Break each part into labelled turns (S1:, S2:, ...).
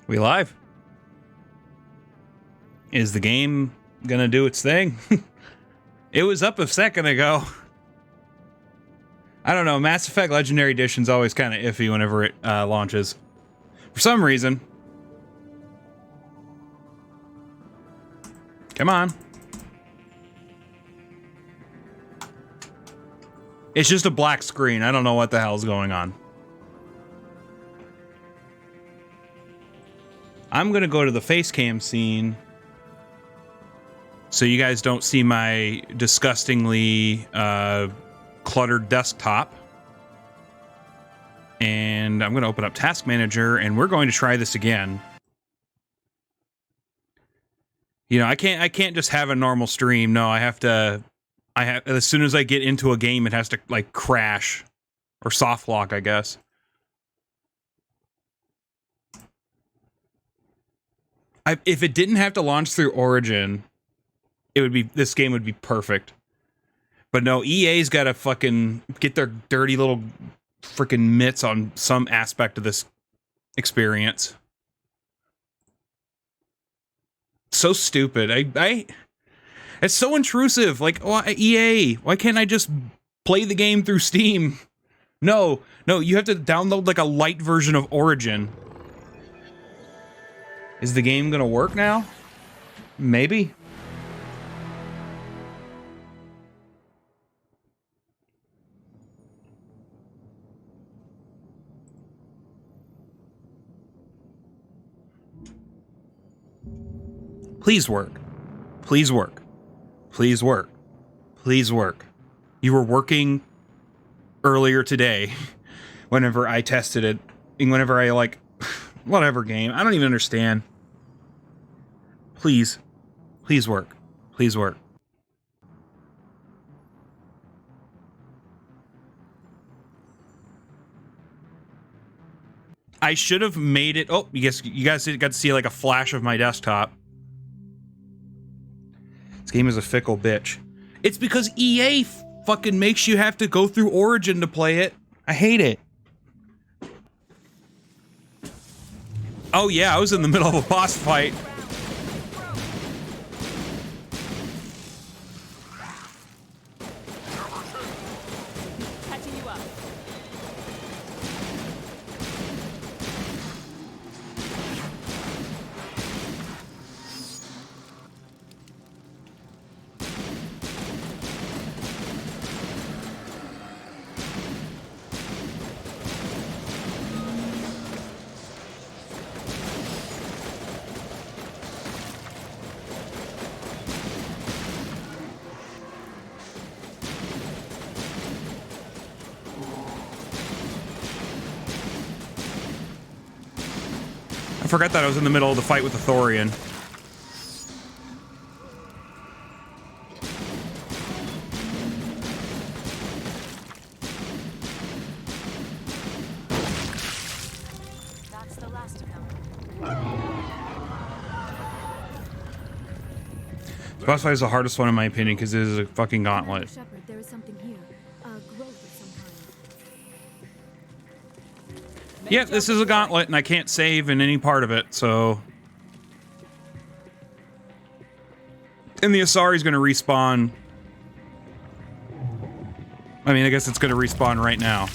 S1: We live? Is the game gonna do its thing? It was up a second ago. I don't know, Mass Effect Legendary Edition's always kind of iffy whenever it launches. For some reason. Come on. It's just a black screen. I don't know what the hell's going on. I'm gonna go to the face cam scene so you guys don't see my disgustingly cluttered desktop. And I'm gonna open up Task Manager and we're going to try this again. You know, I can't just have a normal stream. No, I have as soon as I get into a game, it has to like crash or soft lock, I guess. If it didn't have to launch through Origin, this game would be perfect. But no, EA's got to fucking get their dirty little freaking mitts on some aspect of this experience. So stupid. It's so intrusive. Like, oh, EA, why can't I just play the game through Steam? No, you have to download like a light version of Origin. Is the game gonna work now? Maybe. Please work. Please work. Please work. Please work. You were working earlier today whenever I tested it. And whenever I like... Whatever game. I don't even understand. Please. Please work. Please work. I should have made it... Oh, you guys got to see like a flash of my desktop. This game is a fickle bitch. It's because EA fucking makes you have to go through Origin to play it. I hate it. Oh yeah, I was in the middle of a boss fight.
S2: Catching you up.
S1: I forgot that I was in the middle of the fight with the Thorian.
S2: That's the last of them.
S1: Boss fight is the hardest one in my opinion because it is a fucking gauntlet.
S3: Shepard, there is something here. Growth of some kind.
S1: Yep, this is a gauntlet and I can't save in any part of it, so... And the Asari's gonna respawn... I mean, I guess it's gonna respawn right now.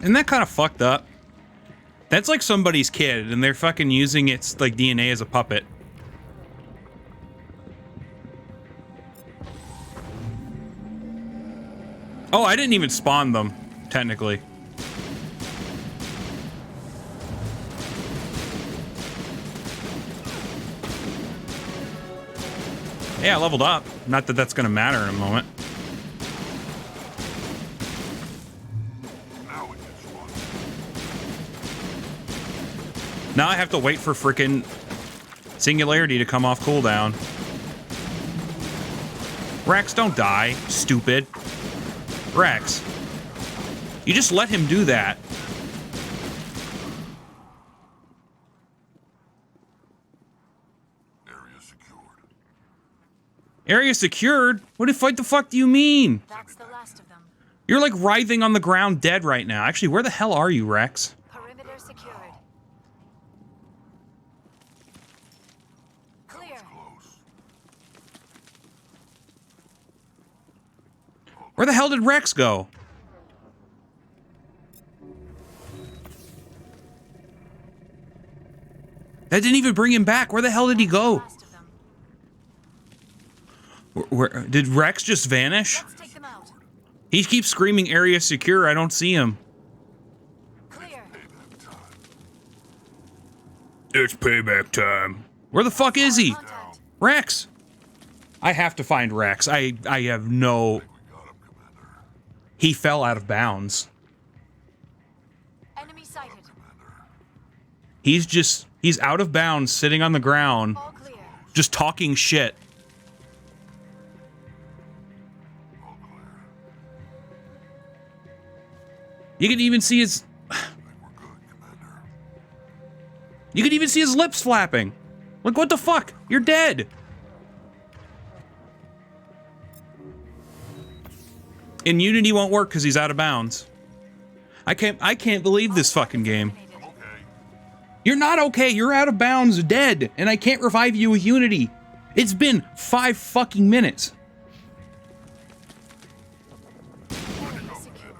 S1: Isn't that kind of fucked up? That's like somebody's kid and they're fucking using its like DNA as a puppet. Oh, I didn't even spawn them, technically. Yeah, I leveled up. Not that that's gonna matter in a moment. Now I have to wait for frickin' Singularity to come off cooldown. Rex, don't die, stupid. Rex, you just let him do that.
S4: Area secured.
S1: Area secured? What the fuck do you mean?
S2: That's the last of them.
S1: You're like writhing on the ground dead right now. Actually, where the hell are you, Rex?
S2: Perimeter secured. Clear.
S1: Where the hell did Rex go? That didn't even bring him back. Where the hell did he go?
S2: Last of them.
S1: Where did Rex just vanish?
S2: Let's take them out.
S1: He keeps screaming area secure. I don't see him.
S2: Clear.
S1: It's payback time. Where the fuck is he?
S2: Contact.
S1: Rex! I have to find Rex. I have no... He fell out of bounds.
S2: Enemy sighted.
S1: He's out of bounds, sitting on the ground,
S2: All clear.
S1: just talking shit. You can even see his... You can even see his lips flapping. Like, what the fuck? You're dead. And Unity won't work because he's out of bounds. I can't believe this fucking game. You're not okay. You're out of bounds, dead, and I can't revive you with Unity. It's been 5 fucking minutes.
S2: Area secured.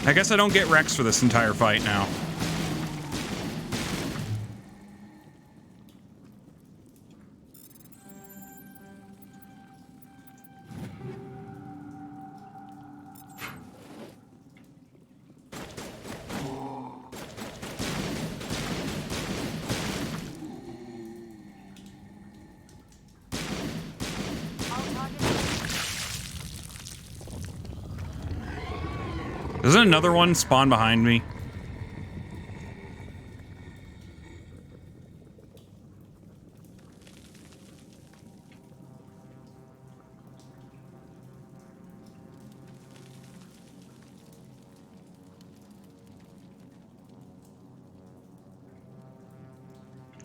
S1: I guess I don't get Rex for this entire fight now.
S2: All targets.
S1: Doesn't another one spawn behind me?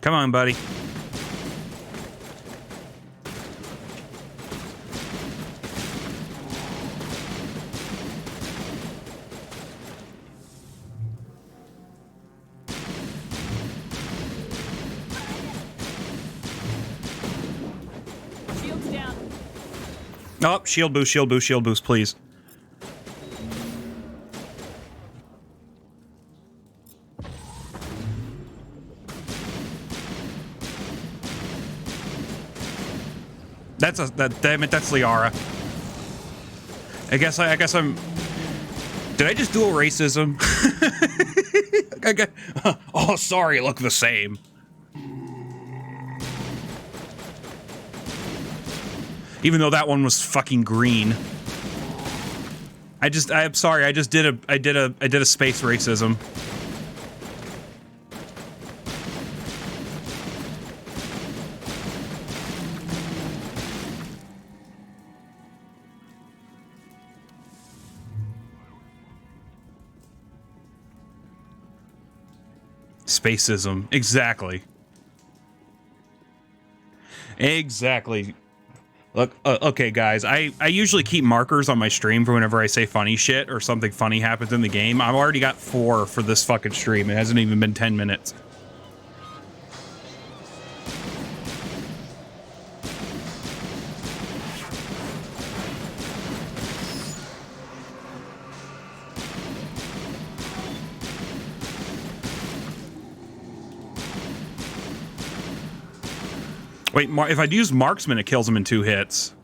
S1: Come on, buddy.
S2: Shields down.
S1: Oh, shield boost, shield boost, shield boost, please. Damn it, that's Liara. I guess I'm... Did I just dual racism? Oh, sorry, look the same. Even though that one was fucking green. I'm sorry, I did a space racism. Spacism. Exactly. Exactly. Look, okay, guys, I usually keep markers on my stream for whenever I say funny shit or something funny happens in the game. I've already got 4 for this fucking stream. It hasn't even been 10 minutes. Wait, if I'd use Marksman, it kills him in 2 hits.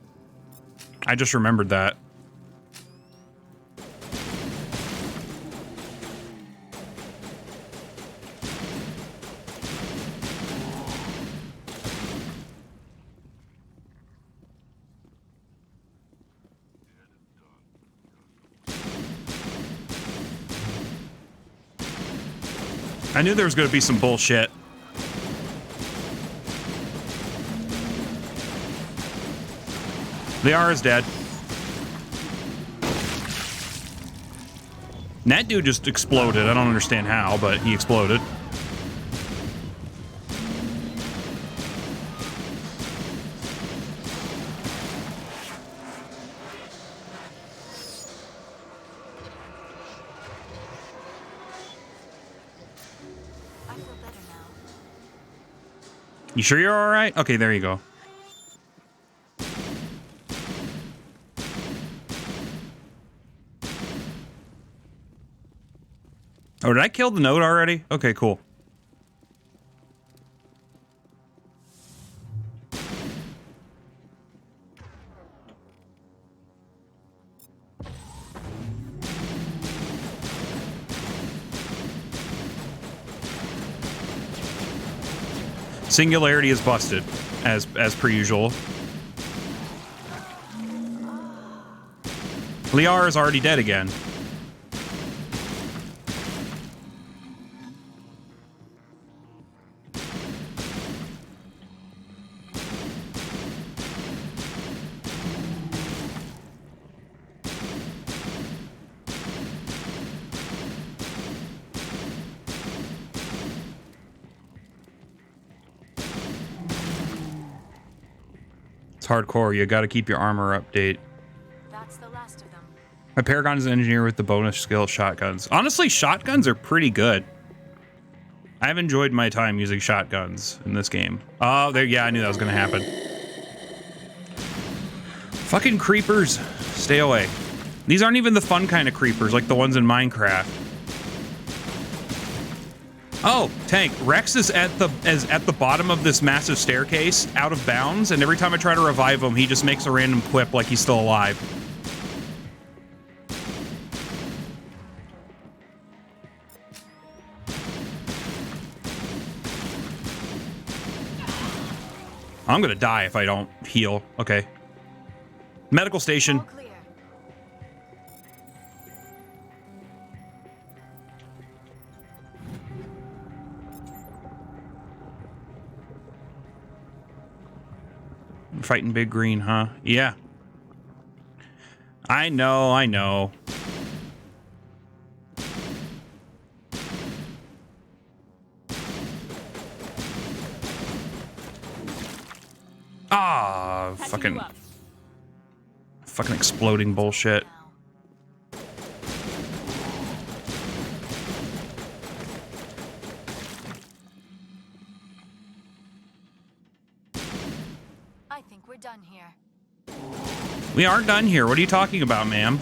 S1: I just remembered that. I knew there was going to be some bullshit. Liara is dead. And that dude just exploded. I don't understand how, but he exploded.
S2: I feel better now.
S1: You sure you're all right? Okay, there you go. Oh, did I kill the node already? Okay, cool. Singularity is busted, as per usual. Liara is already dead again. It's hardcore. You got to keep your armor update.
S2: That's the last of them.
S1: My Paragon is an engineer with the bonus skill shotguns. Honestly, shotguns are pretty good. I've enjoyed my time using shotguns in this game. Oh, there. Yeah, I knew that was going to happen. Fucking creepers. Stay away. These aren't even the fun kind of creepers like the ones in Minecraft. Oh, Tank. Rex is at the bottom of this massive staircase, out of bounds, and every time I try to revive him, he just makes a random quip like he's still alive. I'm gonna die if I don't heal. Okay. Medical station.
S2: All clear.
S1: Fighting Big Green, huh? Yeah. I know, I know. Ah, fucking exploding bullshit.
S2: I think we're done here.
S1: We aren't done here. What are you talking about, ma'am?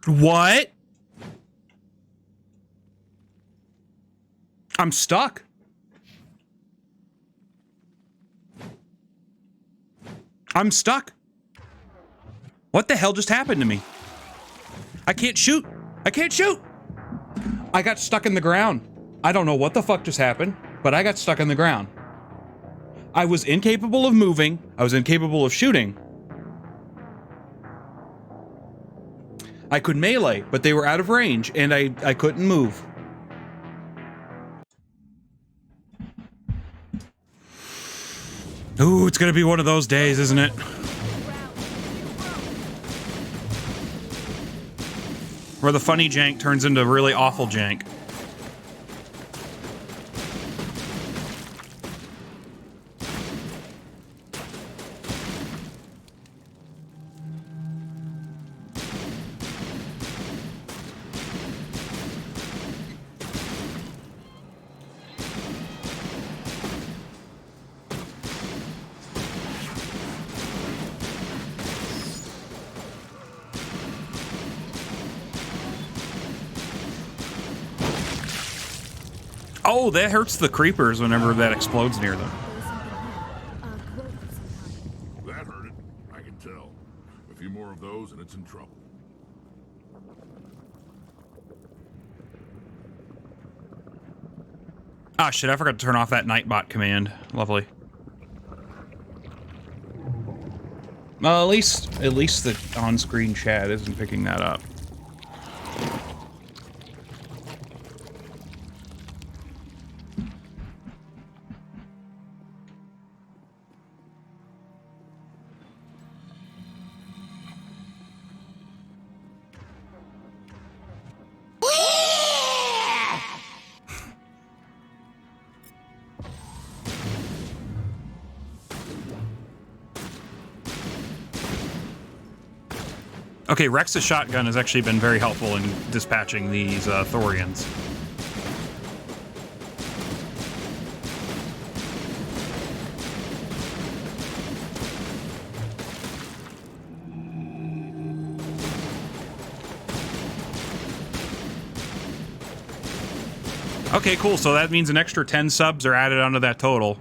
S1: What? I'm stuck. I'm stuck. What the hell just happened to me? I can't shoot. I can't shoot. I got stuck in the ground. I don't know what the fuck just happened, but I got stuck in the ground. I was incapable of moving. I was incapable of shooting. I could melee, but they were out of range, and I couldn't move. Ooh, it's gonna be one of those days, isn't it? Where the funny jank turns into really awful jank. Oh, that hurts the creepers whenever that explodes near them.
S3: There's something here. A growth of some kind.
S4: That hurt it. I can tell. A few more of those and it's in trouble.
S1: Ah, shit, I forgot to turn off that Nightbot command. Lovely. Well, at least the on-screen chat isn't picking that up. Okay, Rex's shotgun has actually been very helpful in dispatching these Thorians. Okay, cool. So that means an extra 10 subs are added onto that total.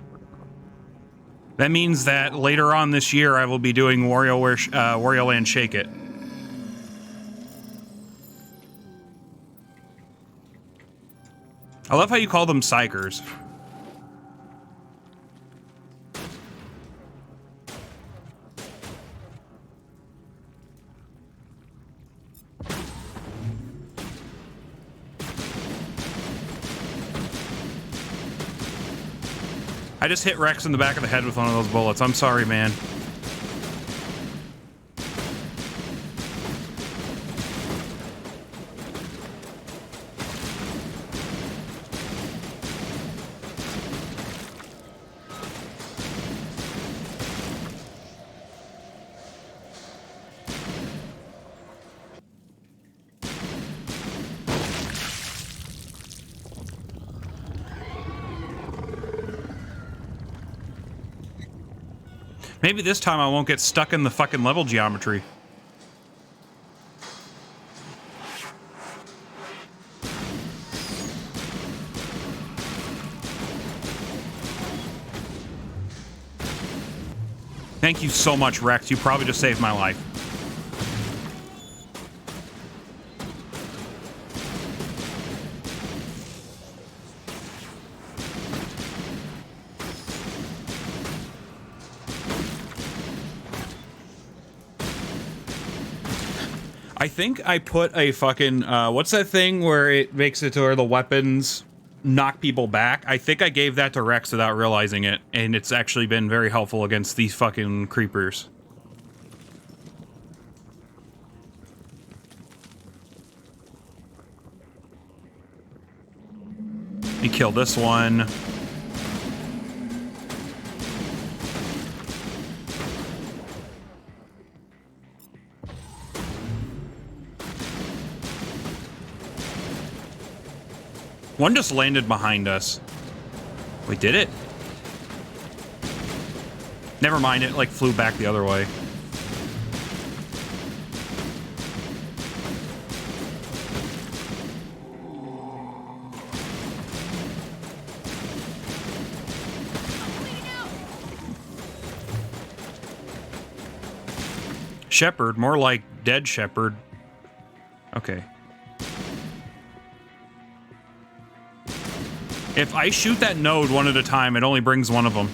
S1: That means that later on this year, I will be doing Wario Land Shake It. I love how you call them psychers. I just hit Rex in the back of the head with one of those bullets. I'm sorry, man. Maybe this time I won't get stuck in the fucking level geometry. Thank you so much, Rex. You probably just saved my life. I think I put a fucking, what's that thing where it makes it to where the weapons knock people back? I think I gave that to Rex without realizing it, and it's actually been very helpful against these fucking creepers. Let me kill this one. One just landed behind us. We did it. Never mind, it like flew back the other way. Shepherd, more like dead shepherd. Okay. If I shoot that node one at a time, it only brings one of them.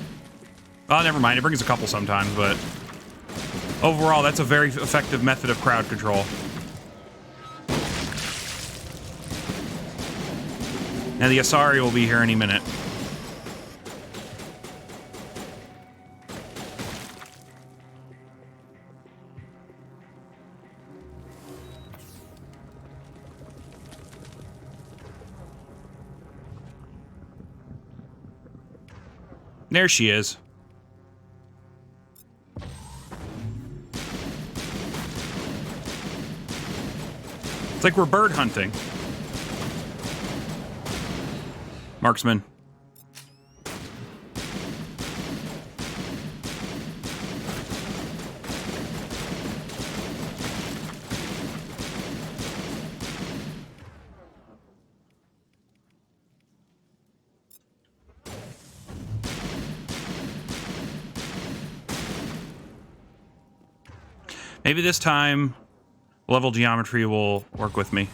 S1: Oh, never mind. It brings a couple sometimes, but overall, that's a very effective method of crowd control. Now, the Asari will be here any minute. There she is. It's like we're bird hunting. Marksman. Maybe this time, level geometry will work with me.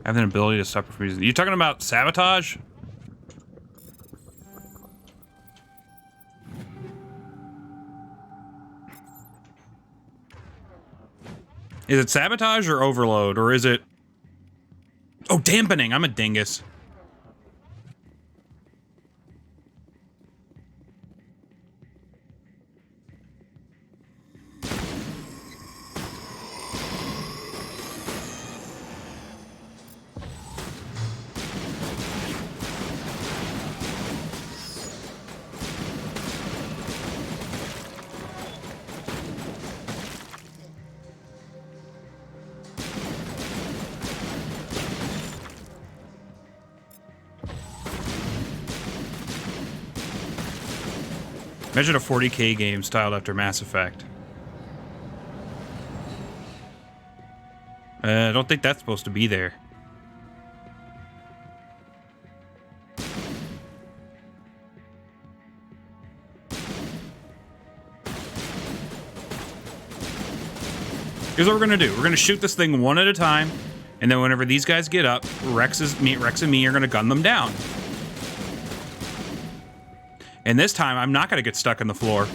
S1: Have an ability to stop refusing. You talking about sabotage? Is it sabotage or overload, or is it... Oh, dampening. I'm a dingus. Imagine a 40K game styled after Mass Effect. I don't think that's supposed to be there. Here's what we're gonna do. We're gonna shoot this thing one at a time, and then whenever these guys get up, Rex and me are gonna gun them down. And this time, I'm not gonna get stuck in the floor.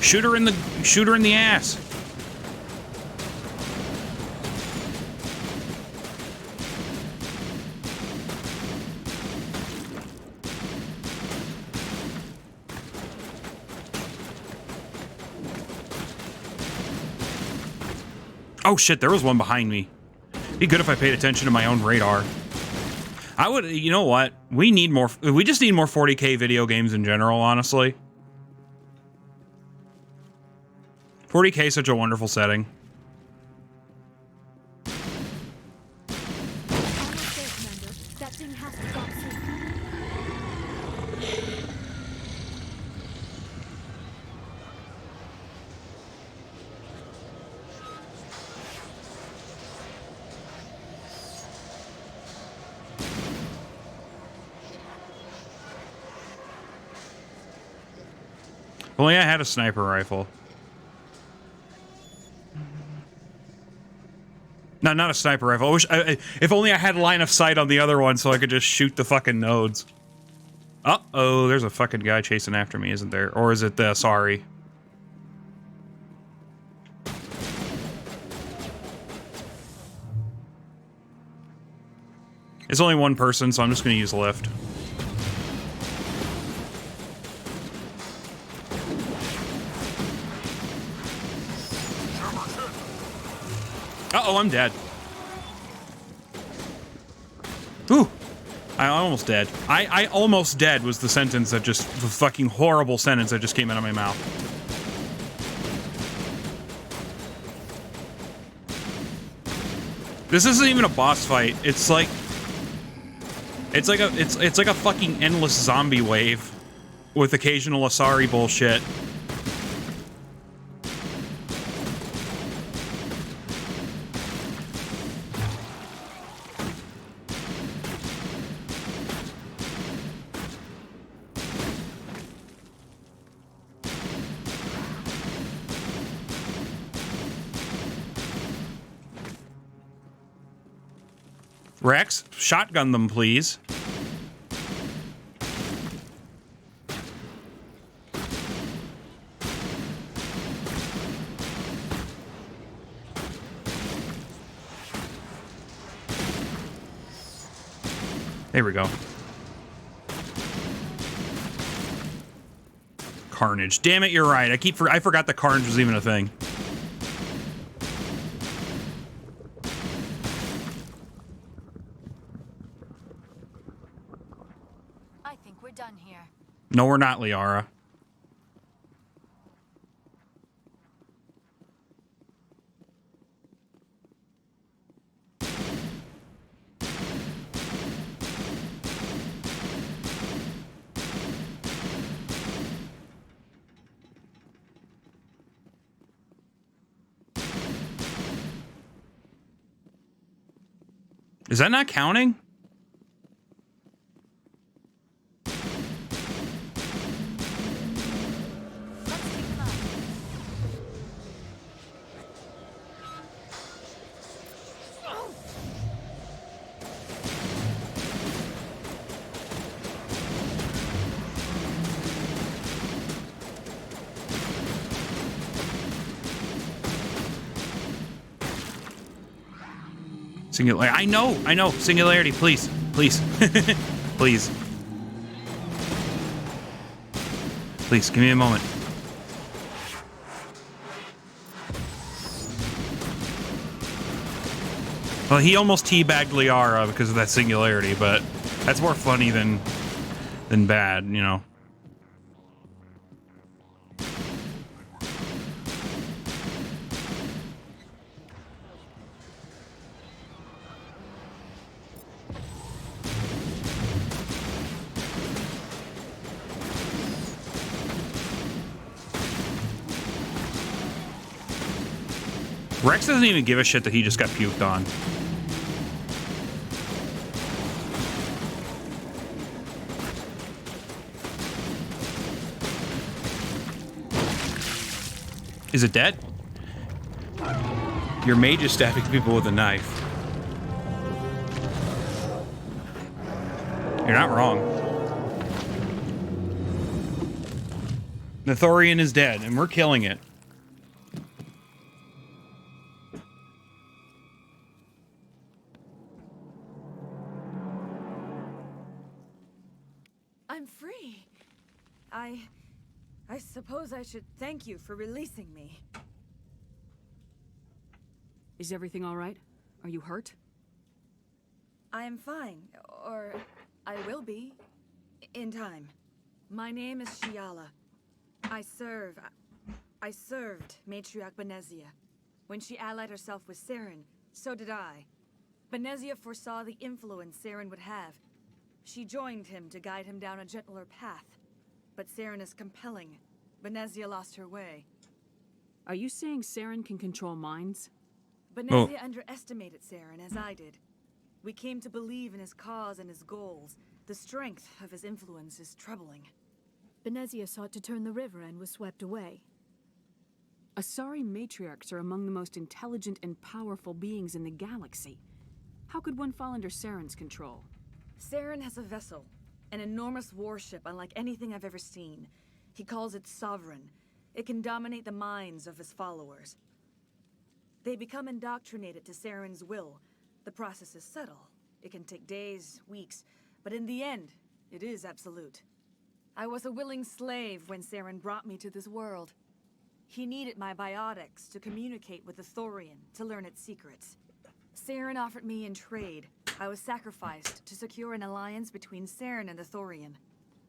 S1: Shoot her in the ass. Oh shit, there was one behind me. Be good if I paid attention to my own radar. I would, you know what? We just need more 40K video games in general, honestly. 40K is such a wonderful setting.
S3: Almost there, Commander. That thing has to stop soon.
S1: If only I had a sniper rifle. No, not a sniper rifle. I wish if only I had line of sight on the other one so I could just shoot the fucking nodes. Uh-oh, there's a fucking guy chasing after me, isn't there? Or is it the sorry? It's only one person, so I'm just gonna use lift. Uh-oh, I'm dead. Ooh. I'm almost dead. I almost dead was the sentence that just... the fucking horrible sentence that just came out of my mouth. This isn't even a boss fight. It's like... It's like a fucking endless zombie wave. With occasional Asari bullshit. Rex, shotgun them, please. There we go. Carnage. Damn it, you're right. I forgot the carnage was even a thing.
S2: I think we're done here.
S1: No, we're not, Liara. Is that not counting?
S2: Let's take them out.
S1: Singularity. I know. Singularity, please. Please. Please. Please, give me a moment. Well, he almost teabagged Liara because of that singularity, but that's more funny than bad, you know. Rex doesn't even give a shit that he just got puked on. Is it dead? Your mage is stabbing people with a knife. You're not wrong. The Thorian is dead, and we're killing it.
S3: I'm free. I suppose I should thank you for releasing me.
S5: Is everything all right? Are you hurt?
S3: I am fine, or I will be, in time. My name is Shiala. I served Matriarch Benezia. When she allied herself with Saren, so did I. Benezia foresaw the influence Saren would have. She joined him to guide him down a gentler path. But Saren is compelling. Benezia lost her way.
S5: Are you saying Saren can control minds?
S3: Benezia underestimated Saren, as I did. We came to believe in his cause and his goals. The strength of his influence is troubling.
S6: Benezia sought to turn the river and was swept away.
S5: Asari matriarchs are among the most intelligent and powerful beings in the galaxy. How could one fall under Saren's control?
S3: Saren has a vessel, an enormous warship unlike anything I've ever seen. He calls it Sovereign. It can dominate the minds of his followers. They become indoctrinated to Saren's will. The process is subtle. It can take days, weeks, but in the end, it is absolute. I was a willing slave when Saren brought me to this world. He needed my biotics to communicate with the Thorian, to learn its secrets. Saren offered me in trade. I was sacrificed to secure an alliance between Saren and the Thorian.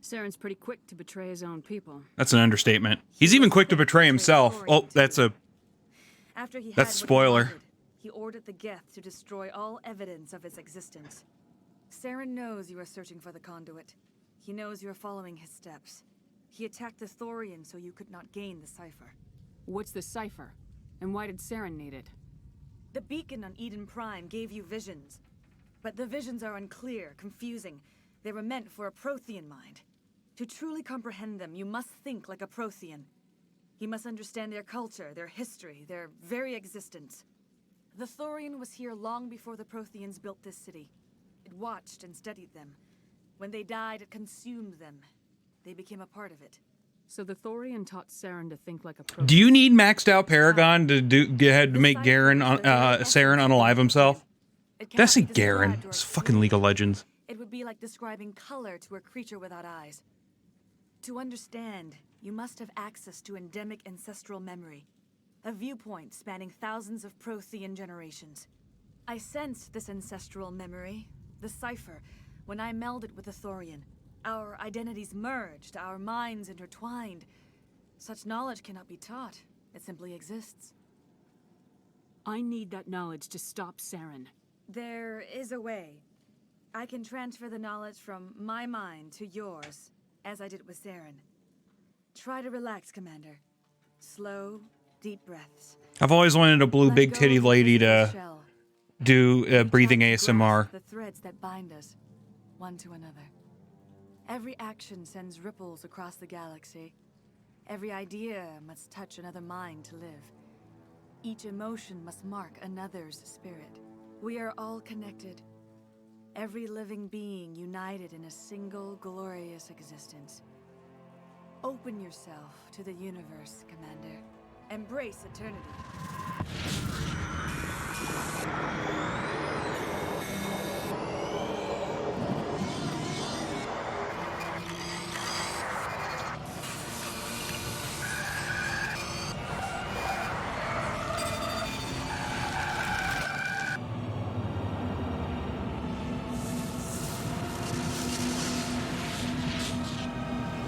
S5: Saren's pretty quick to betray his own people.
S1: That's an understatement. He's even quick to betray himself. Oh, that's a...
S3: After he
S1: That's
S3: had what
S1: spoiler.
S3: He wanted, he ordered the Geth to destroy all evidence of its existence. Saren knows you are searching for the conduit. He knows you are following his steps. He attacked the Thorian so you could not gain the cipher.
S5: What's the cipher? And why did Saren need it?
S3: The beacon on Eden Prime gave you visions. But the visions are unclear, confusing. They were meant for a Prothean mind. To truly comprehend them, you must think like a Prothean. You must understand their culture, their history, their very existence. The Thorian was here long before the Protheans built this city. It watched and studied them. When they died, it consumed them. They became a part of it.
S5: So the Thorian taught Saren to think like a pro.
S1: Do you need maxed out Paragon to make Garen, Saren unalive himself? Did I say Garen? It's fucking League of Legends.
S3: It would be like describing color to a creature without eyes. To understand, you must have access to endemic ancestral memory. A viewpoint spanning thousands of Prothean generations. I sensed this ancestral memory, the cipher, when I melded with the Thorian. Our identities merged, our minds intertwined. Such knowledge cannot be taught. It simply exists.
S5: I need that knowledge to stop Saren.
S3: There is a way. I can transfer the knowledge from my mind to yours, as I did with Saren. Try to relax, Commander. Slow, deep breaths.
S1: I've always wanted a blue
S3: Let
S1: big
S3: go
S1: titty
S3: of the
S1: lady
S3: physical
S1: to
S3: shell.
S1: do breathing
S3: Try to grasp
S1: ASMR.
S3: the threads that bind us, one to another. Every action sends ripples across the galaxy. Every idea must touch another mind to live. Each emotion must mark another's spirit. We are all connected. Every living being united in a single glorious existence. Open yourself to the universe, Commander. Embrace eternity.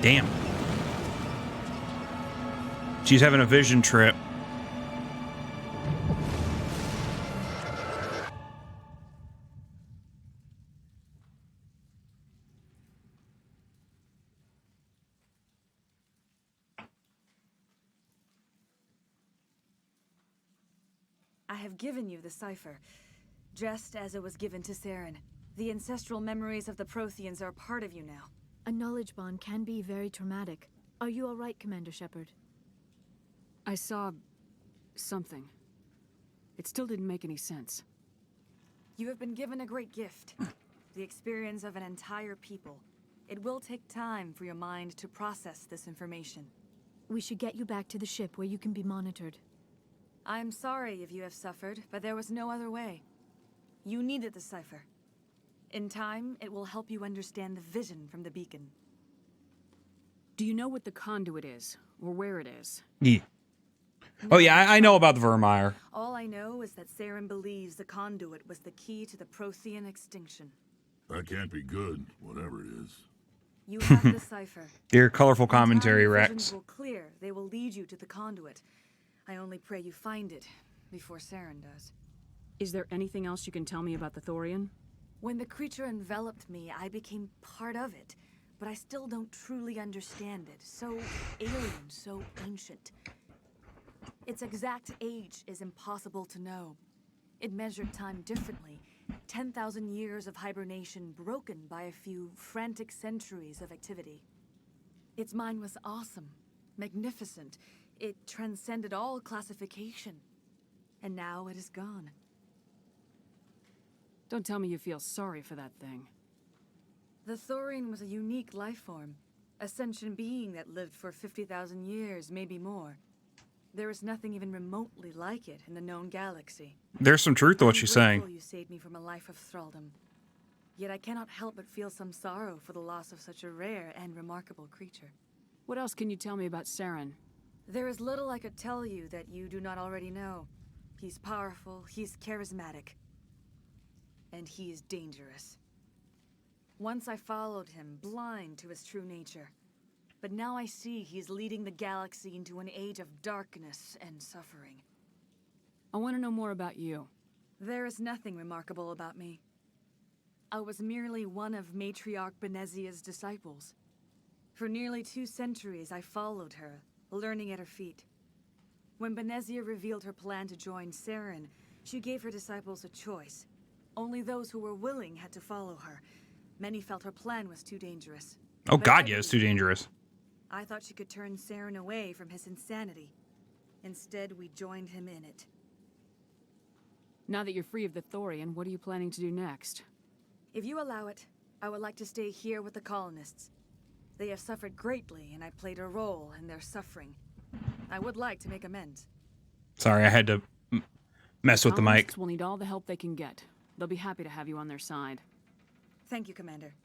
S1: Damn. She's having a vision trip.
S3: I have given you the cipher, just as it was given to Saren. The ancestral memories of the Protheans are part of you now.
S6: A knowledge bond can be very traumatic. Are you all right, Commander Shepard?
S5: I saw something. It still didn't make any sense.
S3: You have been given a great gift. The experience of an entire people. It will take time for your mind to process this information.
S6: We should get you back to the ship where you can be monitored.
S3: I'm sorry if you have suffered, but there was no other way. You needed the cipher. In time, it will help you understand the vision from the beacon.
S5: Do you know what the conduit is, or where it is?
S1: Yeah. Oh yeah, I know about the Vermeer.
S3: All I know is that Saren believes the conduit was the key to the Prothean extinction.
S4: That can't be good, whatever it is.
S3: You have the cipher.
S1: Your colorful
S3: In time,
S1: commentary,
S3: the
S1: Rex.
S3: visions will clear. They will lead you to the conduit. I only pray you find it before Saren does.
S5: Is there anything else you can tell me about the Thorian?
S3: When the creature enveloped me, I became part of it, but I still don't truly understand it. So alien, so ancient. Its exact age is impossible to know. It measured time differently. 10,000 years of hibernation broken by a few frantic centuries of activity. Its mind was awesome, magnificent. It transcended all classification. And now it is gone.
S5: Don't tell me you feel sorry for that thing.
S3: The Thorian was a unique life form. A sentient being that lived for 50,000 years, maybe more. There is nothing even remotely like it in the known galaxy.
S1: There's some truth to what she's saying.
S3: You saved me from a life of thraldom. Yet I cannot help but feel some sorrow for the loss of such a rare and remarkable creature.
S5: What else can you tell me about Saren?
S3: There is little I could tell you that you do not already know. He's powerful, he's charismatic. And he is dangerous. Once I followed him, blind to his true nature. But now I see he's leading the galaxy into an age of darkness and suffering.
S5: I want to know more about you.
S3: There is nothing remarkable about me. I was merely one of Matriarch Benezia's disciples. For nearly 2 centuries I followed her, learning at her feet. When Benezia revealed her plan to join Saren, she gave her disciples a choice. Only those who were willing had to follow her. Many felt her plan was too dangerous.
S1: Oh
S3: But
S1: god,
S3: I
S1: yeah, it's
S3: believed
S1: too
S3: her.
S1: dangerous.
S3: I thought she could turn Saren away from his insanity. Instead, we joined him in it.
S5: Now that you're free of the Thorian, what are you planning to do next?
S3: If you allow it, I would like to stay here with the colonists. They have suffered greatly, and I played a role in their suffering. I would like to make amends.
S1: Sorry, I had to mess with the mic.
S5: Colonists will need all the help they can get. They'll be happy to have you on their side.
S3: Thank you, Commander.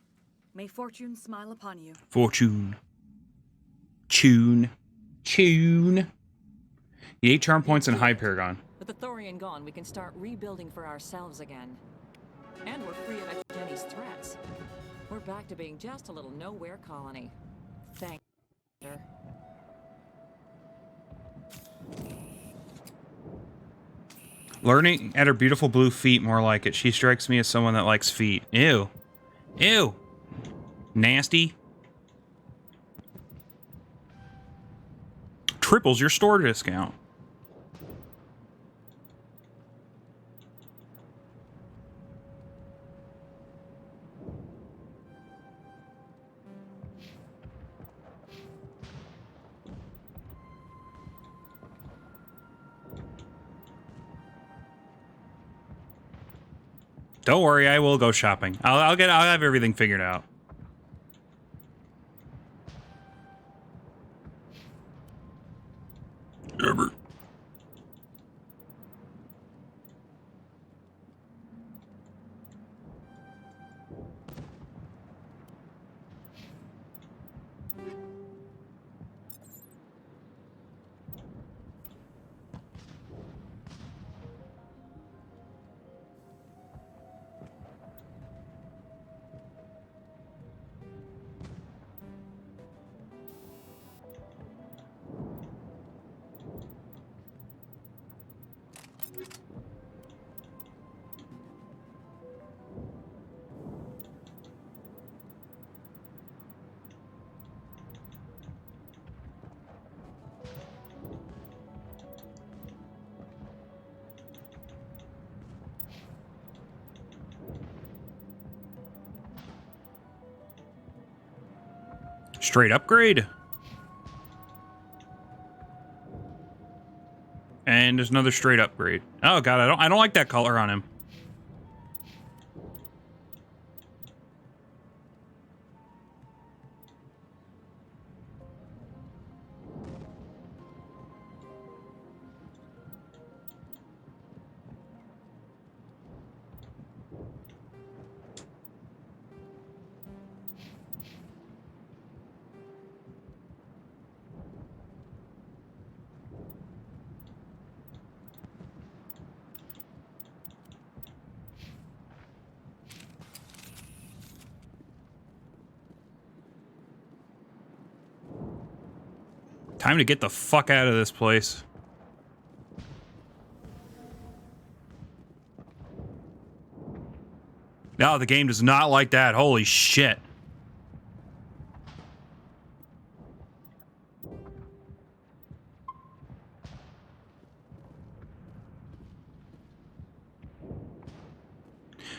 S3: May fortune smile upon you.
S1: Fortune. Tune. Tune. You 8 charm points and high Paragon.
S7: With the Thorian gone, we can start rebuilding for ourselves again. And we're free of Jenny's threats. We're back to being just a little nowhere colony. Thank you.
S1: Learning at her beautiful blue feet, more like it. She strikes me as someone that likes feet. Ew. Ew. Nasty. Triples your store discount. Don't worry, I will go shopping. I'll have everything figured out.
S4: Ever.
S1: Straight upgrade. And there's another straight upgrade. Oh god, I don't like that color on him. Time to get the fuck out of this place. No, the game does not like that. Holy shit.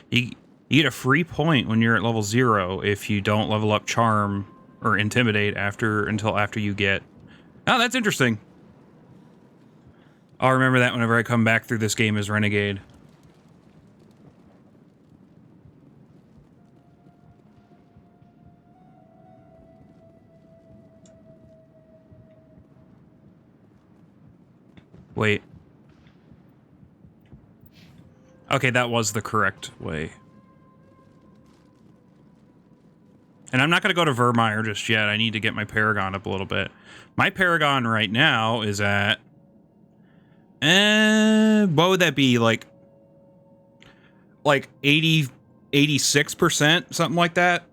S1: You get a free point when you're at level 0 if you don't level up Charm or Intimidate until after you get... Oh, that's interesting. I'll remember that whenever I come back through this game as Renegade. Wait. Okay, that was the correct way. And I'm not going to go to Vermeer just yet. I need to get my Paragon up a little bit. My Paragon right now is at... what would that be? Like 80, 86%? Something like that?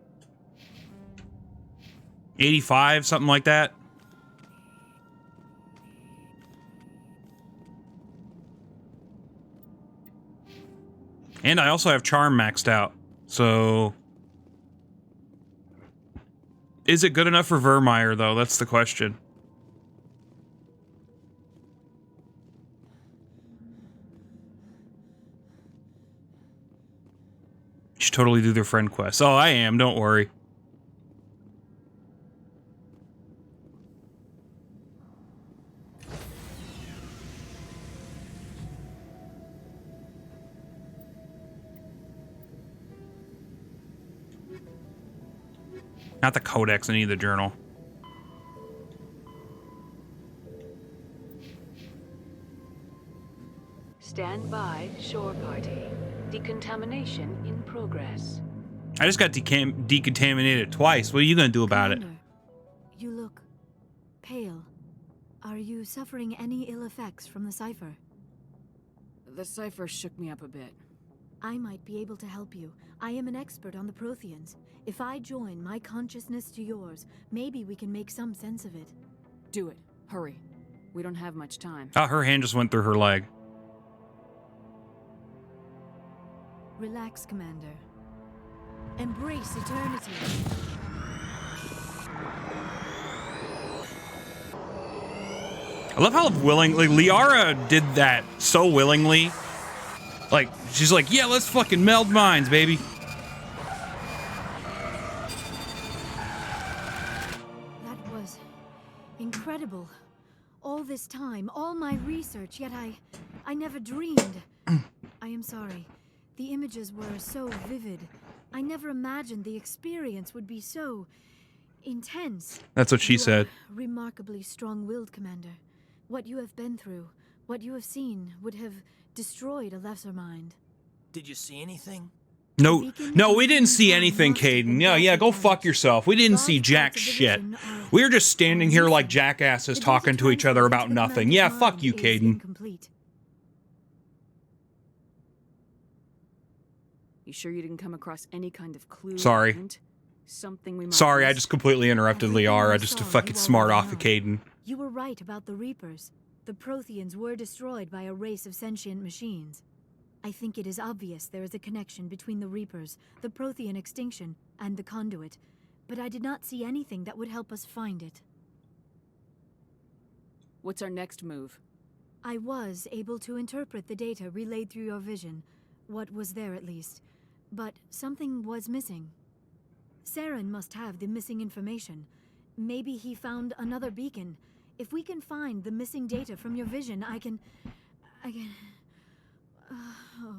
S1: 85, something like that? And I also have Charm maxed out. So... Is it good enough for Vermeer, though? That's the question. You should totally do their friend quest. Oh, I am. Don't worry. Not the codex, I need the journal.
S8: Stand by, shore party. Decontamination in progress.
S1: I just got decontaminated twice. What are you gonna do about it?
S6: Commander, you look pale. Are you suffering any ill effects from the cipher?
S5: The cipher shook me up a bit.
S6: I might be able to help you. I am an expert on the Protheans. If I join my consciousness to yours, maybe we can make some sense of it.
S5: Do it. Hurry. We don't have much time.
S1: Oh, her hand just went through her leg.
S6: Relax, Commander. Embrace eternity.
S1: I love how willingly Liara did that so willingly. Like, she's like, yeah, let's fucking meld minds, baby.
S6: That was incredible. All this time, all my research, yet I never dreamed. I am sorry. The images were so vivid. I never imagined the experience would be so intense.
S1: That's what she
S6: You are
S1: said.
S6: remarkably strong-willed, Commander. What you have been through, what you have seen, would have destroyed a lesser mind.
S9: Did you see anything?
S1: No,
S6: beacon
S1: no, we
S6: is
S1: didn't see
S6: far
S1: anything,
S6: lost in
S1: Caden. Yeah,
S6: deadly
S1: go fuck
S6: damage.
S1: yourself. We didn't see
S6: Large
S1: jack
S6: parts of the
S1: shit.
S6: vision are
S1: We were just standing here like
S6: missing.
S1: jackasses
S6: The
S1: talking
S6: data
S1: to each other
S6: transfer
S1: about
S6: into the
S1: nothing.
S6: commander's
S1: Yeah, fuck
S6: mind
S1: you,
S6: is
S1: Caden.
S6: incomplete.
S5: You sure you didn't come across any kind of clue?
S1: Sorry.
S5: Hint? Something we might
S1: Sorry, I
S5: miss?
S1: just completely interrupted
S6: Everything
S1: Liara
S6: I
S1: just to
S6: saw,
S1: fucking
S6: you
S1: smart
S6: already
S1: off of
S6: know.
S1: Caden.
S6: You were right about the Reapers. The Protheans were destroyed by a race of sentient machines. I think it is obvious there is a connection between the Reapers, the Prothean extinction, and the Conduit, but I did not see anything that would help us find it.
S5: What's our next move?
S6: I was able to interpret the data relayed through your vision, what was there at least, but something was missing. Saren must have the missing information. Maybe he found another beacon. If we can find the missing data from your vision, I can... oh.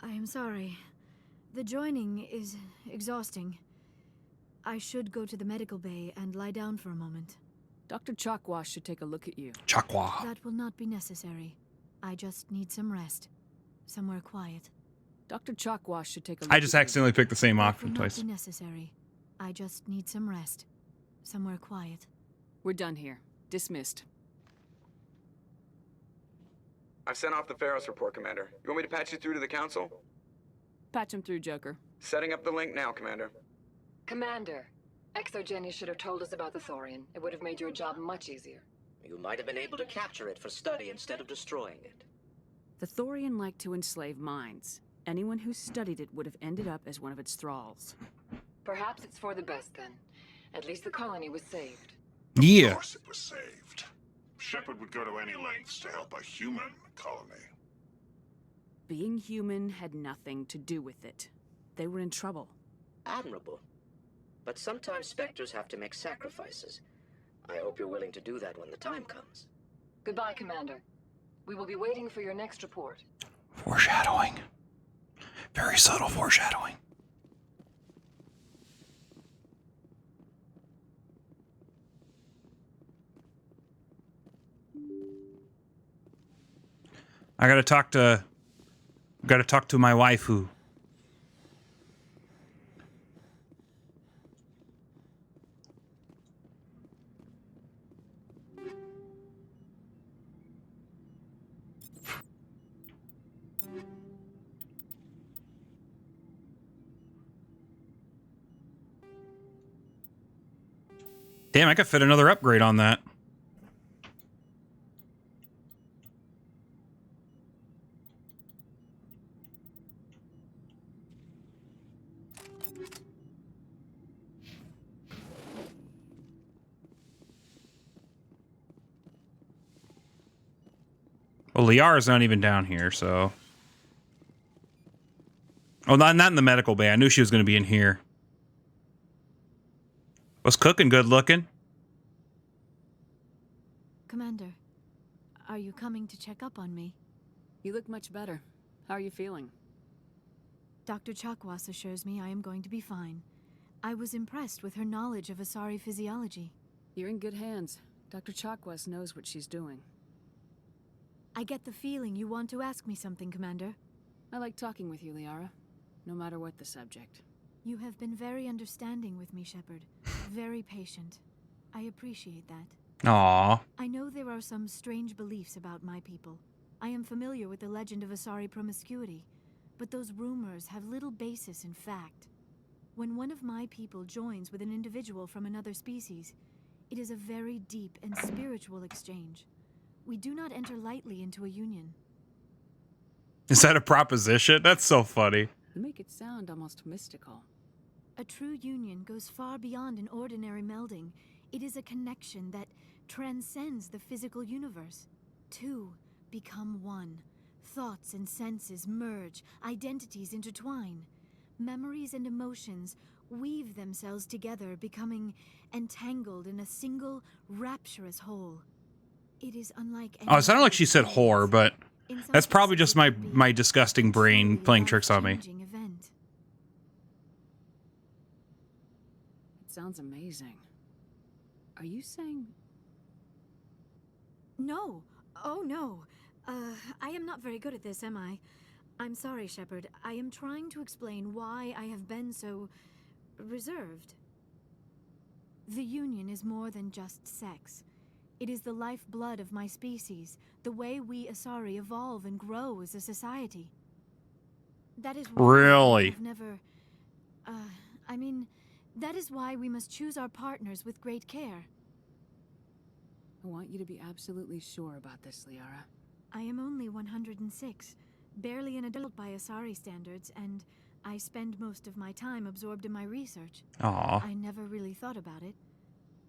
S6: I am sorry. The joining is exhausting. I should go to the medical bay and lie down for a moment.
S5: Dr. Chakwas should take a look at you.
S1: Chakwa.
S6: That will not be necessary. I just need some rest. Somewhere quiet.
S5: Dr. Chakwas should take a look
S1: I just
S5: at
S1: accidentally picked the same
S6: That will
S1: option
S6: not
S1: twice.
S6: be necessary. I just need some rest. Somewhere quiet.
S5: you. We're done here. Dismissed.
S10: I've sent off the Pharos report, Commander. You want me to patch you through to the Council?
S5: Patch him through, Joker.
S10: Setting up the link now, Commander.
S8: Commander, Exogeny should have told us about the Thorian. It would have made your job much easier.
S11: You might have been able to capture it for study instead of destroying it.
S5: The Thorian liked to enslave minds. Anyone who studied it would have ended up as one of its thralls.
S8: Perhaps it's for the best then. At least the colony was saved.
S1: Yeah.
S4: Of course it was saved. Shepard would go to any lengths to help a human colony.
S5: Being human had nothing to do with it. They were in trouble.
S11: Admirable. But sometimes Spectres have to make sacrifices. I hope you're willing to do that when the time comes.
S8: Goodbye, Commander. We will be waiting for your next report.
S1: Foreshadowing. Very subtle foreshadowing. I gotta talk to my waifu. Damn, I could fit another upgrade on that. Well, Liara's not even down here, so... Oh, not in the medical bay. I knew she was going to be in here. Was cooking good looking?
S6: Commander, are you coming to check up on me?
S5: You look much better. How are you feeling?
S6: Dr. Chakwas assures me I am going to be fine. I was impressed with her knowledge of Asari physiology.
S5: You're in good hands. Dr. Chakwas knows what she's doing.
S6: I get the feeling you want to ask me something, Commander.
S5: I like talking with you, Liara. No matter what the subject.
S6: You have been very understanding with me, Shepard. Very patient. I appreciate that.
S1: Aww.
S6: I know there are some strange beliefs about my people. I am familiar with the legend of Asari promiscuity, but those rumors have little basis in fact. When one of my people joins with an individual from another species, it is a very deep and spiritual exchange. We do not enter lightly into a union.
S1: Is that a proposition? That's so funny.
S5: You make it sound almost mystical.
S6: A true union goes far beyond an ordinary melding. It is a connection that transcends the physical universe. Two become one. Thoughts and senses merge, identities intertwine. Memories and emotions weave themselves together, becoming entangled in a single rapturous whole. It is unlike any
S1: Oh, it sounded like she said
S6: other
S1: whore, but
S6: In some
S1: That's probably
S6: cases,
S1: just
S6: it
S1: my
S6: could be
S1: my disgusting brain
S6: truly
S1: playing tricks on me.
S6: life-changing event.
S5: It sounds amazing. Are you saying...
S6: No. Oh, no. I am not very good at this, am I? I'm sorry, Shepard. I am trying to explain why I have been so... reserved. The Union is more than just sex. It is the lifeblood of my species, the way we Asari evolve and grow as a society. That is why
S1: Really?
S6: I have never... I mean, that is why we must choose our partners with great care.
S5: I want you to be absolutely sure about this, Liara.
S6: I am only 106, barely an adult by Asari standards, and I spend most of my time absorbed in my research.
S1: Aw.
S6: I never really thought about it.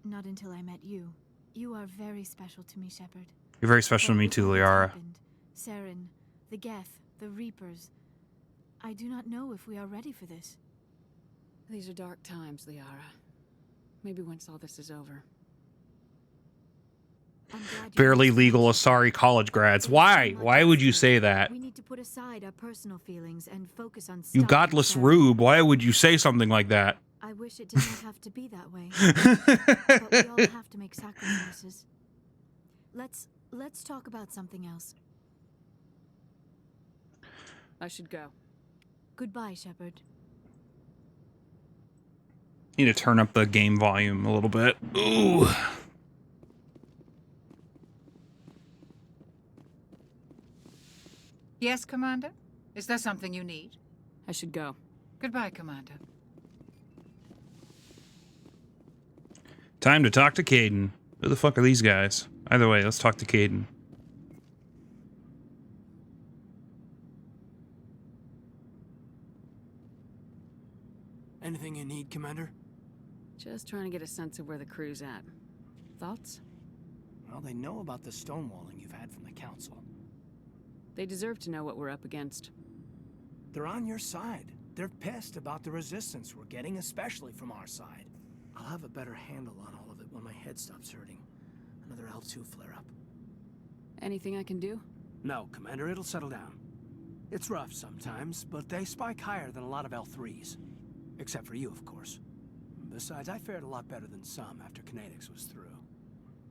S6: Not until I met you. You are very special to me, Shepard.
S1: You're very special to me
S6: But
S1: too,
S6: with all that's
S1: Liara.
S6: happened, Saren, the Geth, the Reapers. I do not know if we are ready for this.
S5: These are dark times, Liara. Maybe once all this is over.
S6: I'm glad you
S1: Barely
S6: understand.
S1: legal Asari college grads.
S6: There is so
S1: Why?
S6: much
S1: Why
S6: at
S1: would you
S6: stake.
S1: say that?
S6: We need to put aside our personal feelings and focus on
S1: You
S6: stopping
S1: godless
S6: Saren.
S1: rube. Why would you say something like that?
S6: I wish it did not have to be that way. But we all have to make sacrifices. Let's talk about something else.
S5: I should go.
S6: Goodbye, Shepard.
S1: Need to turn up the game volume a little bit. Ooh.
S12: Yes, Commander? Is there something you need?
S5: I should go.
S12: Goodbye, Commander.
S1: Time to talk to Caden. Who the fuck are these guys? Either way, let's talk to Caden.
S9: Anything you need, Commander?
S5: Just trying to get a sense of where the crew's at. Thoughts?
S9: Well, they know about the stonewalling you've had from the Council.
S5: They deserve to know what we're up against.
S9: They're on your side. They're pissed about the resistance we're getting, especially from our side. I'll have a better handle on all of it when my head stops hurting. Another L2 flare-up.
S5: Anything I can do?
S9: No, Commander, it'll settle down. It's rough sometimes, but they spike higher than a lot of L3s. Except for you, of course. Besides, I fared a lot better than some after Kinetics was through.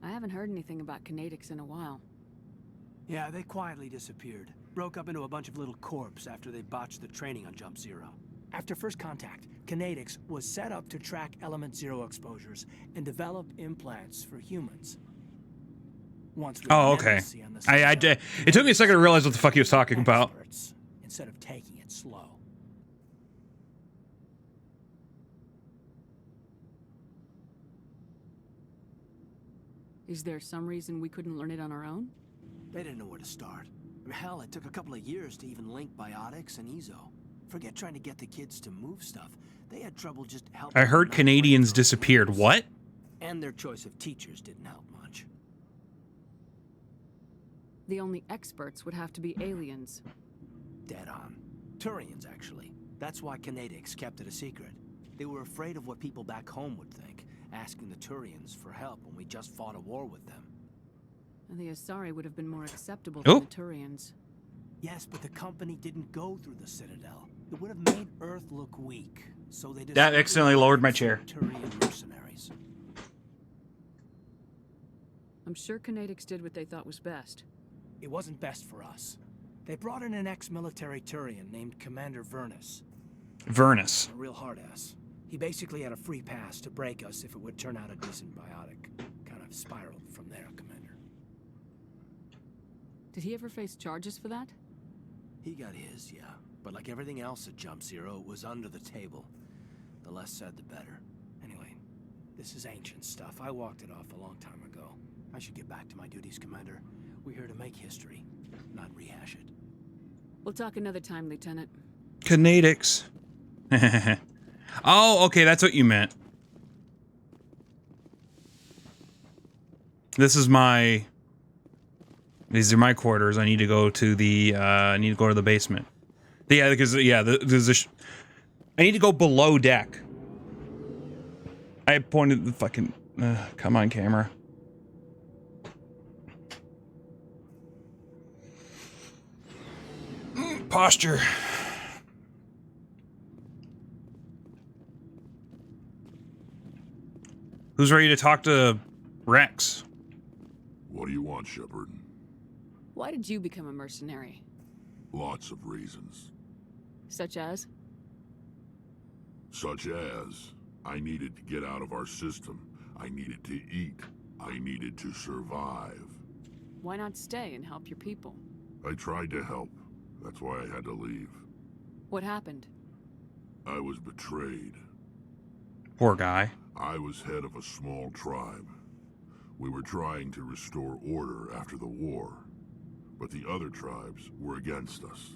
S5: I haven't heard anything about Kinetics in a while.
S9: Yeah, they quietly disappeared. Broke up into a bunch of little corps after they botched the training on Jump Zero. After first contact, Kinetics was set up to track Element Zero exposures and develop implants for humans. Once we
S1: Oh,
S9: had
S1: okay.
S9: Nemesis on the
S1: I
S9: system,
S1: it took me a second to realize what the fuck he was talking about.
S9: experts, instead of taking it slow.
S5: Is there some reason we couldn't learn it on our own?
S9: They didn't know where to start. Hell, it took a couple of years to even link biotics and Ezo. Forget trying to get the kids to move stuff. They had trouble just helping.
S1: I heard
S9: them
S1: Canadians
S9: break through
S1: disappeared.
S9: rules.
S1: What?
S9: And their choice of teachers didn't help much.
S5: The only experts would have to be aliens.
S9: Dead on. Turians, actually. That's why Kinetics kept it a secret. They were afraid of what people back home would think, asking the Turians for help when we just fought a war with them.
S5: And the Asari would have been more acceptable
S1: Oh.
S5: than the Turians.
S9: Yes, but the company didn't go through the Citadel. It would have made Earth look weak, so they
S1: That accidentally lowered my chair.
S9: Turian mercenaries.
S5: I'm sure Kinetics did what they thought was best.
S9: It wasn't best for us. They brought in an ex-military Turian named Commander Vernus.
S1: Vernus.
S9: A real hard-ass. He basically had a free pass to break us if it would turn out a decent biotic. Kind of spiraled from there, Commander.
S5: Did he ever face charges for that?
S9: He got his, yeah. But like everything else at Jump Zero, it was under the table. The less said, the better. Anyway, this is ancient stuff. I walked it off a long time ago. I should get back to my duties, Commander. We're here to make history, not rehash it.
S5: We'll talk another time, Lieutenant.
S1: Canadics. Oh, okay, that's what you meant. These are my quarters. I need to go to the basement. Yeah, because there's I need to go below deck. I pointed the fucking come on, camera. posture. Who's ready to talk to Rex?
S13: What do you want, Shepard?
S5: Why did you become a mercenary?
S13: Lots of reasons.
S5: Such as?
S13: Such as, I needed to get out of our system. I needed to eat. I needed to survive.
S5: Why not stay and help your people?
S13: I tried to help. That's why I had to leave.
S5: What happened?
S13: I was betrayed.
S1: Poor guy.
S13: I was head of a small tribe. We were trying to restore order after the war, but the other tribes were against us.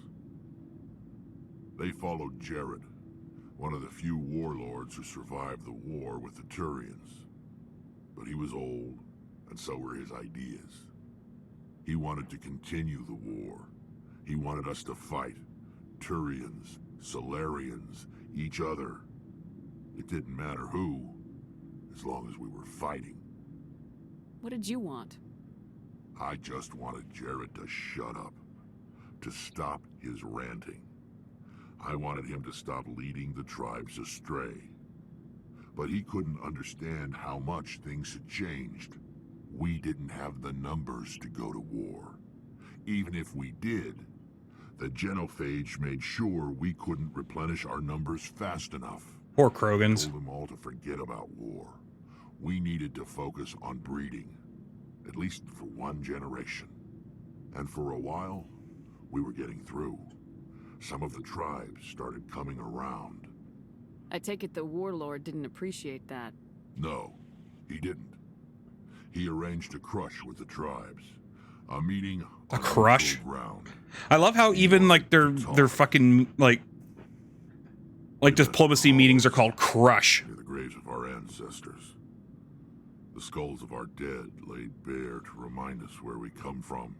S13: They followed Jared, one of the few warlords who survived the war with the Turians. But he was old, and so were his ideas. He wanted to continue the war. He wanted us to fight. Turians, Solarians, each other. It didn't matter who, as long as we were fighting.
S5: What did you want?
S13: I just wanted Jared to shut up, to stop his ranting. I wanted him to stop leading the tribes astray. But he couldn't understand how much things had changed. We didn't have the numbers to go to war. Even if we did, the genophage made sure we couldn't replenish our numbers fast enough.
S1: Poor Krogans.
S13: I told them all to forget about war. We needed to focus on breeding, at least for one generation. And for a while, we were getting through. Some of the tribes started coming around.
S5: I take it the warlord didn't appreciate that.
S13: No, he didn't. He arranged a crush with the tribes. A meeting
S1: A crush?
S13: ground.
S1: I love how even like their fucking like diplomacy meetings are called crush.
S13: Near the graves of our ancestors. The skulls of our dead laid bare to remind us where we come from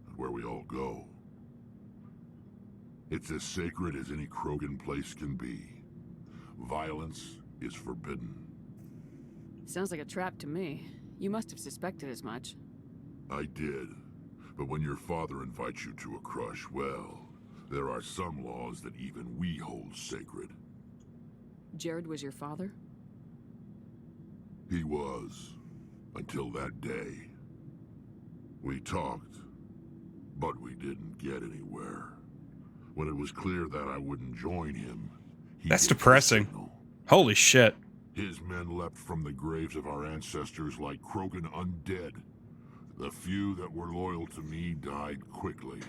S13: and where we all go. It's as sacred as any Krogan place can be. Violence is forbidden.
S5: Sounds like a trap to me. You must have suspected as much.
S13: I did. But when your father invites you to a crush, well, there are some laws that even we hold sacred.
S5: Jared was your father?
S13: He was. Until that day. We talked, but we didn't get anywhere. When it was clear that I wouldn't join him,
S1: That's depressing. Holy shit.
S13: His men leapt from the graves of our ancestors like Krogan undead. The few that were loyal to me died quickly.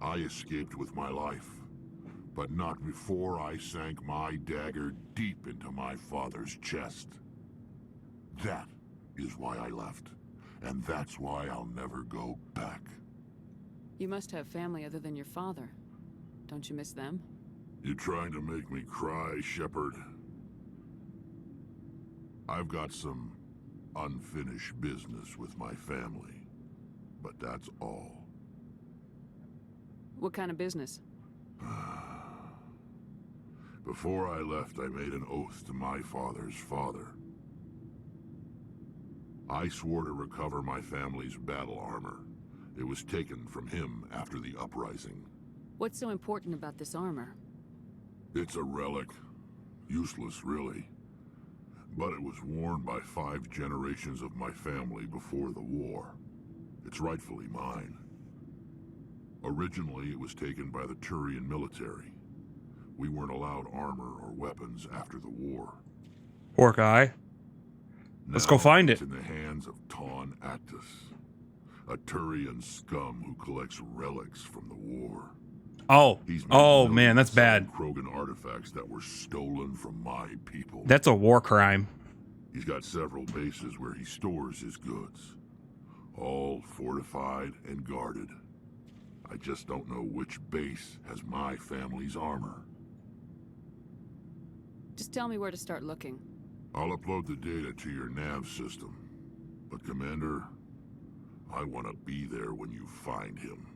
S13: I escaped with my life, but not before I sank my dagger deep into my father's chest. That is why I left, and that's why I'll never go back.
S5: You must have family other than your father. Don't you miss them?
S13: You trying to make me cry, Shepard? I've got some unfinished business with my family, but that's all.
S5: What kind of business?
S13: Before I left, I made an oath to my father's father. I swore to recover my family's battle armor. It was taken from him after the uprising.
S5: What's so important about this armor?
S13: It's a relic. Useless, really. But it was worn by 5 generations of my family before the war. It's rightfully mine. Originally, it was taken by the Turian military. We weren't allowed armor or weapons after the war.
S1: Poor guy. Let's go
S13: Now
S1: find it.
S13: It's in the hands of Taun Actus, a Turian scum who collects relics from the war.
S1: Oh,
S13: He's
S1: oh man, that's bad.
S13: Krogan artifacts that were stolen from my people.
S1: That's a war crime.
S13: He's got several bases where he stores his goods, all fortified and guarded. I just don't know which base has my family's armor.
S5: Just tell me where to start looking.
S13: I'll upload the data to your nav system. But Commander, I want to be there when you find him.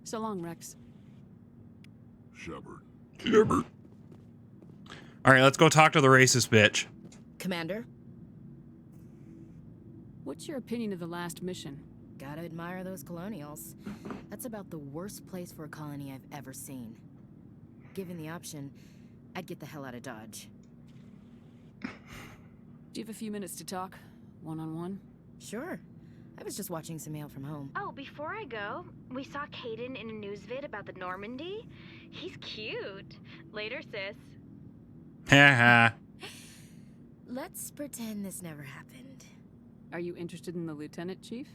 S5: So long, Rex.
S13: Shepard.
S1: All right, let's go talk to the racist bitch.
S14: Commander?
S5: What's your opinion of the last mission?
S14: Gotta admire those colonials. That's about the worst place for a colony I've ever seen. Given the option, I'd get the hell out of Dodge.
S5: Do you have a few minutes to talk? One-on-one?
S14: Sure. I was just watching some mail from home.
S6: Oh, before I go, we saw Caden in a news vid about the Normandy. He's cute. Later, sis.
S1: Haha.
S14: Let's pretend this never happened.
S5: Are you interested in the lieutenant, Chief?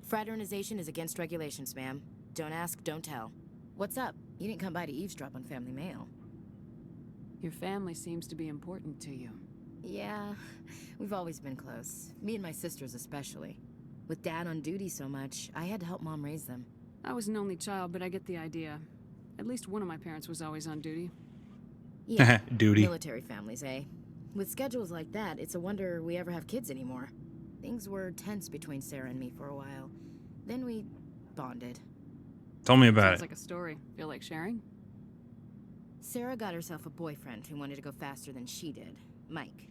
S14: Fraternization is against regulations, ma'am. Don't ask, don't tell. What's up? You didn't come by to eavesdrop on family mail.
S5: Your family seems to be important to you.
S14: Yeah, we've always been close. Me and my sisters especially. With Dad on duty so much, I had to help Mom raise them.
S5: I was an only child, but I get the idea. At least one of my parents was always on duty.
S14: Yeah,
S1: duty.
S14: Military families, eh? With schedules like that, it's a wonder we ever have kids anymore. Things were tense between Sarah and me for a while. Then we bonded.
S1: Tell me about
S5: Sounds
S1: it.
S5: like a story. Feel like sharing?
S14: Sarah got herself a boyfriend who wanted to go faster than she did. Mike.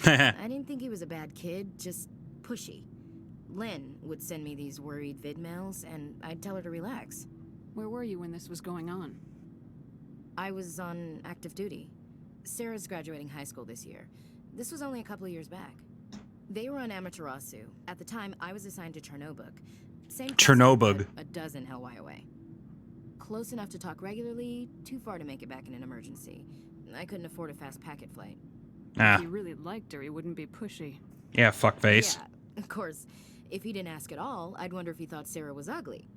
S1: I
S14: I didn't think he was a bad kid, just pushy. Lynn would send me these worried vid mails, and I'd tell her to relax.
S5: Where were you when this was going on?
S14: I was on active duty. Sarah's graduating high school this year. This was only a couple of years back. They were on Amaterasu. At the time, I was assigned to Chernobyl. Same place,
S1: Chernobyl.
S14: but a dozen LY away. Close enough to talk regularly, too far to make it back in an emergency. I couldn't afford a fast packet flight.
S1: Ah.
S5: If you really liked her, he wouldn't be pushy.
S1: Yeah, fuckface.
S14: Yeah, of course. If he didn't ask at all, I'd wonder if he thought Sarah was ugly.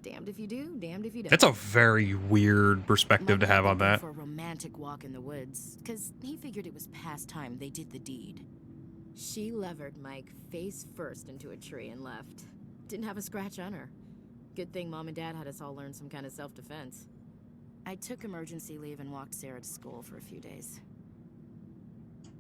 S14: Damned if you do, damned if you don't.
S1: That's a very weird perspective to have on that.
S14: For a romantic walk in the woods, because he figured it was past time they did the deed. She levered Mike face first into a tree and left. Didn't have a scratch on her. Good thing Mom and Dad had us all learn some kind of self-defense. I took emergency leave and walked Sarah to school for a few days.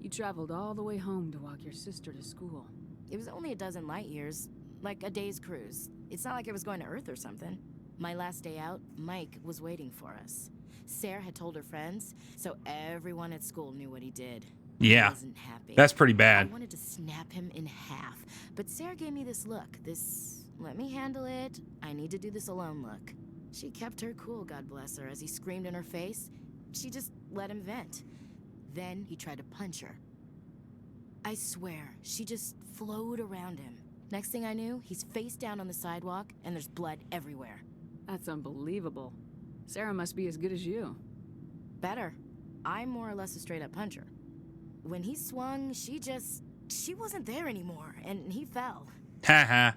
S5: You traveled all the way home to walk your sister to school.
S14: It was only a dozen light years, like a day's cruise. It's not like I was going to Earth or something. My last day out, Mike was waiting for us. Sarah had told her friends, so everyone at school knew what he did.
S1: Yeah.
S14: He wasn't happy.
S1: That's pretty bad.
S14: I wanted to snap him in half, but Sarah gave me this look, this let me handle it, I need to do this alone look. She kept her cool, God bless her, as he screamed in her face. She just let him vent. Then he tried to punch her. I swear, she just flowed around him. Next thing I knew, he's face down on the sidewalk, and there's blood everywhere.
S5: That's unbelievable. Sarah must be as good as you.
S14: Better. I'm more or less a straight-up puncher. When he swung, she wasn't there anymore, and he fell.
S1: Haha.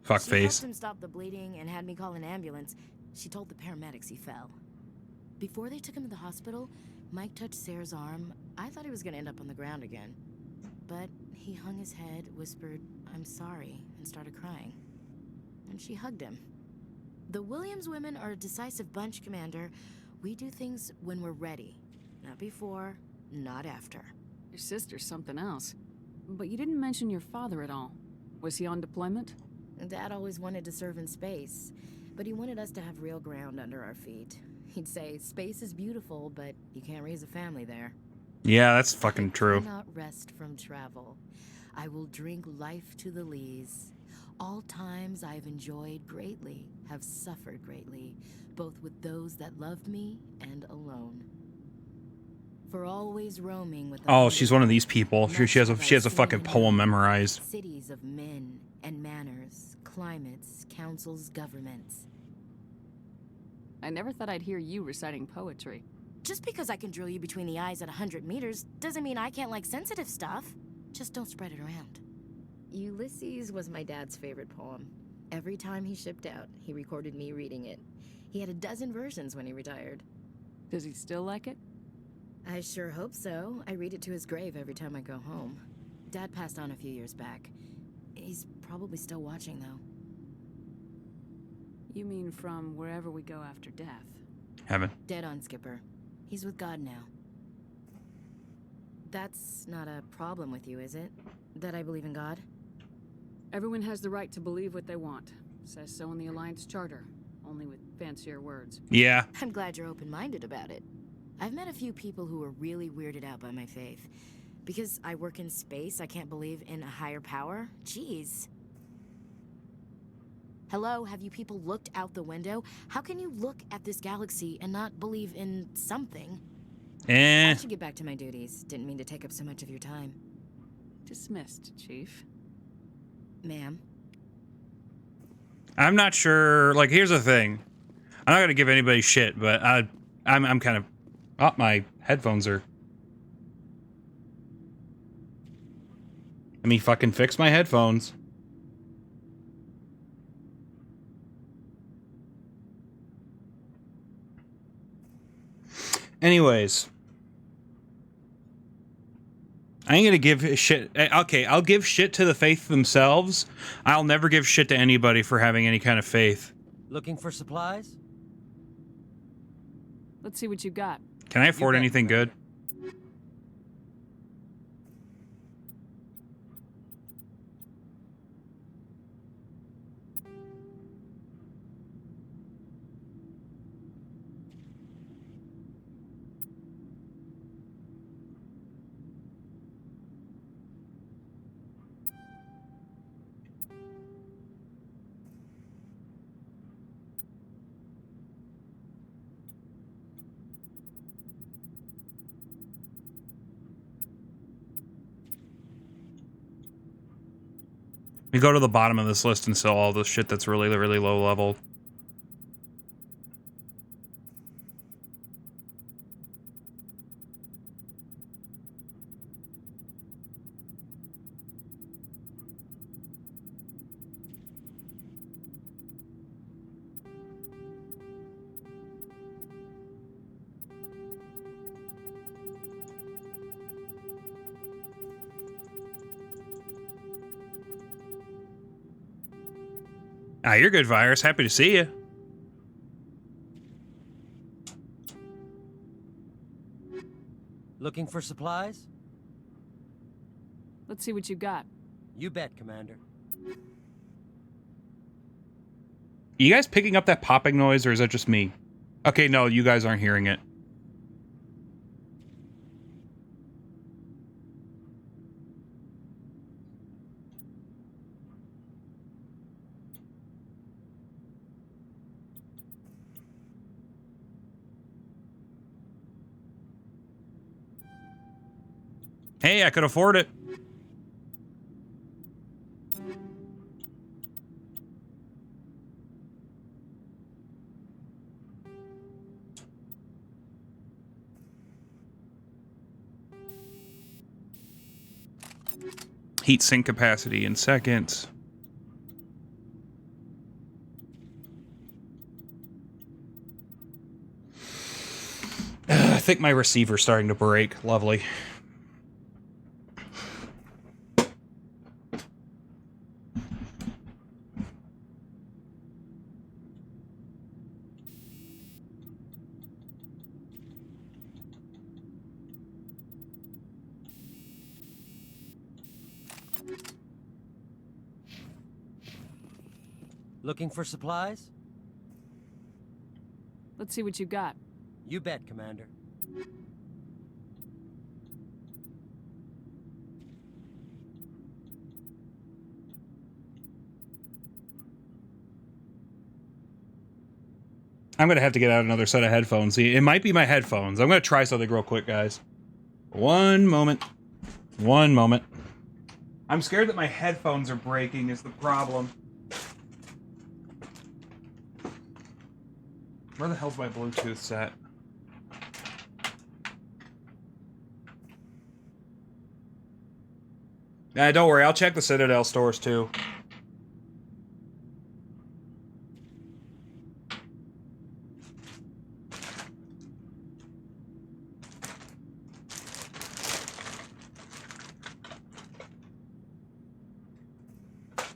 S14: She
S1: Fuckface.
S14: helped him stop the bleeding and had me call an ambulance. She told the paramedics he fell. Before they took him to the hospital, Mike touched Sarah's arm. I thought he was gonna end up on the ground again. But he hung his head, whispered, "I'm sorry," and started crying. And she hugged him. The Williams women are a decisive bunch, Commander. We do things when we're ready. Not before, not after.
S5: Your sister's something else. But you didn't mention your father at all. Was he on deployment?
S14: Dad always wanted to serve in space, but he wanted us to have real ground under our feet. He'd say, space is beautiful, but you can't raise a family there.
S1: Yeah, that's fucking true.
S14: I cannot rest from travel. I will drink life to the lees. All times I have enjoyed greatly, have suffered greatly, both with those that loved me and alone. For always roaming with the
S1: Oh, she's one of these people. She has a fucking poem memorized.
S14: cities of men and manners, climates, councils, governments.
S5: I never thought I'd hear you reciting poetry.
S14: Just because I can drill you between the eyes at 100 meters doesn't mean I can't like sensitive stuff. Just don't spread it around. Ulysses was my dad's favorite poem. Every time he shipped out, he recorded me reading it. He had a dozen versions when he retired.
S5: Does he still like it?
S14: I sure hope so. I read it to his grave every time I go home. Dad passed on a few years back. He's probably still watching, though.
S5: You mean from wherever we go after death?
S1: Heaven.
S14: Dead on, Skipper. He's with God now. That's not a problem with you, is it? That I believe in God?
S5: Everyone has the right to believe what they want. Says so in the Alliance Charter, only with fancier words.
S1: Yeah.
S14: I'm glad you're open-minded about it. I've met a few people who are really weirded out by my faith. Because I work in space, I can't believe in a higher power? Jeez. Hello, have you people looked out the window? How can you look at this galaxy and not believe in something? I should get back to my duties. Didn't mean to take up so much of your time.
S5: Dismissed, Chief.
S14: Ma'am.
S1: I'm not sure. Like, here's the thing. I'm not gonna give anybody shit, but I'm kind of. Oh, my headphones are. Let me fucking fix my headphones. Anyways. I ain't gonna give shit. Okay, I'll give shit to the faith themselves. I'll never give shit to anybody for having any kind of faith.
S15: Looking for supplies?
S5: Let's see what you got.
S1: Can I afford anything good? We go to the bottom of this list and sell all the shit that's really, really low level. Ah, you're good, Virus. Happy to see you.
S15: Looking for supplies?
S5: Let's see what you got.
S15: You bet, Commander.
S1: You guys picking up that popping noise, or is that just me? Okay, no, you guys aren't hearing it. Hey, I could afford it. Heat sink capacity in seconds. I think my receiver's starting to break. Lovely.
S15: Looking for supplies?
S5: Let's see what you got.
S15: You bet, Commander.
S1: I'm gonna have to get out another set of headphones. It might be my headphones. I'm gonna try something real quick, guys. One moment. One moment. I'm scared that my headphones are breaking is the problem. Where the hell's my Bluetooth set? Nah, don't worry. I'll check the Citadel stores too.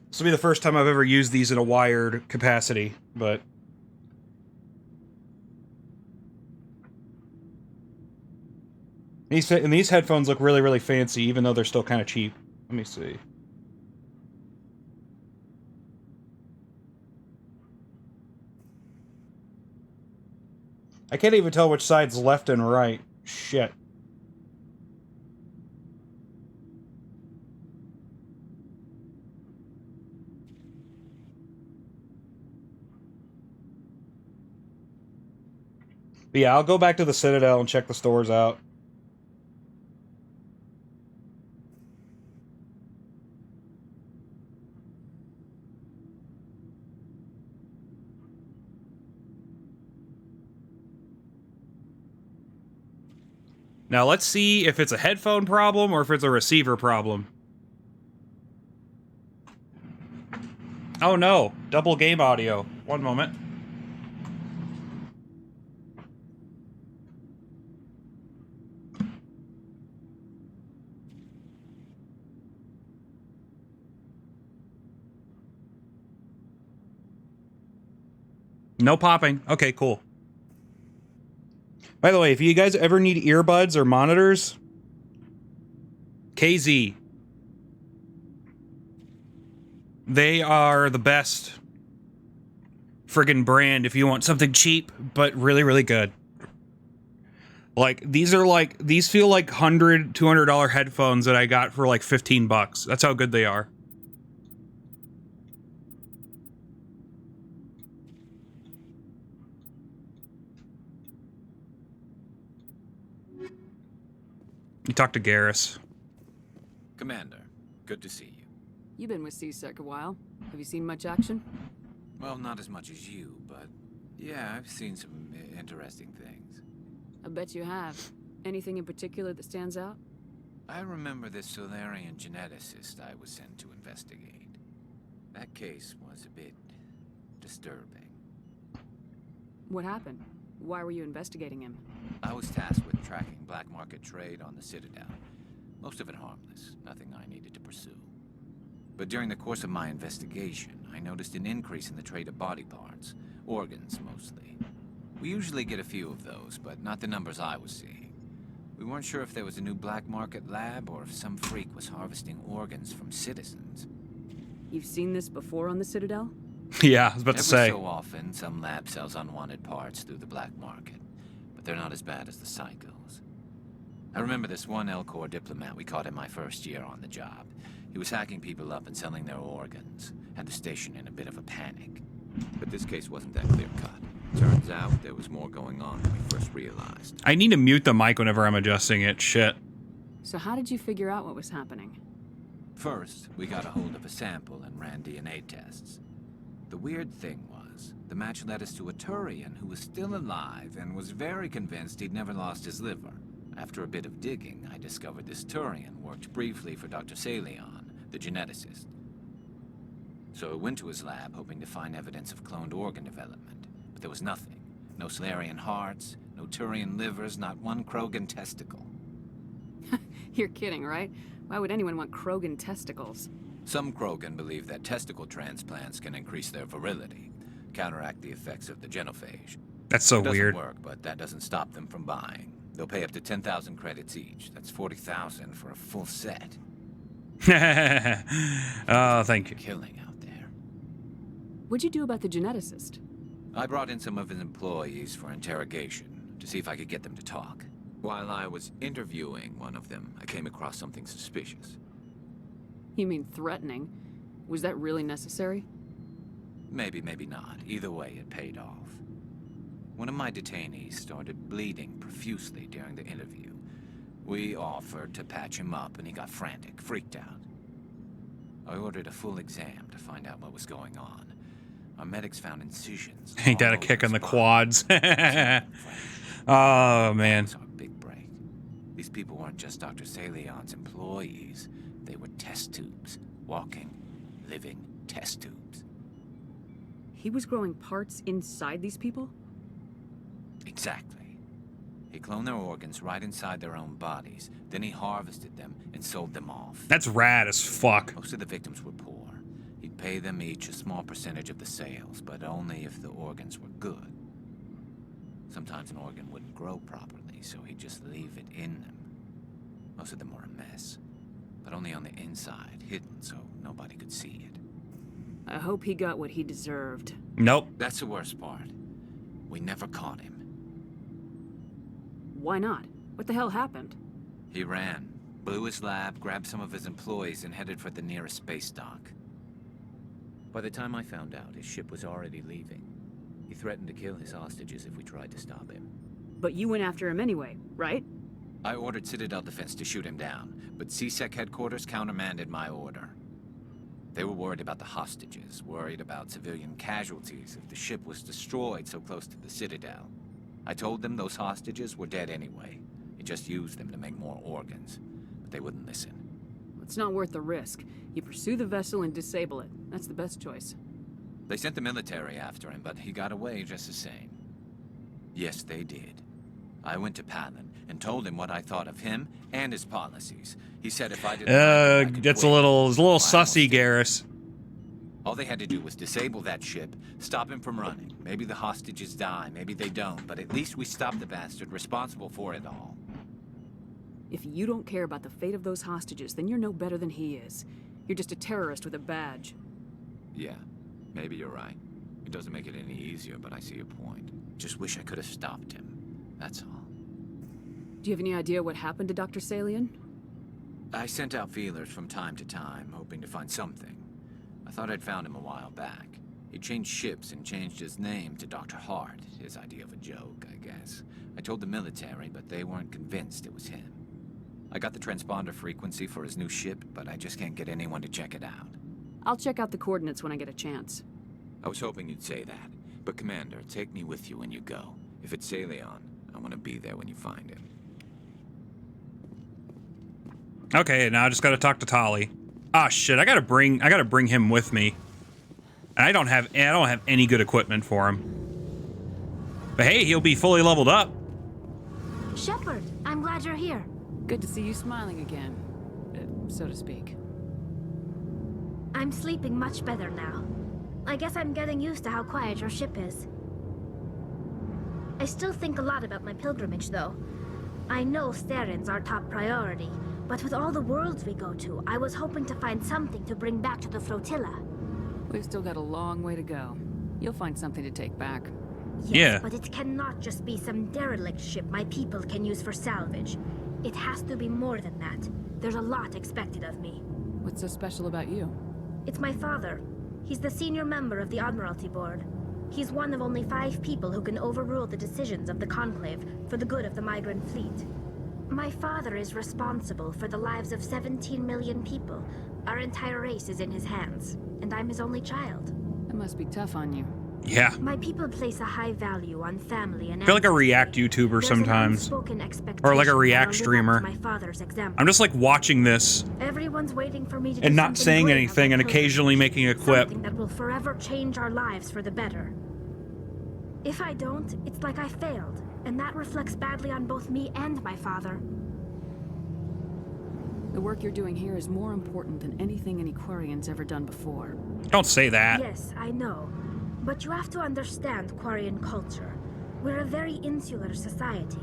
S1: This will be the first time I've ever used these in a wired capacity, but... These headphones look really, really fancy, even though they're still kind of cheap. Let me see. I can't even tell which side's left and right. Shit. But yeah, I'll go back to the Citadel and check the stores out. Now let's see if it's a headphone problem or if it's a receiver problem. Oh no, double game audio. One moment. No popping. Okay, cool. By the way, if you guys ever need earbuds or monitors, KZ. They are the best friggin' brand if you want something cheap, but really, really good. Like, these feel like $100, $200 headphones that I got for like 15 bucks. That's how good they are. You talk to Garrus.
S16: Commander, good to see you.
S5: You've been with CSEC a while. Have you seen much action?
S16: Well, not as much as you, but yeah, I've seen some interesting things.
S5: I bet you have. Anything in particular that stands out?
S16: I remember this Solarian geneticist I was sent to investigate. That case was a bit disturbing.
S5: What happened? Why were you investigating him?
S16: I was tasked with tracking black market trade on the Citadel. Most of it harmless, nothing I needed to pursue. But during the course of my investigation, I noticed an increase in the trade of body parts, organs mostly. We usually get a few of those, but not the numbers I was seeing. We weren't sure if there was a new black market lab or if some freak was harvesting organs from citizens.
S5: You've seen this before on the Citadel?
S1: Yeah, I was about to say.
S16: Every so often, some lab sells unwanted parts through the black market, but they're not as bad as the psychos. I remember this one Elcor diplomat we caught in my first year on the job. He was hacking people up and selling their organs. Had the station in a bit of a panic. But this case wasn't that clear-cut. Turns out there was more going on than we first realized.
S1: I need to mute the mic whenever I'm adjusting it. Shit.
S5: So how did you figure out what was happening?
S16: First, we got a hold of a sample and ran DNA tests. The weird thing was, the match led us to a Turian who was still alive and was very convinced he'd never lost his liver. After a bit of digging, I discovered this Turian worked briefly for Dr. Salion, the geneticist. So I went to his lab hoping to find evidence of cloned organ development, but there was nothing. No Solarian hearts, no Turian livers, not one Krogan testicle.
S5: You're kidding, right? Why would anyone want Krogan testicles?
S16: Some Krogan believe that testicle transplants can increase their virility, counteract the effects of the genophage.
S1: That's so weird.
S16: It doesn't work, but that doesn't stop them from buying. They'll pay up to 10,000 credits each. That's 40,000 for a full set.
S1: Oh, thank you.
S16: Killing out there.
S5: What'd you do about the geneticist?
S16: I brought in some of his employees for interrogation to see if I could get them to talk. While I was interviewing one of them, I came across something suspicious.
S5: You mean threatening? Was that really necessary?
S16: Maybe, maybe not. Either way, it paid off. One of my detainees started bleeding profusely during the interview. We offered to patch him up, and he got frantic, freaked out. I ordered a full exam to find out what was going on. Our medics found incisions.
S1: Ain't that a kick on the quads? Oh, man.
S16: That was our big break. These people weren't just Dr. Salion's employees. They were test tubes. Walking, living test tubes.
S5: He was growing parts inside these people?
S16: Exactly. He cloned their organs right inside their own bodies. Then he harvested them and sold them off.
S1: That's rad as fuck.
S16: Most of the victims were poor. He'd pay them each a small percentage of the sales, but only if the organs were good. Sometimes an organ wouldn't grow properly, so he'd just leave it in them. Most of them were a mess, but only on the inside, hidden so nobody could see it.
S5: I hope he got what he deserved.
S1: Nope.
S16: That's the worst part. We never caught him.
S5: Why not? What the hell happened?
S16: He ran, blew his lab, grabbed some of his employees, and headed for the nearest space dock. By the time I found out, his ship was already leaving. He threatened to kill his hostages if we tried to stop him.
S5: But you went after him anyway, right?
S16: I ordered Citadel Defense to shoot him down, but CSEC headquarters countermanded my order. They were worried about the hostages, worried about civilian casualties if the ship was destroyed so close to the Citadel. I told them those hostages were dead anyway. He just used them to make more organs, but they wouldn't listen.
S5: It's not worth the risk. You pursue the vessel and disable it. That's the best choice.
S16: They sent the military after him, but he got away just the same. Yes, they did. I went to Palin and told him what I thought of him and his policies. He said if I didn't like him, I could
S1: that's
S16: quit.
S1: a little sussy,
S16: Well,
S1: Garrus.
S16: all they had to do was disable that ship, stop him from running. Maybe the hostages die, maybe they don't, but at least we stopped the bastard responsible for it all.
S5: If you don't care about the fate of those hostages, then you're no better than he is. You're just a terrorist with a badge.
S16: Yeah, maybe you're right. It doesn't make it any easier, but I see your point. Just wish I could have stopped him. That's all.
S5: Do you have any idea what happened to Dr. Salian?
S16: I sent out feelers from time to time, hoping to find something. I thought I'd found him a while back. He changed ships and changed his name to Dr. Hart. His idea of a joke, I guess. I told the military, but they weren't convinced it was him. I got the transponder frequency for his new ship, but I just can't get anyone to check it out.
S5: I'll check out the coordinates when I get a chance.
S16: I was hoping you'd say that. But Commander, take me with you when you go. If it's Salion, I want to be there when you find him.
S1: Okay, now I just gotta talk to Tali. Ah, shit! I gotta bring him with me. And I don't have any good equipment for him. But hey, he'll be fully leveled up.
S6: Shepard, I'm glad you're here.
S5: Good to see you smiling again, so to speak.
S6: I'm sleeping much better now. I guess I'm getting used to how quiet your ship is. I still think a lot about my pilgrimage, though. I know Starin's our top priority, but with all the worlds we go to, I was hoping to find something to bring back to the flotilla.
S5: We've still got a long way to go. You'll find something to take back.
S6: Yes,
S1: yeah.
S6: But it cannot just be some derelict ship my people can use for salvage. It has to be more than that. There's a lot expected of me.
S5: What's so special about you?
S6: It's my father. He's the senior member of the Admiralty Board. He's one of only 5 people who can overrule the decisions of the Conclave for the good of the migrant fleet. My father is responsible for the lives of 17 million people. Our entire race is in his hands, and I'm his only child.
S5: That must be tough on you.
S1: Yeah.
S6: My people place a high value on family and
S1: I feel like a React YouTuber sometimes. Or like a React streamer.
S6: My father's example.
S1: I'm just like watching this
S6: Everyone's waiting for me to
S1: and
S6: do
S1: not
S6: something
S1: saying
S6: great
S1: anything and
S6: about
S1: occasionally making a quip.
S6: Something that will forever change our lives for the better. If I don't, it's like I failed, and that reflects badly on both me and my father.
S5: The work you're doing here is more important than anything any Quarian's ever done before.
S1: Don't say that.
S6: Yes, I know. But you have to understand Quarian culture. We're a very insular society.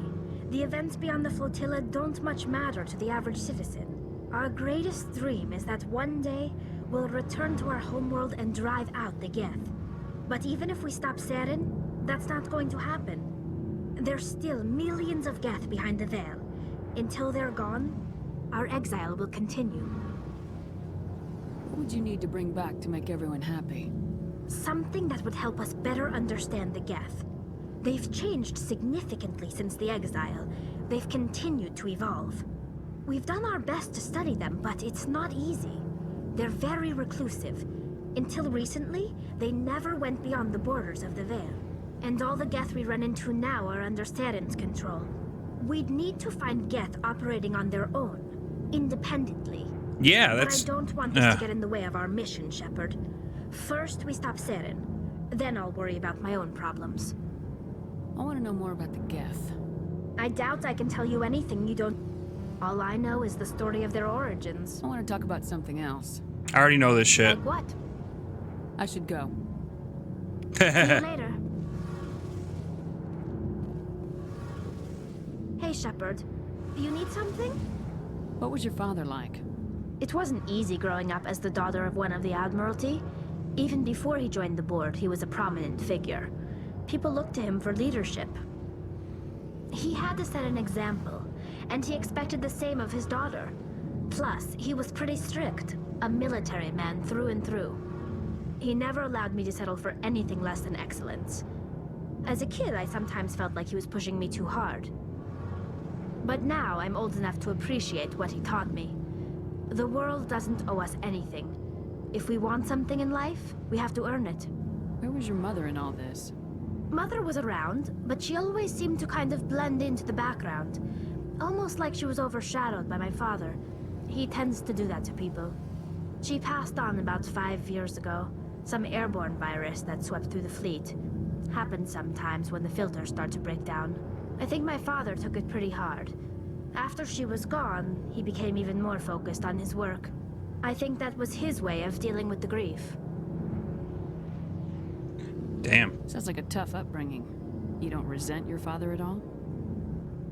S6: The events beyond the flotilla don't much matter to the average citizen. Our greatest dream is that one day we'll return to our homeworld and drive out the Geth. But even if we stop Saren, that's not going to happen. There's still millions of Geth behind the veil. Until they're gone, our exile will continue.
S5: What would you need to bring back to make everyone happy?
S6: Something that would help us better understand the Geth. They've changed significantly since the exile. They've continued to evolve. We've done our best to study them, but it's not easy. They're very reclusive. Until recently, they never went beyond the borders of the Veil. And all the Geth we run into now are under Saren's control. We'd need to find Geth operating on their own, independently.
S1: Yeah, that's...
S6: But I don't want this to get in the way of our mission, Shepard. First, we stop Saren. Then I'll worry about my own problems.
S5: I want to know more about the Geth.
S6: I doubt I can tell you anything you don't... All I know is the story of their origins.
S5: I want to talk about something else.
S1: I already know this shit.
S6: Like what?
S5: I should go.
S6: See you later. Hey, Shepard. You need something?
S5: What was your father like?
S6: It wasn't easy growing up as the daughter of one of the Admiralty. Even before he joined the board, he was a prominent figure. People looked to him for leadership. He had to set an example, and he expected the same of his daughter. Plus, he was pretty strict, a military man through and through. He never allowed me to settle for anything less than excellence.
S17: As a kid, I sometimes felt like he was pushing me too hard. But now I'm old enough to appreciate what he taught me. The world doesn't owe us anything. If we want something in life, we have to earn it.
S5: Where was your mother in all this?
S17: Mother was around, but she always seemed to kind of blend into the background. Almost like she was overshadowed by my father. He tends to do that to people. She passed on about 5 years ago. Some airborne virus that swept through the fleet. Happens sometimes when the filters start to break down. I think my father took it pretty hard. After she was gone, he became even more focused on his work. I think that was his way of dealing with the grief.
S1: Damn.
S5: Sounds like a tough upbringing. You don't resent your father at all?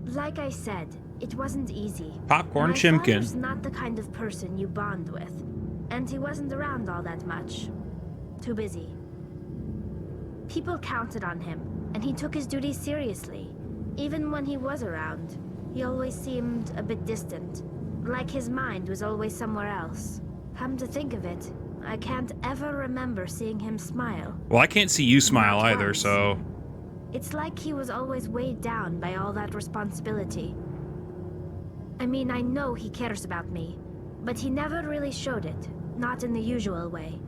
S17: Like I said, it wasn't easy.
S1: Popcorn
S17: My
S1: chimkin.
S17: father's not the kind of person you bond with. And he wasn't around all that much. Too busy. People counted on him, and he took his duties seriously. Even when he was around, he always seemed a bit distant. Like his mind was always somewhere else. Come to think of it, I can't ever remember seeing him smile.
S1: Well, I can't see you smile either, so...
S17: It's like he was always weighed down by all that responsibility. I mean, I know he cares about me, but he never really showed it. Not in the usual way.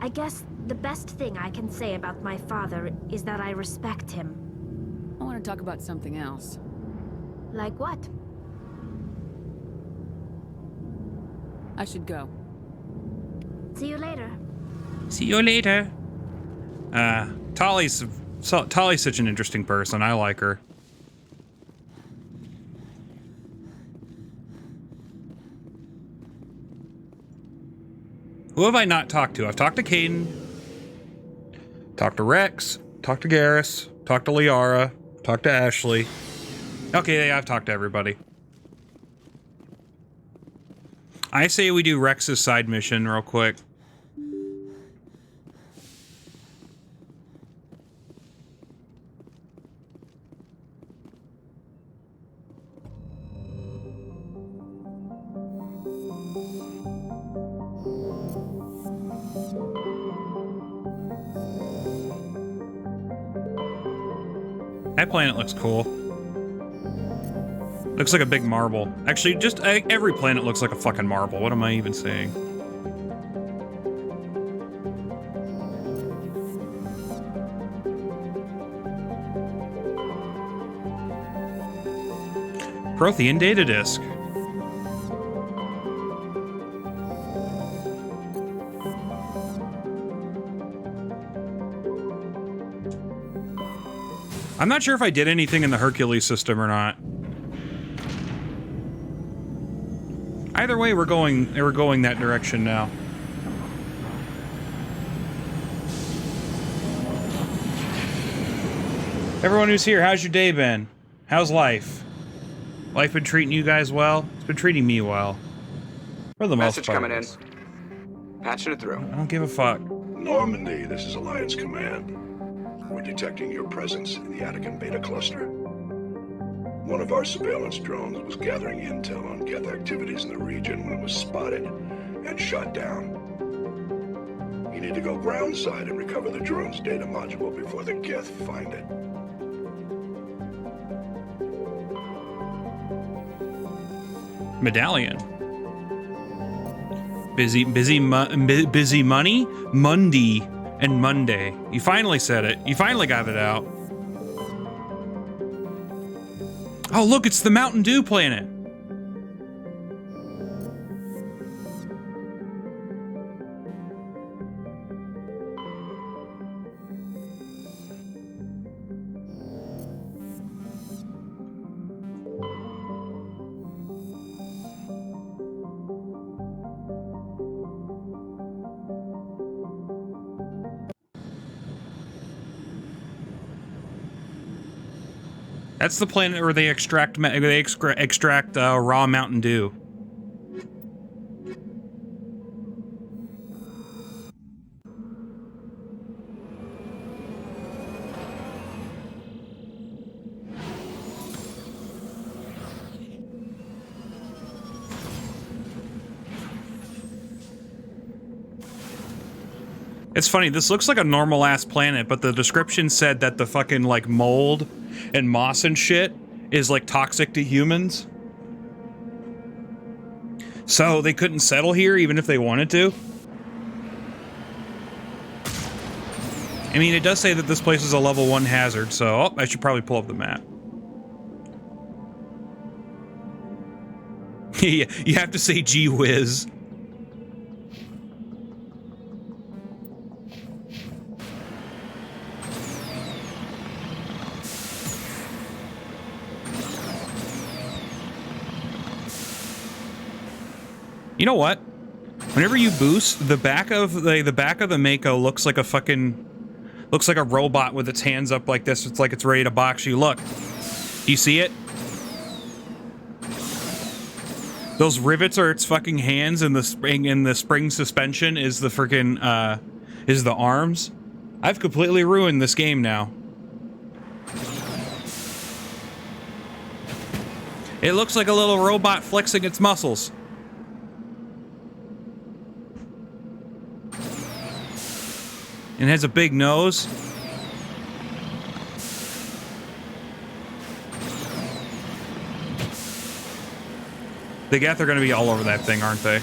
S17: I guess the best thing I can say about my father is that I respect him.
S5: I want to talk about something else.
S17: Like what?
S5: I should go.
S17: See you later.
S1: See you later. Tali's such an interesting person. I like her. Who have I not talked to? I've talked to Caden, talked to Rex, talked to Garrus, talked to Liara, talked to Ashley. Okay, yeah, I've talked to everybody. I say we do Rex's side mission real quick. That planet looks cool. Looks like a big marble. Actually, just every planet looks like a fucking marble. What am I even saying? Prothean data disk. I'm not sure if I did anything in the Hercules system or not. Either way, we're going that direction now. Everyone who's here, how's your day been? How's life? Life been treating you guys well? It's been treating me well. For the most part.
S10: Message coming in. Patching it through.
S1: I don't give a fuck.
S4: Normandy, this is Alliance Command. We're detecting your presence in the Attican Beta Cluster. One of our surveillance drones was gathering intel on Geth activities in the region when it was spotted and shot down. You need to go groundside and recover the drone's data module before the Geth find it.
S1: Medallion. Busy money, Monday, and Monday. You finally said it. You finally got it out. Oh, look, it's the Mountain Dew planet. That's the planet where they extract raw Mountain Dew. It's funny, this looks like a normal ass planet, but the description said that the fucking like mold and moss and shit is like toxic to humans. So they couldn't settle here even if they wanted to. I mean, it does say that this place is a level 1 hazard, so I should probably pull up the map. Yeah, you have to say gee whiz. You know what? Whenever you boost, the back of the Mako looks like a robot with its hands up like this. It's like it's ready to box you. Look. Do you see it? Those rivets are its fucking hands, and the spring suspension is the freaking is the arms. I've completely ruined this game now. It looks like a little robot flexing its muscles. And has a big nose. The Geth are going to be all over that thing, aren't they?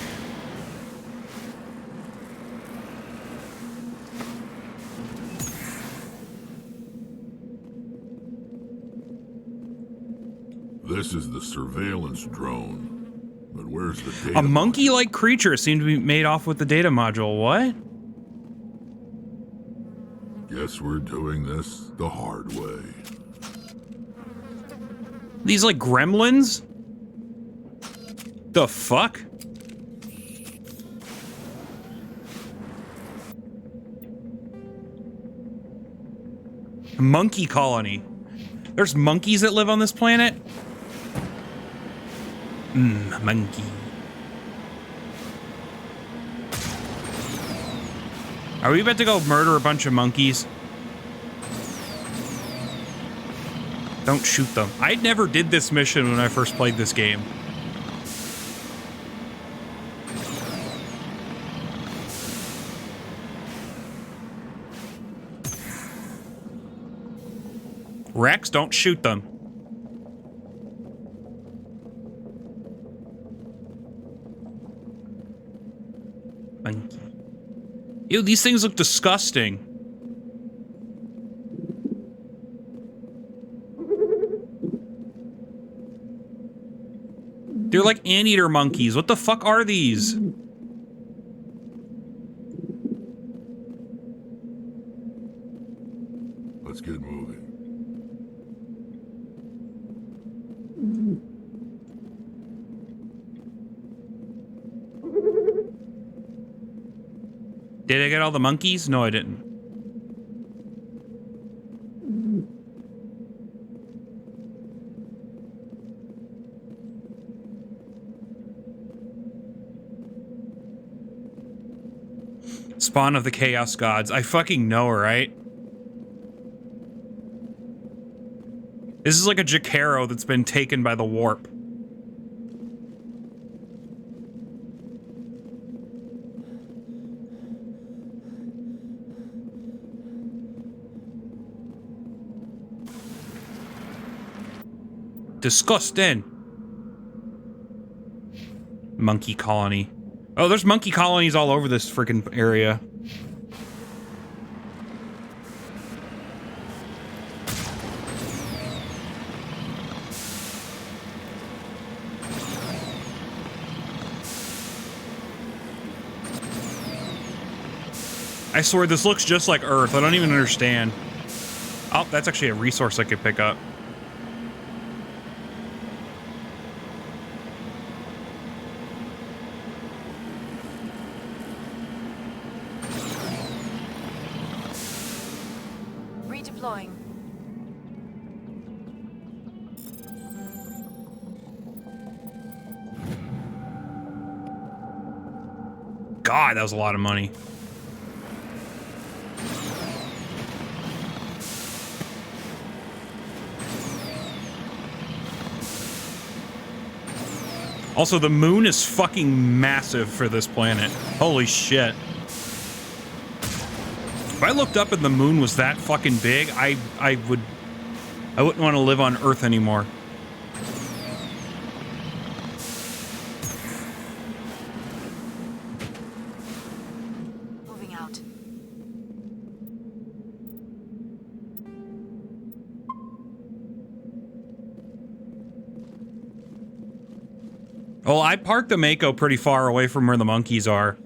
S13: This is the surveillance drone. But where's the data?
S1: A monkey-like creature seemed to be made off with the data module. What?
S13: Guess we're doing this the hard way.
S1: These like gremlins? The fuck? Monkey colony. There's monkeys that live on this planet? Monkey. Are we about to go murder a bunch of monkeys? Don't shoot them. I never did this mission when I first played this game. Rex, don't shoot them. Monkey. Ew, these things look disgusting. They're like anteater monkeys. What the fuck are these?
S13: Let's get moving.
S1: Did I get all the monkeys? No, I didn't. Spawn of the Chaos Gods. I fucking know, right? This is like a Jacaro that's been taken by the warp. Disgusting. Monkey colony. Oh, there's monkey colonies all over this freaking area. I swear this looks just like Earth. I don't even understand. Oh, that's actually a resource I could pick up.
S2: Redeploying.
S1: God, that was a lot of money. Also, the moon is fucking massive for this planet. Holy shit. I looked up and the moon was that fucking big, I wouldn't want to live on Earth anymore.
S2: Moving out.
S1: Well, I parked the Mako pretty far away from where the monkeys are.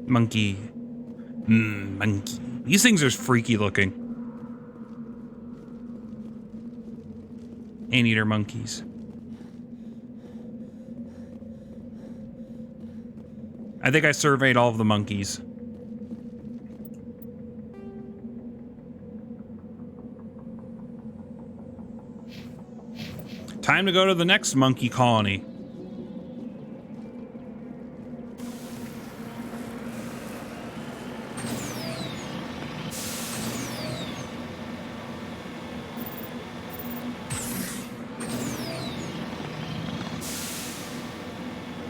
S1: Monkey. Monkey. These things are freaky looking. Anteater monkeys. I think I surveyed all of the monkeys. Time to go to the next monkey colony.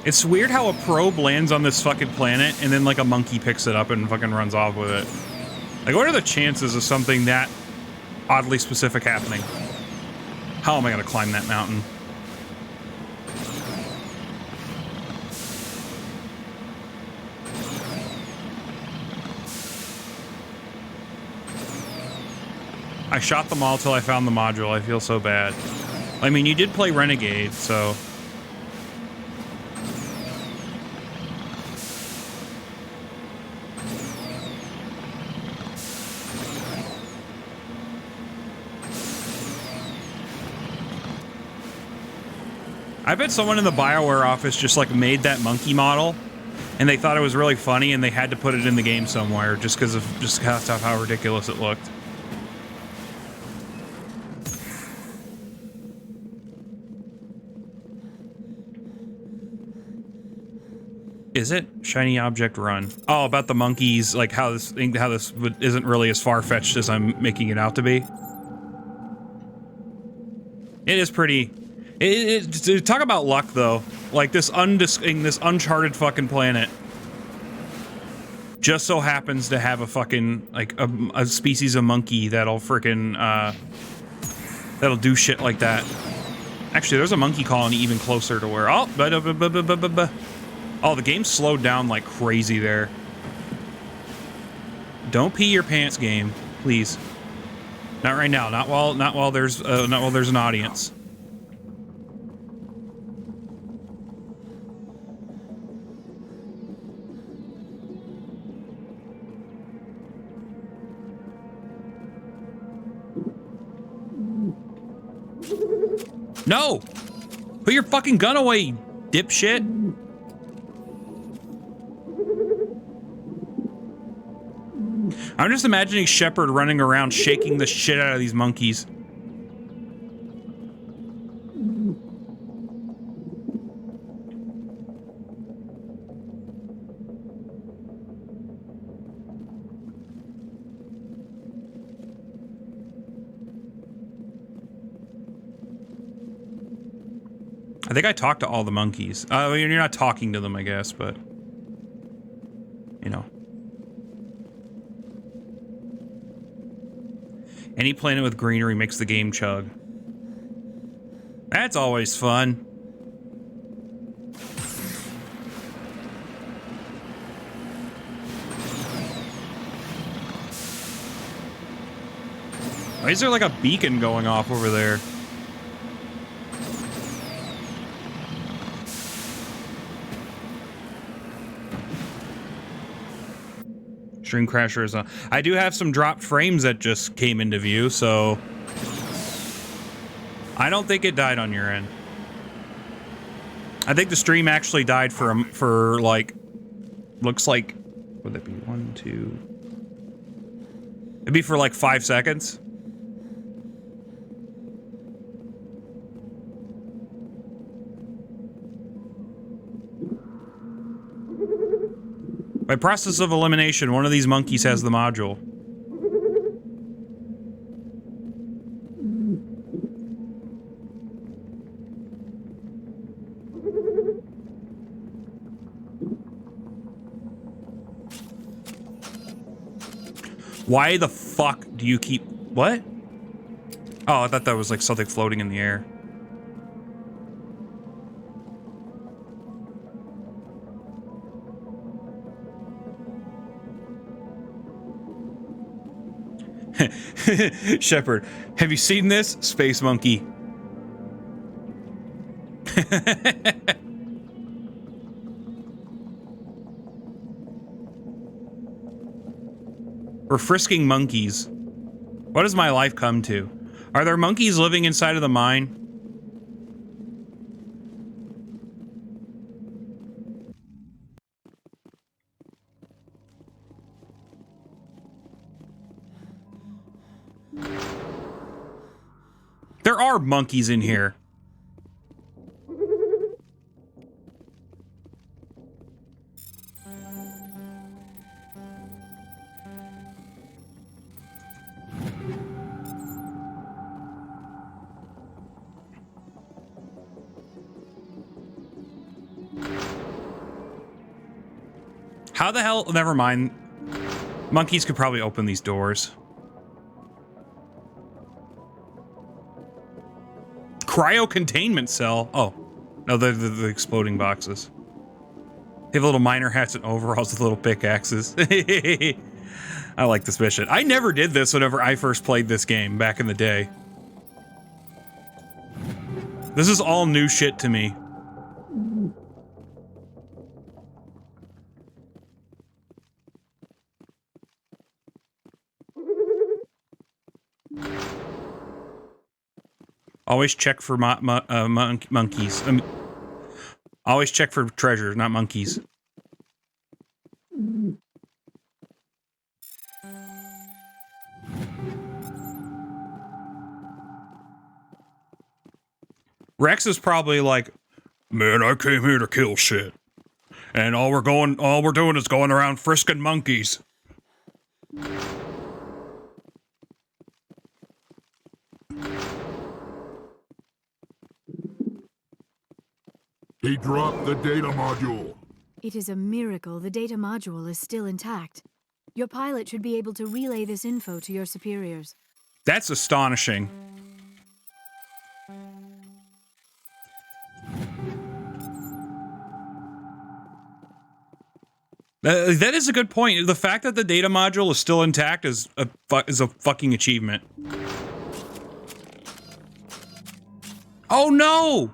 S1: It's weird how a probe lands on this fucking planet and then like a monkey picks it up and fucking runs off with it. Like, what are the chances of something that oddly specific happening? How am I gonna climb that mountain? I shot them all till I found the module. I feel so bad. I mean, you did play Renegade, so... I bet someone in the BioWare office just like made that monkey model and they thought it was really funny and they had to put it in the game somewhere just because of how ridiculous it looked. Is it? Shiny object run. Oh, about the monkeys, like how this isn't really as far-fetched as I'm making it out to be. It is pretty... talk about luck, though. Like, this uncharted fucking planet just so happens to have a fucking, like, a species of monkey that'll frickin', that'll do shit like that. Actually, there's a monkey colony even closer to where... Oh, oh, the game slowed down like crazy there. Don't pee your pants, game, please. Not right now. Not while there's an audience. No! Put your fucking gun away, dipshit! I'm just imagining Shepard running around shaking the shit out of these monkeys. I think I talked to all the monkeys. You're not talking to them, I guess, but... You know. Any planet with greenery makes the game chug. That's always fun. Why is there like a beacon going off over there? Stream crasher is on. I do have some dropped frames that just came into view, so I don't think it died on your end. I think the stream actually died for like, looks like, would that be 1, 2? It'd be for like 5 seconds. By process of elimination, one of these monkeys has the module. Why the fuck do you keep... What? Oh, I thought that was like something floating in the air. Shepard, have you seen this? Space monkey. We're frisking monkeys. What has my life come to? Are there monkeys living inside of the mine? There are monkeys in here. How the hell? Never mind. Monkeys could probably open these doors. Cryo containment cell. Oh, no, they're the exploding boxes. They have little miner hats and overalls with little pickaxes. I like this mission. I never did this whenever I first played this game back in the day. This is all new shit to me. Always check for monkeys. Always check for treasure, not monkeys. Rex is probably like, man, I came here to kill shit, and all we're doing is going around frisking monkeys.
S13: He dropped the data module.
S6: It is a miracle the data module is still intact. Your pilot should be able to relay this info to your superiors.
S1: That's astonishing. That is a good point. The fact that the data module is still intact is a fucking achievement. Oh no!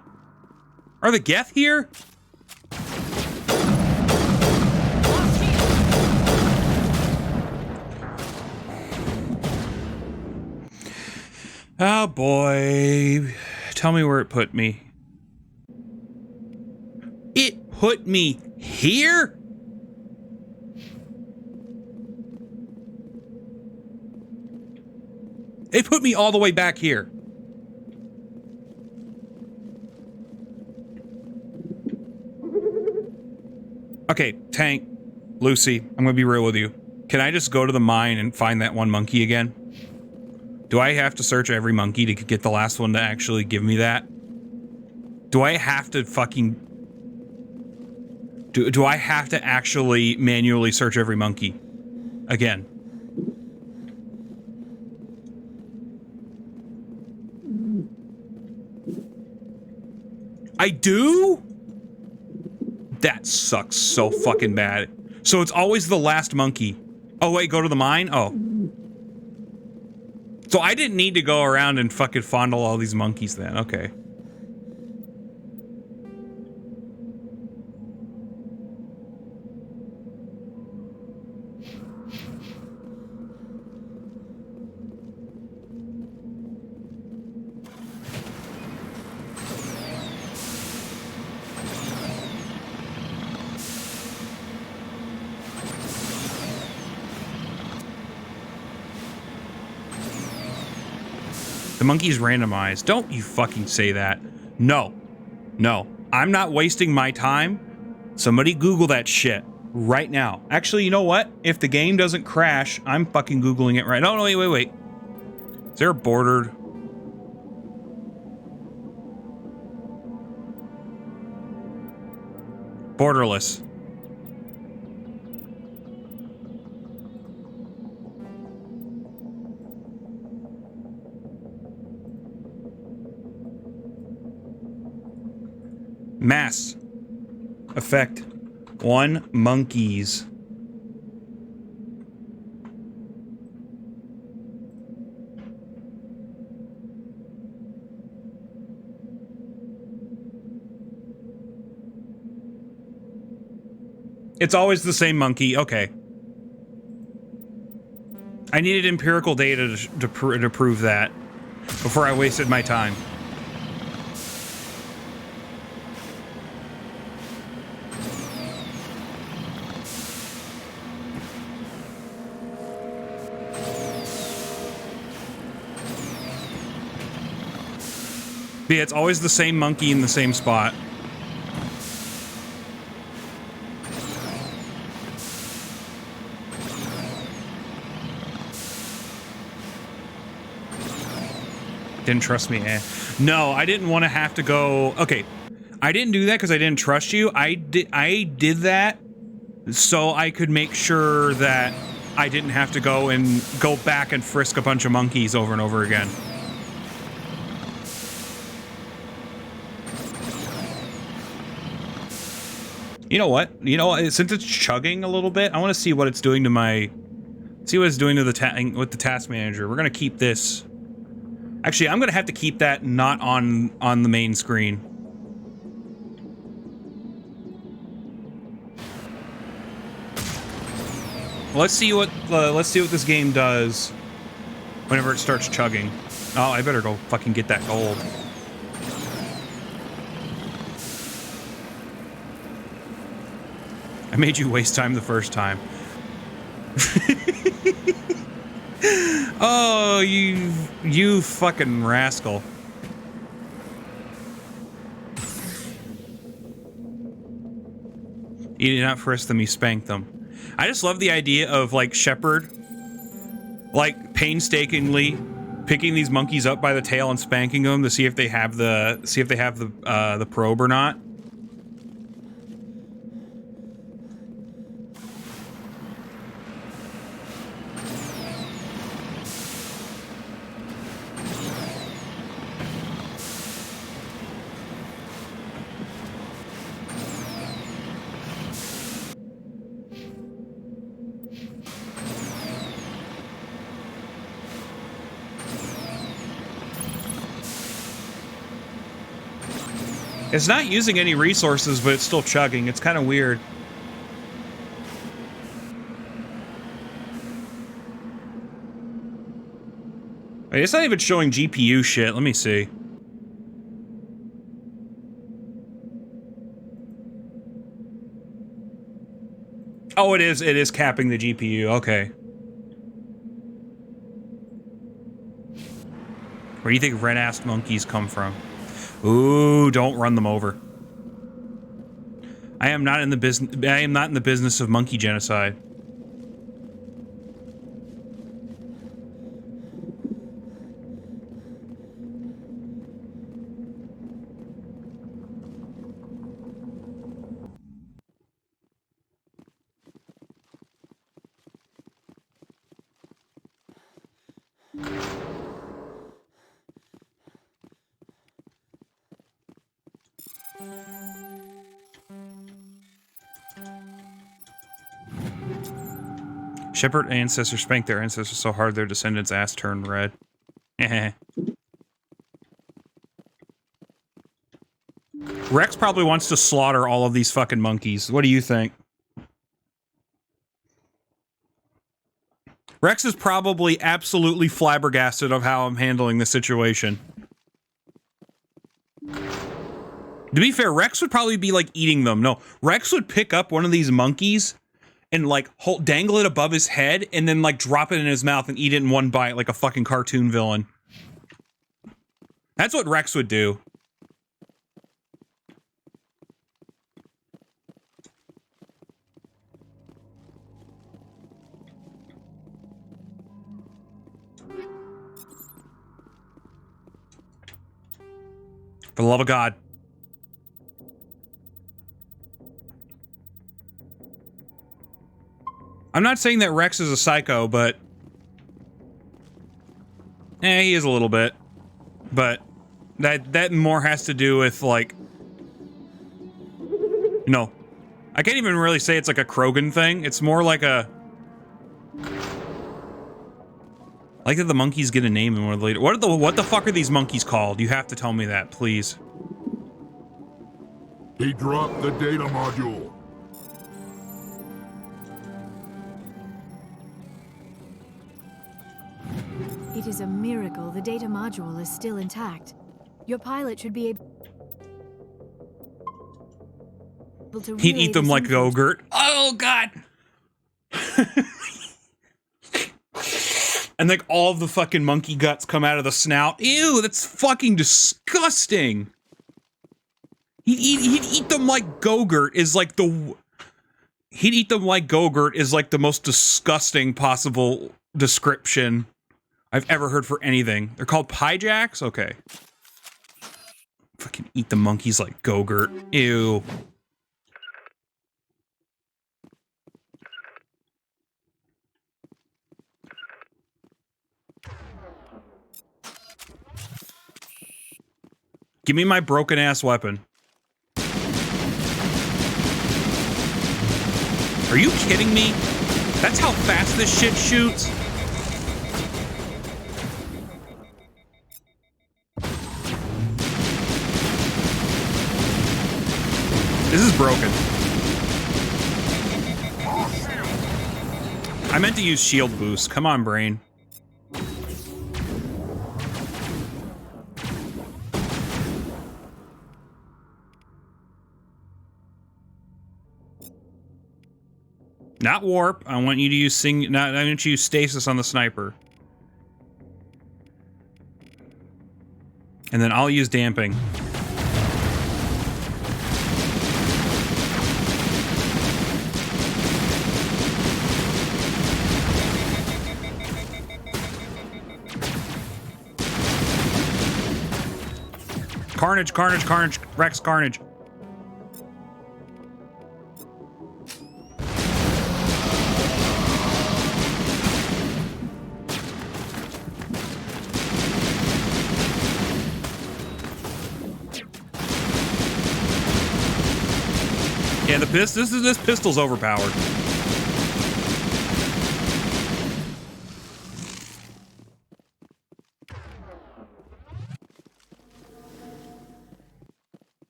S1: Are the Geth here? Oh boy. Tell me where it put me. It put me here? It put me all the way back here. Okay, Tank, Lucy, I'm gonna be real with you. Can I just go to the mine and find that one monkey again? Do I have to search every monkey to get the last one to actually give me that? Do I have to fucking... Do I have to actually manually search every monkey again? I do? That sucks so fucking bad. So it's always the last monkey. Oh wait, go to the mine? Oh. So I didn't need to go around and fucking fondle all these monkeys then, okay. The monkey's randomized. Don't you fucking say that. No. No. I'm not wasting my time. Somebody Google that shit right now. Actually, you know what? If the game doesn't crash, I'm fucking Googling it right now. No, wait. Is there a bordered? Borderless. Mass effect 1 monkeys. It's always the same monkey. Okay. I needed empirical data to prove that before I wasted my time. Yeah, it's always the same monkey in the same spot. Didn't trust me, eh? No, I didn't want to have to go... Okay, I didn't do that because I didn't trust you. I did that so I could make sure that I didn't have to go back and frisk a bunch of monkeys over and over again. You know what? Since it's chugging a little bit, I want to see what it's doing to my... See what it's doing to with the task manager. We're going to keep this... Actually, I'm going to have to keep that not on the main screen. Let's see what this game does whenever it starts chugging. Oh, I better go fucking get that gold. I made you waste time the first time. Oh, you fucking rascal. You did not frisk them, you spanked them. I just love the idea of, like, Shepard, like, painstakingly picking these monkeys up by the tail and spanking them to see if they have the probe or not. It's not using any resources, but it's still chugging. It's kind of weird. Wait, it's not even showing GPU shit. Let me see. Oh, it is. It is capping the GPU. Okay. Where do you think red-assed monkeys come from? Ooh, don't run them over. I am not in the business of monkey genocide. Shepherd ancestors spanked their ancestors so hard their descendants' ass turned red. Rex probably wants to slaughter all of these fucking monkeys. What do you think? Rex is probably absolutely flabbergasted of how I'm handling the situation. To be fair, Rex would probably be, like, eating them. No, Rex would pick up one of these monkeys and, like, dangle it above his head and then, like, drop it in his mouth and eat it in one bite like a fucking cartoon villain. That's what Rex would do. For the love of God. I'm not saying that Rex is a psycho, but... he is a little bit. But that more has to do with, like... No. I can't even really say it's like a Krogan thing. It's more like a... I like that the monkeys get a name in one of the later... What the fuck are these monkeys called? You have to tell me that, please.
S13: He dropped the data module.
S6: It is a miracle the data module is still intact. Your pilot should be able to
S1: He'd
S6: relay
S1: eat them
S6: this
S1: like
S6: info to-
S1: Go-Gurt. Oh, God! And like all of the fucking monkey guts come out of the snout. Ew, that's fucking disgusting. He'd eat them like Go-Gurt is like the... He'd eat them like Go-Gurt is like the most disgusting possible description I've ever heard for anything. They're called pie jacks? Okay. Fucking eat the monkeys like Go-Gurt. Ew. Give me my broken ass weapon. Are you kidding me? That's how fast this shit shoots? This is broken. I meant to use shield boost. Come on, brain. Not warp. I want you to use I want you to use stasis on the sniper. And then I'll use damping. Carnage, carnage, carnage. Rex, carnage. Yeah, this pistol's overpowered.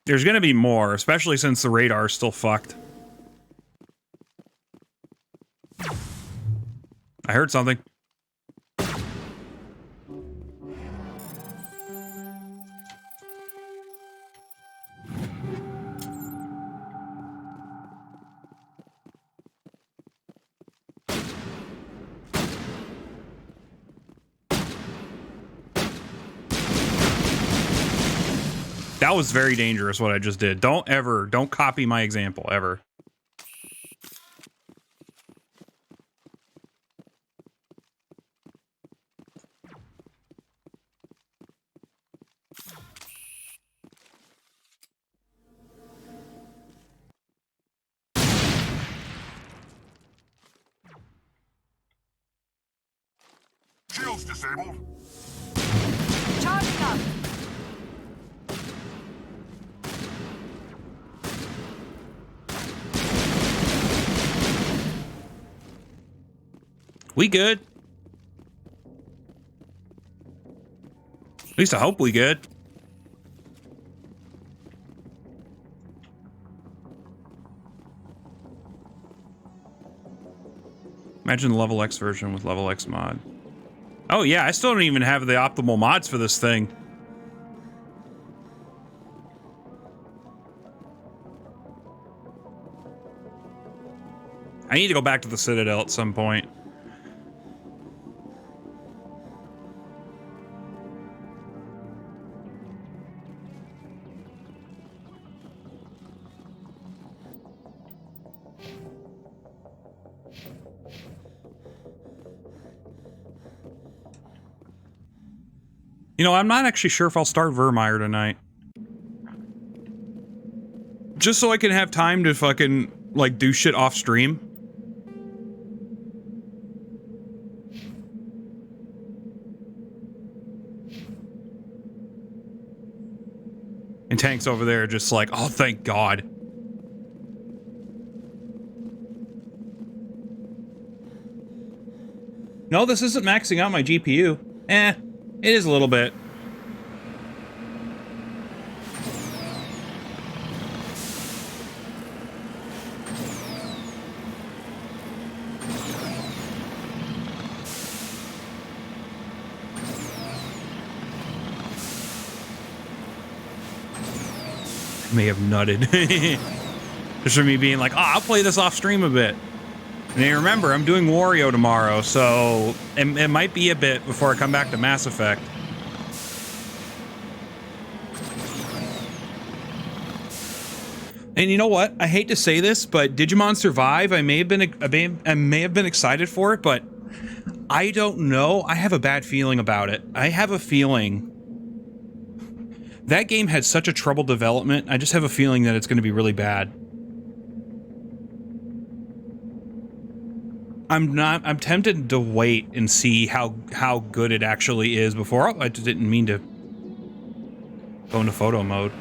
S1: There's gonna be more, especially since the radar's still fucked. I heard something. That was very dangerous what I just did. Don't copy my example, ever.
S13: Shield's disabled.
S2: Charging up.
S1: We good. At least I hope we good. Imagine the level X version with level X mod. Oh yeah, I still don't even have the optimal mods for this thing. I need to go back to the Citadel at some point. You know, I'm not actually sure if I'll start Vermeer tonight. Just so I can have time to fucking, like, do shit off stream. And Tank's over there just like, oh, thank God. No, this isn't maxing out my GPU. It is a little bit. May have nutted. Just for me being like, oh, I'll play this off stream a bit. And then remember, I'm doing Wario tomorrow, so it might be a bit before I come back to Mass Effect. And you know what? I hate to say this, but Digimon Survive, I may have been excited for it, but I don't know. I have a bad feeling about it. I have a feeling that game had such a troubled development. I just have a feeling that it's going to be really bad. I'm tempted to wait and see how good it actually is before. Oh, I just didn't mean to go into photo mode.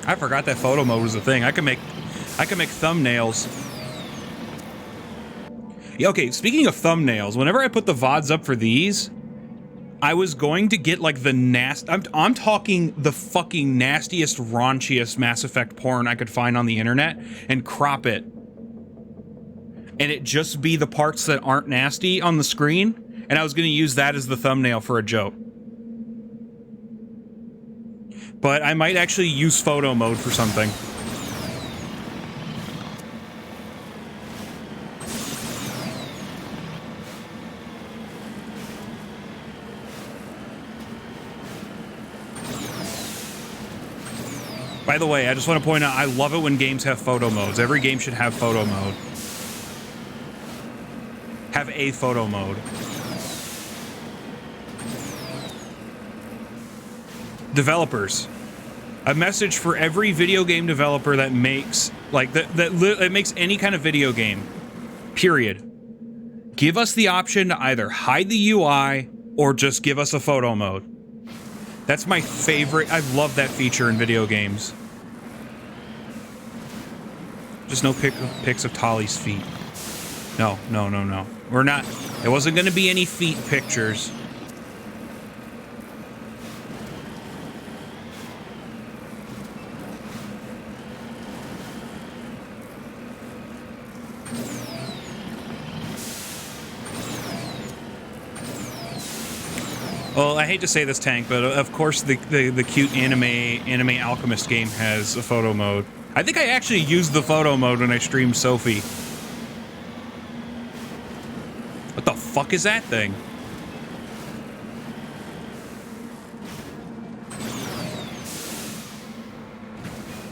S1: I forgot that photo mode was a thing. I can make thumbnails. Yeah, okay, speaking of thumbnails, whenever I put the VODs up for these, I was going to get like the I'm talking the fucking nastiest, raunchiest Mass Effect porn I could find on the internet and crop it. And it just be the parts that aren't nasty on the screen, and I was going to use that as the thumbnail for a joke. But I might actually use photo mode for something. By the way, I just want to point out, I love it when games have photo modes. Every game should have photo mode. Have a photo mode. Developers. A message for every video game developer that makes, like, that makes any kind of video game. Period. Give us the option to either hide the UI or just give us a photo mode. That's my favorite. I love that feature in video games. Just no pics of Tali's feet. No. We're not. It wasn't going to be any feet pictures. Well, I hate to say this, Tank, but of course the cute anime alchemist game has a photo mode. I think I actually used the photo mode when I streamed Sophie. What the fuck is that thing?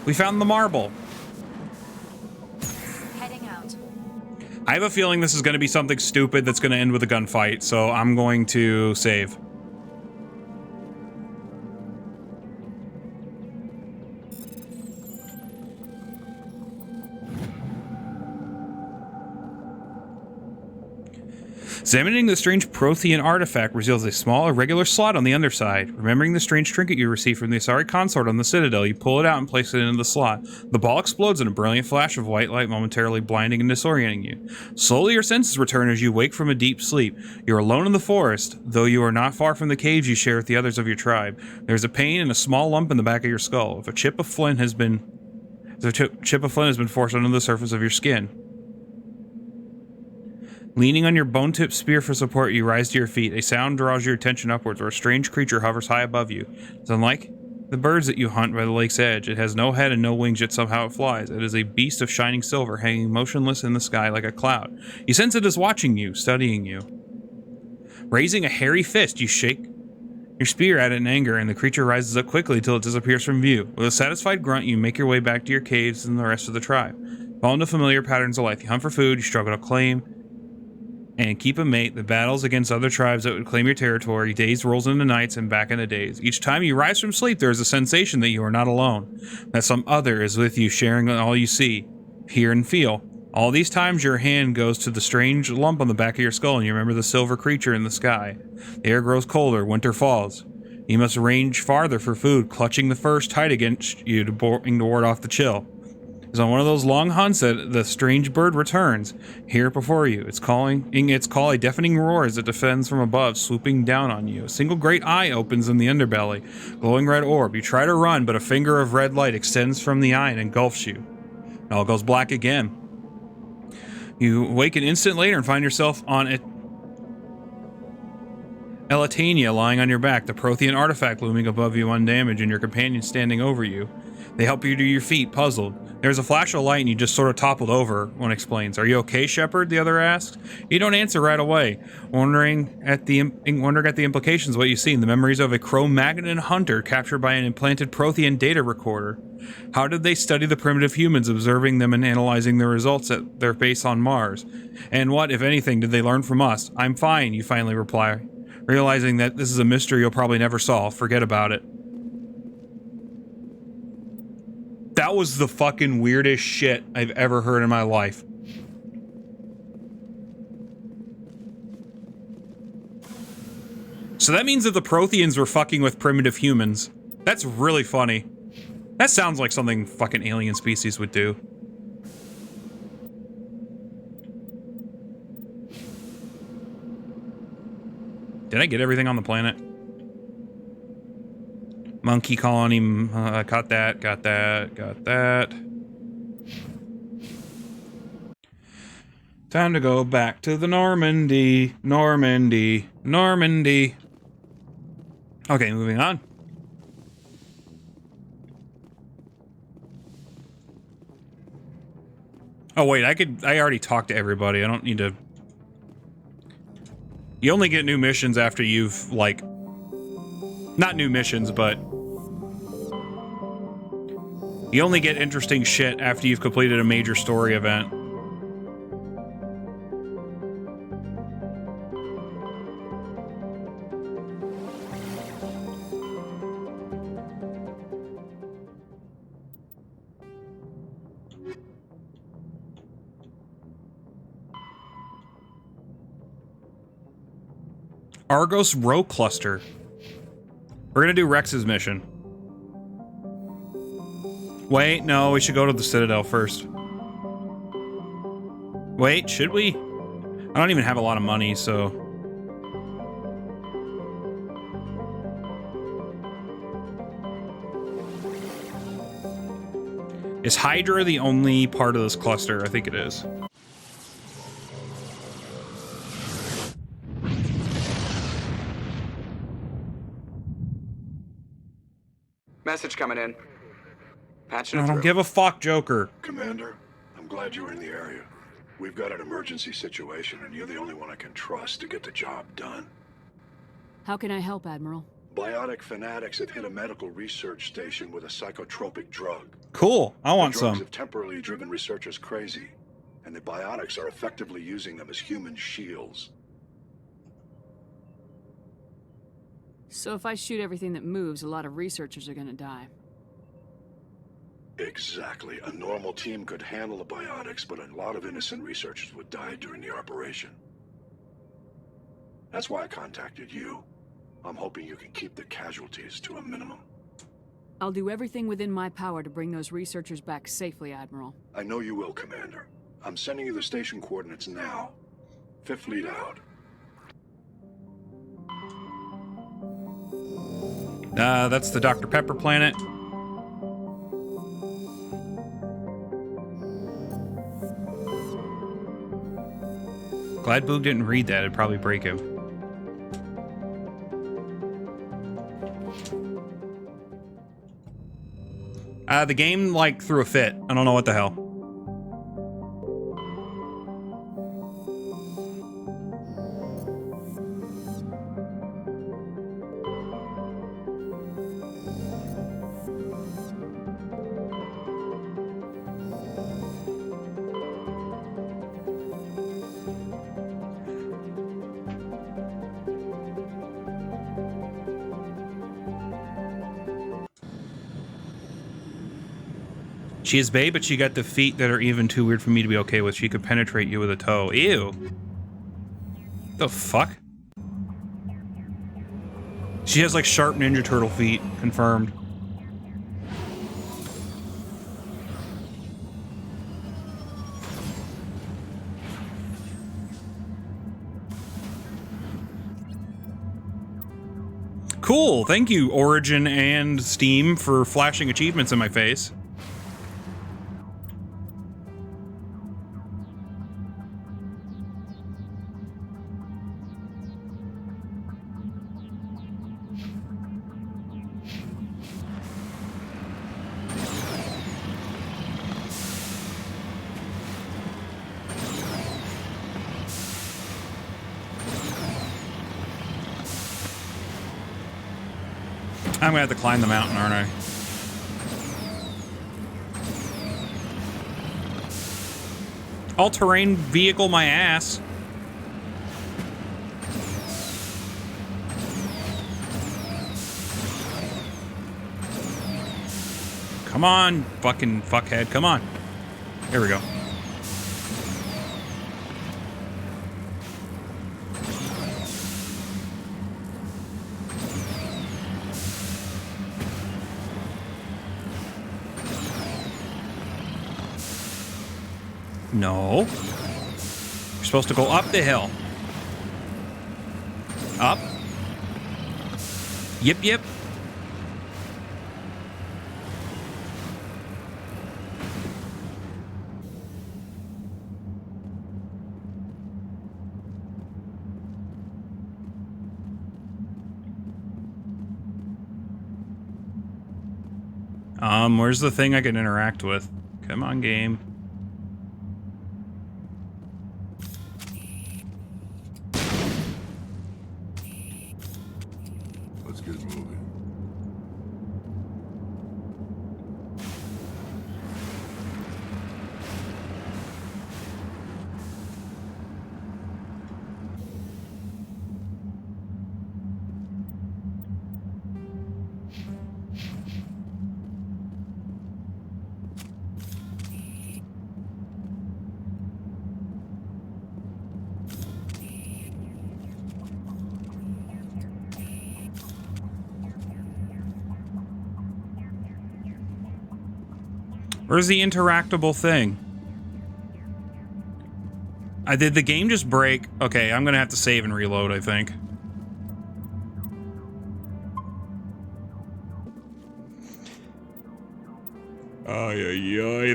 S1: We found the marble.
S2: Heading out.
S1: I have a feeling this is going to be something stupid that's going to end with a gunfight, so I'm going to save. Examining the strange Prothean artifact reveals a small, irregular slot on the underside. Remembering the strange trinket you received from the Asari consort on the Citadel, you pull it out and place it into the slot. The ball explodes in a brilliant flash of white light, momentarily blinding and disorienting you. Slowly your senses return as you wake from a deep sleep. You are alone in the forest, though you are not far from the caves you share with the others of your tribe. There is a pain and a small lump in the back of your skull. If a chip of flint has been forced onto the surface of your skin. Leaning on your bone-tipped spear for support, you rise to your feet. A sound draws your attention upwards, where a strange creature hovers high above you. It's unlike the birds that you hunt by the lake's edge. It has no head and no wings, yet somehow it flies. It is a beast of shining silver, hanging motionless in the sky like a cloud. You sense it is watching you, studying you. Raising a hairy fist, you shake your spear at it in anger, and the creature rises up quickly until it disappears from view. With a satisfied grunt, you make your way back to your caves and the rest of the tribe. Fall into familiar patterns of life. You hunt for food, you struggle to claim and keep a mate. The battles against other tribes that would claim your territory. Days rolls into nights and back into days. Each time you rise from sleep, there is a sensation that you are not alone, that some other is with you, sharing all you see, hear, and feel. All these times your hand goes to the strange lump on the back of your skull and you remember the silver creature in the sky. The air grows colder, winter falls. You must range farther for food, clutching the furs tight against you to ward off the chill. It's on one of those long hunts that the strange bird returns. Hear it before you. Its call a deafening roar as it descends from above, swooping down on you. A single great eye opens in the underbelly, glowing red orb. You try to run, but a finger of red light extends from the eye and engulfs you. It all goes black again. You wake an instant later and find yourself on Elitania lying on your back, the Prothean artifact looming above you undamaged, and your companion standing over you. They help you to your feet, puzzled. There's a flash of light and you just sort of toppled over, one explains. Are you okay, Shepard? The other asks. You don't answer right away, wondering at the implications of what you see in the memories of a Cro-Magnon hunter captured by an implanted Prothean data recorder. How did they study the primitive humans, observing them and analyzing their results at their base on Mars? And what, if anything, did they learn from us? I'm fine, you finally reply, realizing that this is a mystery you'll probably never solve. Forget about it. That was the fucking weirdest shit I've ever heard in my life. So that means that the Protheans were fucking with primitive humans. That's really funny. That sounds like something fucking alien species would do. Did I get everything on the planet? Monkey colony, got that. Time to go back to the Normandy. Okay, moving on. Oh wait, I already talked to everybody. I don't need to. You only get new missions after you've, like, not new missions, but you only get interesting shit after you've completed a major story event. Argos Row Cluster. We're gonna do Rex's mission. Wait, no, we should go to the Citadel first. Wait, should we? I don't even have a lot of money, so... Is Hydra the only part of this cluster? I think it is.
S10: Message coming in. Patching it
S1: I don't
S10: through.
S1: give a fuck, Joker.
S4: Commander, I'm glad you were in the area. We've got an emergency situation, and you're the only one I can trust to get the job done.
S5: How can I help, Admiral?
S4: Biotic fanatics have hit a medical research station with a psychotropic drug.
S1: Cool, I want
S4: the drugs
S1: some.
S4: have temporarily driven researchers crazy, and the biotics are effectively using them as human shields.
S5: So if I shoot everything that moves, a lot of researchers are gonna die.
S4: Exactly. A normal team could handle the biotics, but a lot of innocent researchers would die during the operation. That's why I contacted you. I'm hoping you can keep the casualties to a minimum.
S5: I'll do everything within my power to bring those researchers back safely, Admiral.
S4: I know you will, Commander. I'm sending you the station coordinates now. Fifth Fleet out.
S1: That's the Dr. Pepper planet. Glad Boog didn't read that. It'd probably break him. The game, like, threw a fit. I don't know what the hell. She is bae, but she got the feet that are even too weird for me to be okay with. She could penetrate you with a toe. Ew. The fuck? She has like sharp Ninja Turtle feet. Confirmed. Cool. Thank you, Origin and Steam, for flashing achievements in my face. I'm gonna have to climb the mountain, aren't I? All-terrain vehicle my ass. Come on, fucking fuckhead, come on. There we go. No. You're supposed to go up the hill. Up. Yip, yip. Where's the thing I can interact with? Come on, game.
S13: Let's get moving.
S1: Where's the interactable thing? Did the game just break? Okay, I'm gonna have to save and reload, I think.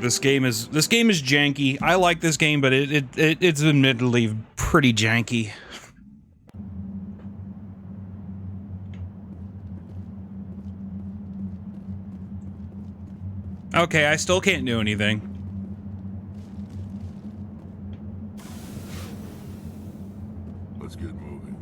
S1: This game is janky. I like this game, but it's admittedly pretty janky. Okay, I still can't do anything.
S13: Let's get moving.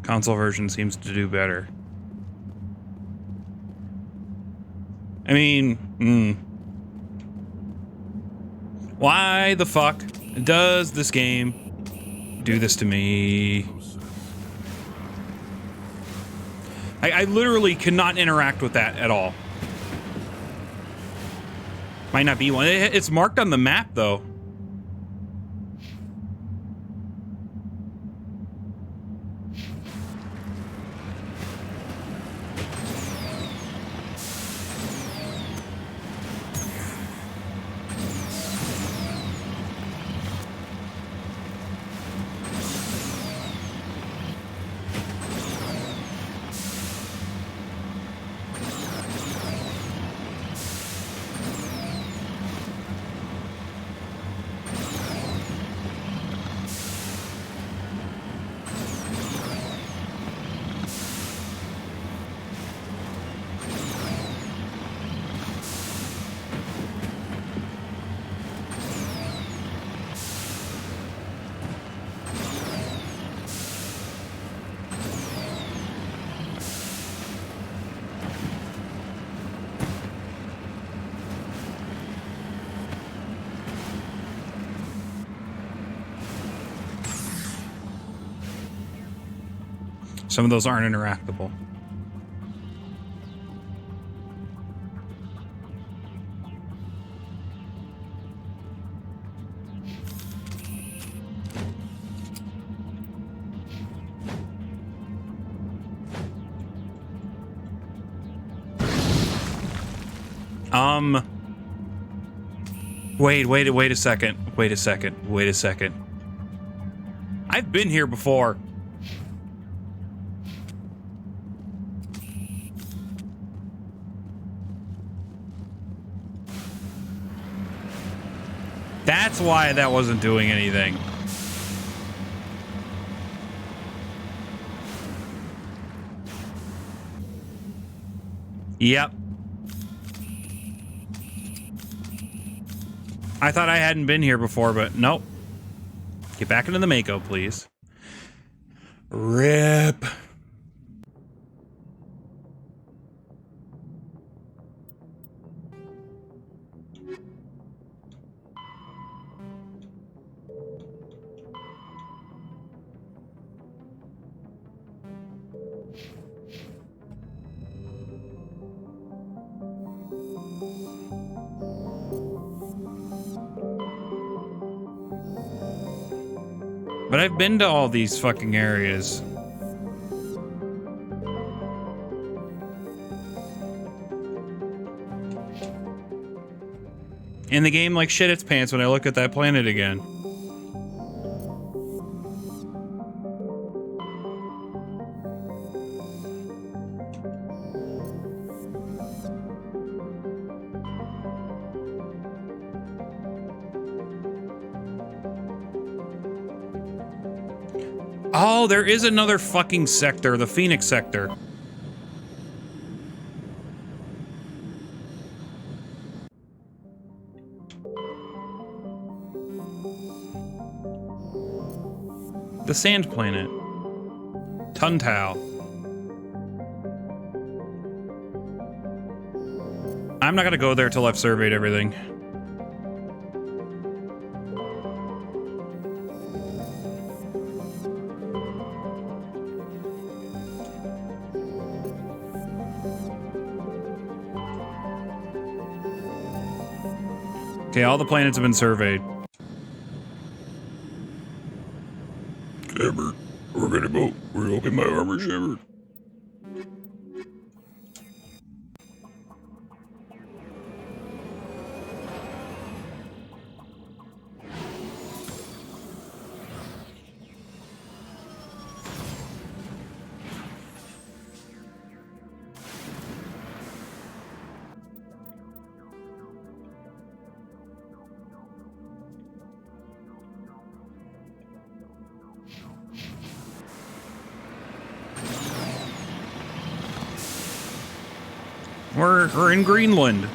S1: Console version seems to do better. I mean, why the fuck does this game do this to me? I literally cannot interact with that at all. Might not be one. It's marked on the map, though. Some of those aren't interactable. Wait a second. Wait a second. I've been here before. That's why that wasn't doing anything. Yep. I thought I hadn't been here before, but nope. Get back into the Mako, please. RIP. But I've been to all these fucking areas. And the game like shit its pants when I look at that planet again. Oh, there is another fucking sector, the Phoenix sector. The Sand Planet. Tuntao. I'm not gonna go there till I've surveyed everything. Okay, all the planets have been surveyed.
S13: Shepard, we're gonna go. We're gonna get my armor, Shepard.
S1: We're in Greenland.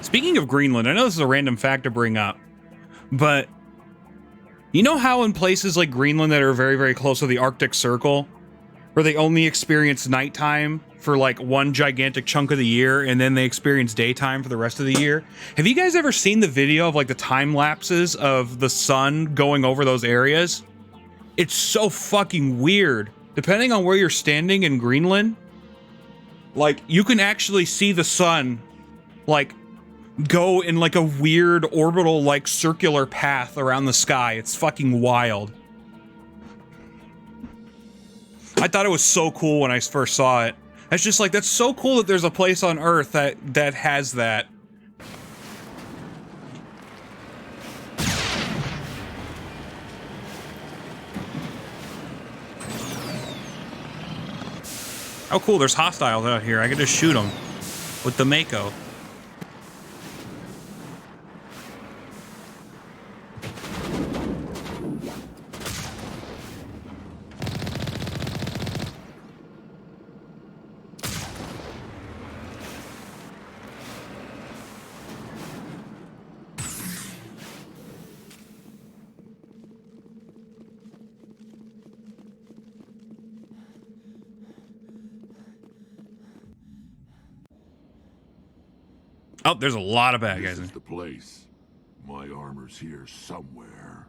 S1: Speaking of Greenland, I know this is a random fact to bring up, but you know how in places like Greenland that are very, very close to the Arctic Circle, where they only experience nighttime for like one gigantic chunk of the year and then they experience daytime for the rest of the year? Have you guys ever seen the video of like the time lapses of the sun going over those areas? It's so fucking weird. Depending on where you're standing in Greenland, like you can actually see the sun like go in like a weird orbital like circular path around the sky. It's fucking wild. I thought it was so cool when I first saw it. It's just like, that's so cool that there's a place on Earth that has that. Oh cool, there's hostiles out here. I can just shoot them with the Mako. Oh, there's a lot of bad guys in
S13: This is the place. My my armor's here somewhere.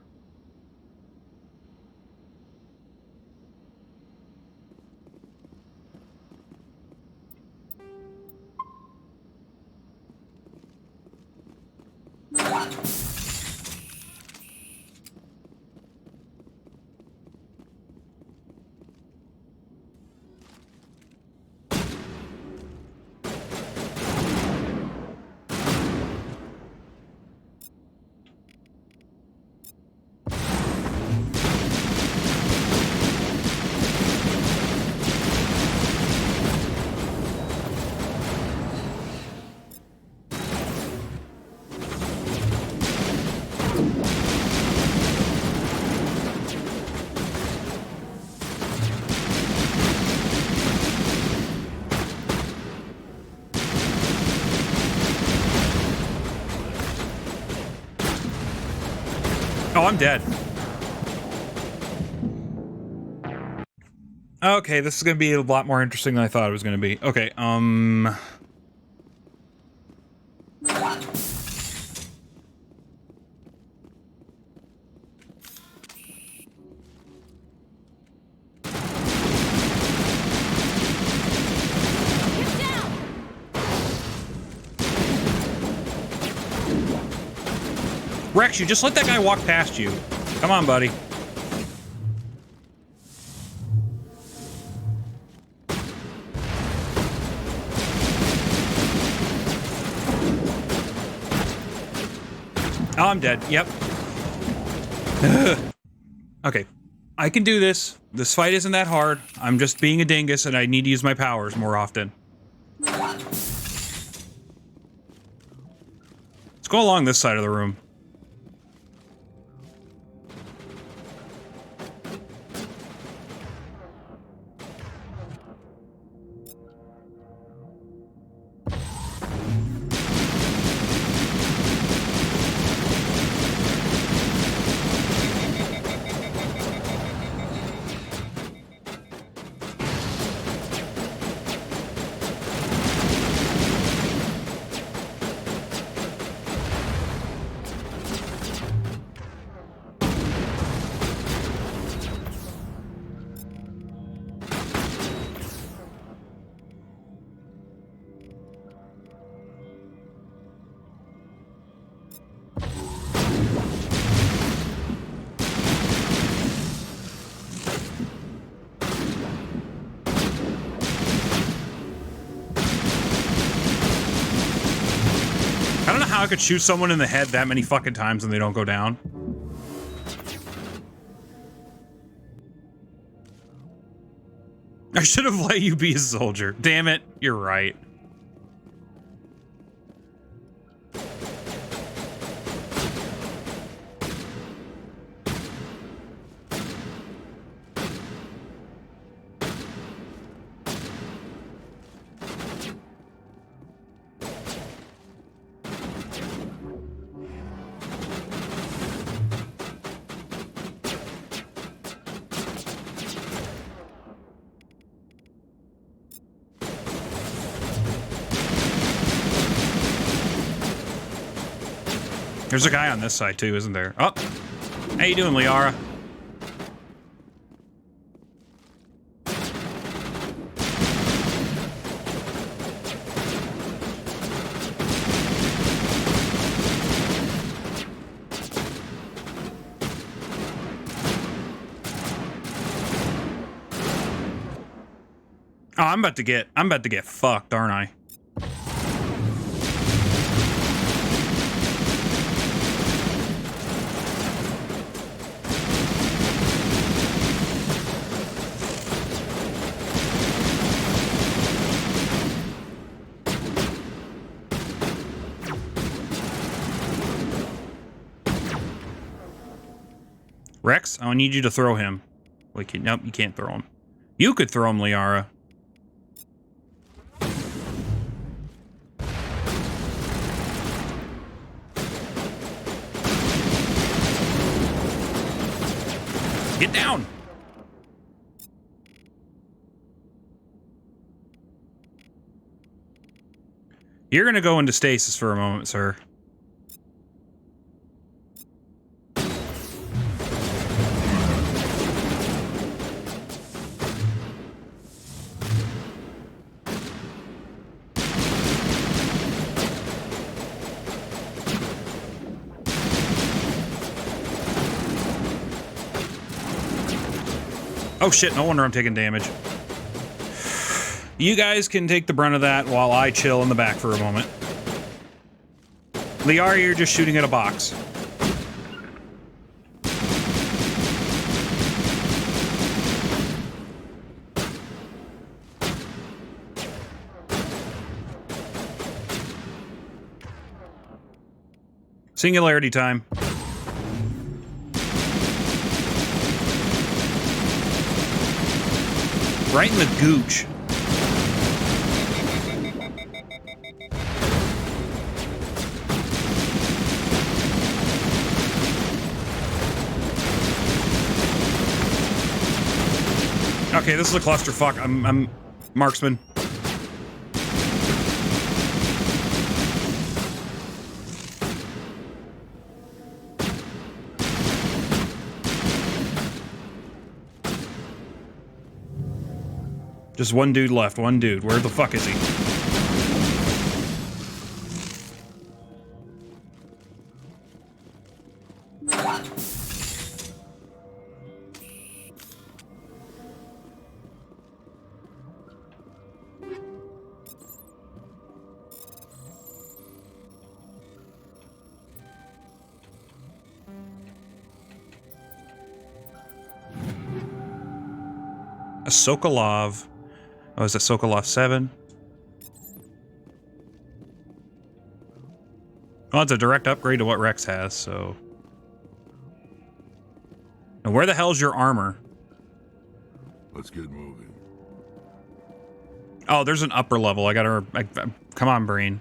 S1: Oh, I'm dead. Okay, this is gonna be a lot more interesting than I thought it was gonna be. Okay, Rex, you just let that guy walk past you. Come on, buddy. Oh, I'm dead. Yep. Okay. I can do this. This fight isn't that hard. I'm just being a dingus and I need to use my powers more often. Let's go along this side of the room. I don't know how I could shoot someone in the head that many fucking times and they don't go down. I should have let you be a soldier. Damn it, you're right. There's a guy on this side too, isn't there? Oh, how you doing, Liara? Oh, I'm about to get fucked, aren't I? Rex, I need you to throw him. Wait, nope, you can't throw him. You could throw him, Liara. Get down! You're gonna go into stasis for a moment, sir. Oh shit, no wonder I'm taking damage. You guys can take the brunt of that while I chill in the back for a moment. Liara, you're just shooting at a box. Singularity time. Right in the gooch. Okay, this is a clusterfuck. I'm marksman. Just one dude left. One dude. Where the fuck is he? A Sokolov. Oh, is it Sokolov 7? Well, it's a direct upgrade to what Rex has, so... Now, where the hell's your armor?
S13: Let's get moving.
S1: Oh, there's an upper level. I gotta... come on, brain.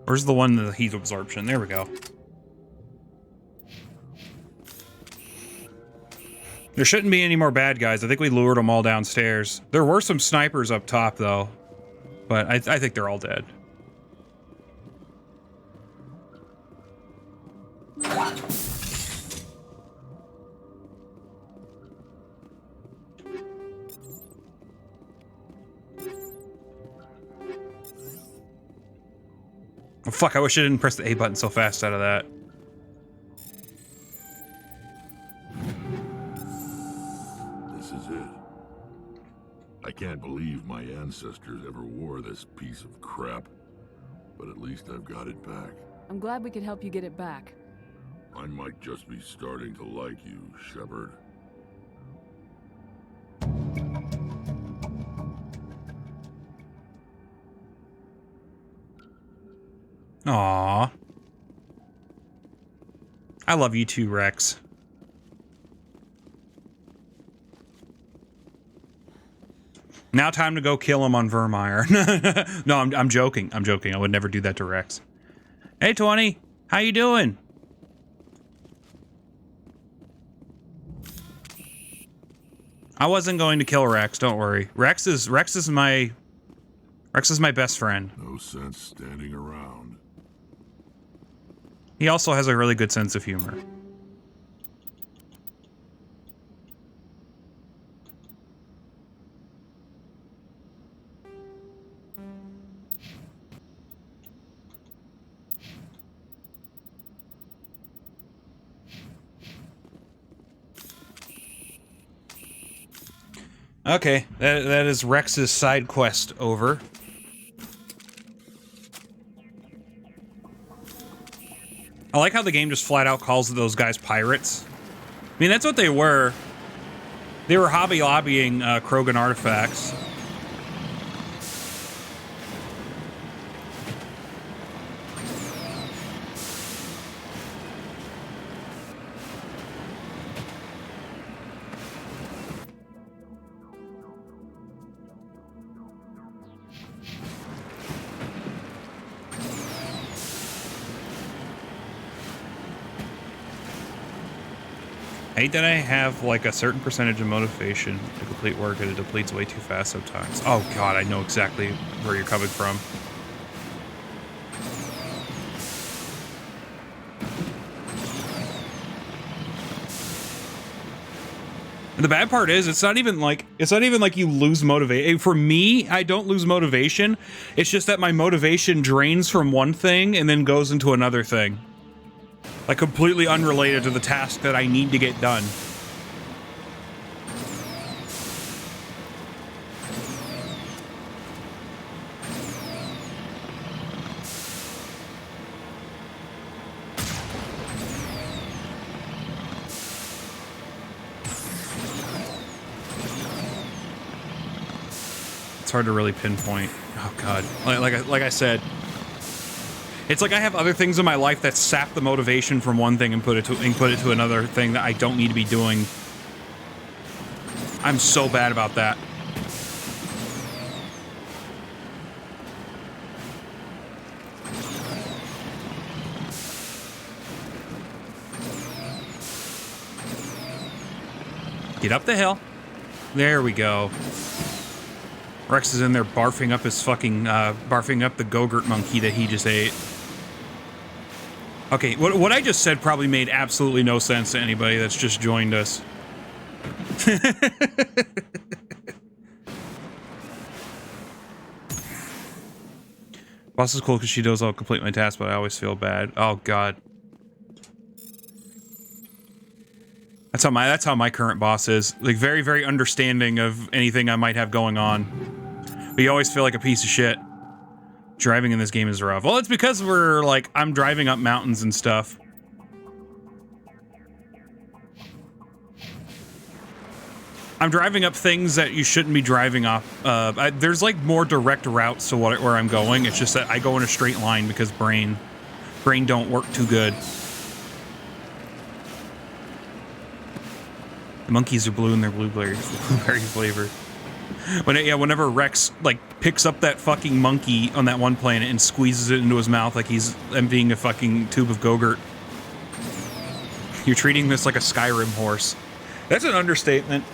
S1: Where's the one with the heat absorption? There we go. There shouldn't be any more bad guys. I think we lured them all downstairs. There were some snipers up top, though. But I think they're all dead. Oh, fuck, I wish I didn't press the A button so fast out of that.
S13: This is it. I can't believe my ancestors ever wore this piece of crap. But at least I've got it back.
S5: I'm glad we could help you get it back.
S13: I might just be starting to like you, Shepard.
S1: Aww. I love you too, Rex. Now time to go kill him on Vermeer. No, I'm joking. I'm joking. I would never do that to Rex. Hey, 20. How you doing? I wasn't going to kill Rex. Don't worry. Rex is my best friend.
S13: No sense standing around.
S1: He also has a really good sense of humor. Okay, that is Rex's side quest over. I like how the game just flat out calls those guys pirates. I mean, that's what they were. They were Hobby Lobbying Krogan artifacts. I hate that I have like a certain percentage of motivation to complete work and it depletes way too fast sometimes. Oh god, I know exactly where you're coming from. And the bad part is it's not even like you lose motivation. For me, I don't lose motivation. It's just that my motivation drains from one thing and then goes into another thing. Like completely unrelated to the task that I need to get done. It's hard to really pinpoint. Oh god. Like I said, it's like I have other things in my life that sap the motivation from one thing and put it to another thing that I don't need to be doing. I'm so bad about that. Get up the hill. There we go. Rex is in there barfing up his fucking, barfing up the Go-Gurt monkey that he just ate. Okay, what I just said probably made absolutely no sense to anybody that's just joined us. Boss is cool because she knows I'll complete my task, but I always feel bad. Oh god. That's how my current boss is. Like very, very understanding of anything I might have going on. But you always feel like a piece of shit. Driving in this game is rough. Well, it's because we're like, I'm driving up mountains and stuff. I'm driving up things that you shouldn't be driving up. There's like more direct routes to where I'm going. It's just that I go in a straight line because brain don't work too good. The monkeys are blue and they're blueberry flavored. Whenever Rex like picks up that fucking monkey on that one planet and squeezes it into his mouth like he's emptying a fucking tube of Go-Gurt. You're treating this like a Skyrim horse. That's an understatement.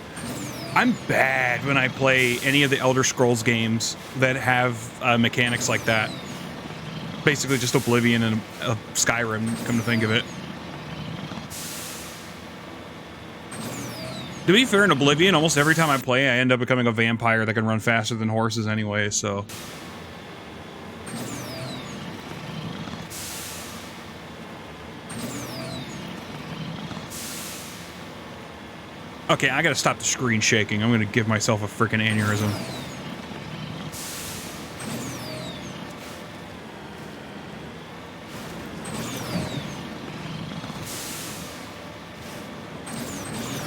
S1: I'm bad when I play any of the Elder Scrolls games that have mechanics like that. Basically just Oblivion and Skyrim, come to think of it. To be fair, in Oblivion, almost every time I play, I end up becoming a vampire that can run faster than horses anyway, so... Okay, I gotta stop the screen shaking. I'm gonna give myself a freaking aneurysm.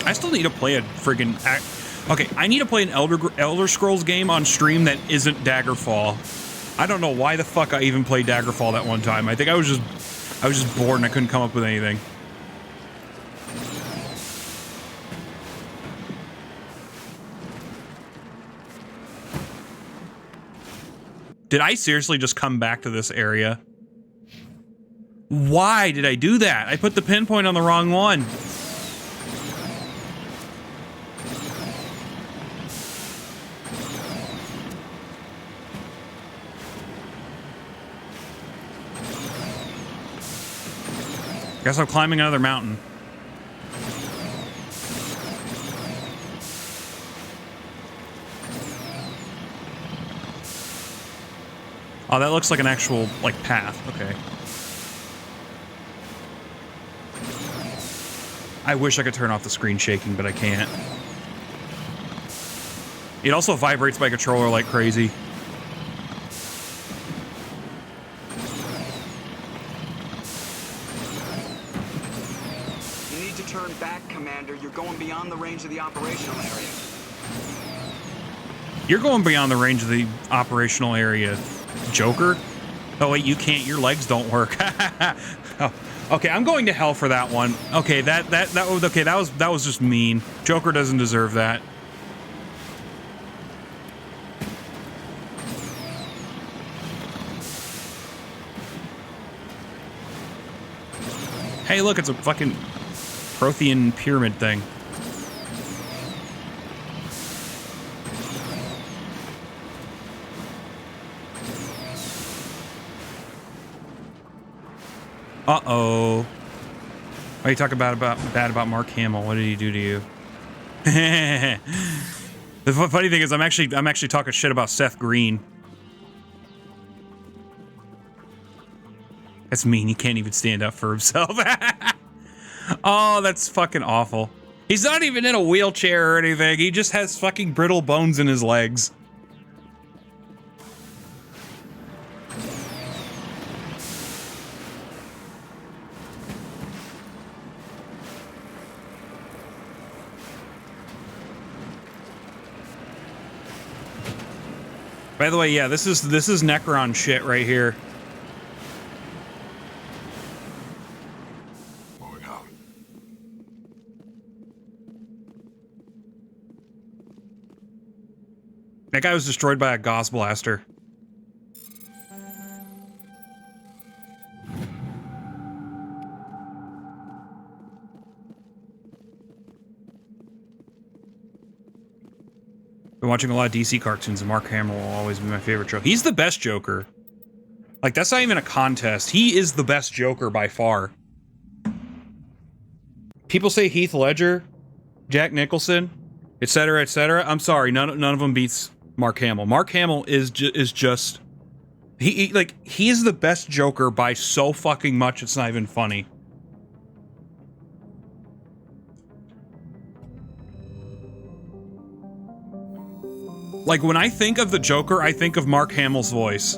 S1: I still need to play a friggin' okay, I need to play an Elder Scrolls game on stream that isn't Daggerfall. I don't know why the fuck I even played Daggerfall that one time. I think I was just bored and I couldn't come up with anything. Did I seriously just come back to this area? Why did I do that? I put the pinpoint on the wrong one. Guess I'm climbing another mountain. Oh, that looks like an actual, like, path. Okay. I wish I could turn off the screen shaking, but I can't. It also vibrates my controller like crazy.
S10: going beyond the range of the operational area.
S1: You're going beyond the range of the operational area, Joker. Oh wait, you can't. Your legs don't work. Oh, okay, I'm going to hell for that one. Okay, that was okay. That was just mean. Joker doesn't deserve that. Hey, look, it's a fucking Prothean pyramid thing. Uh-oh. Why are you talking bad about Mark Hamill? What did he do to you? The funny thing is I'm actually talking shit about Seth Green. That's mean. He can't even stand up for himself. Oh, that's fucking awful. He's not even in a wheelchair or anything. He just has fucking brittle bones in his legs. By the way, yeah, this is Necron shit right here. That guy was destroyed by a Gauss blaster. Been watching a lot of DC cartoons, and Mark Hamill will always be my favorite Joker. He's the best Joker. Like, that's not even a contest. He is the best Joker by far. People say Heath Ledger, Jack Nicholson, etc., etc. I'm sorry, none of them beats Mark Hamill. Mark Hamill is just he is the best Joker by so fucking much it's not even funny. Like, when I think of the Joker, I think of Mark Hamill's voice.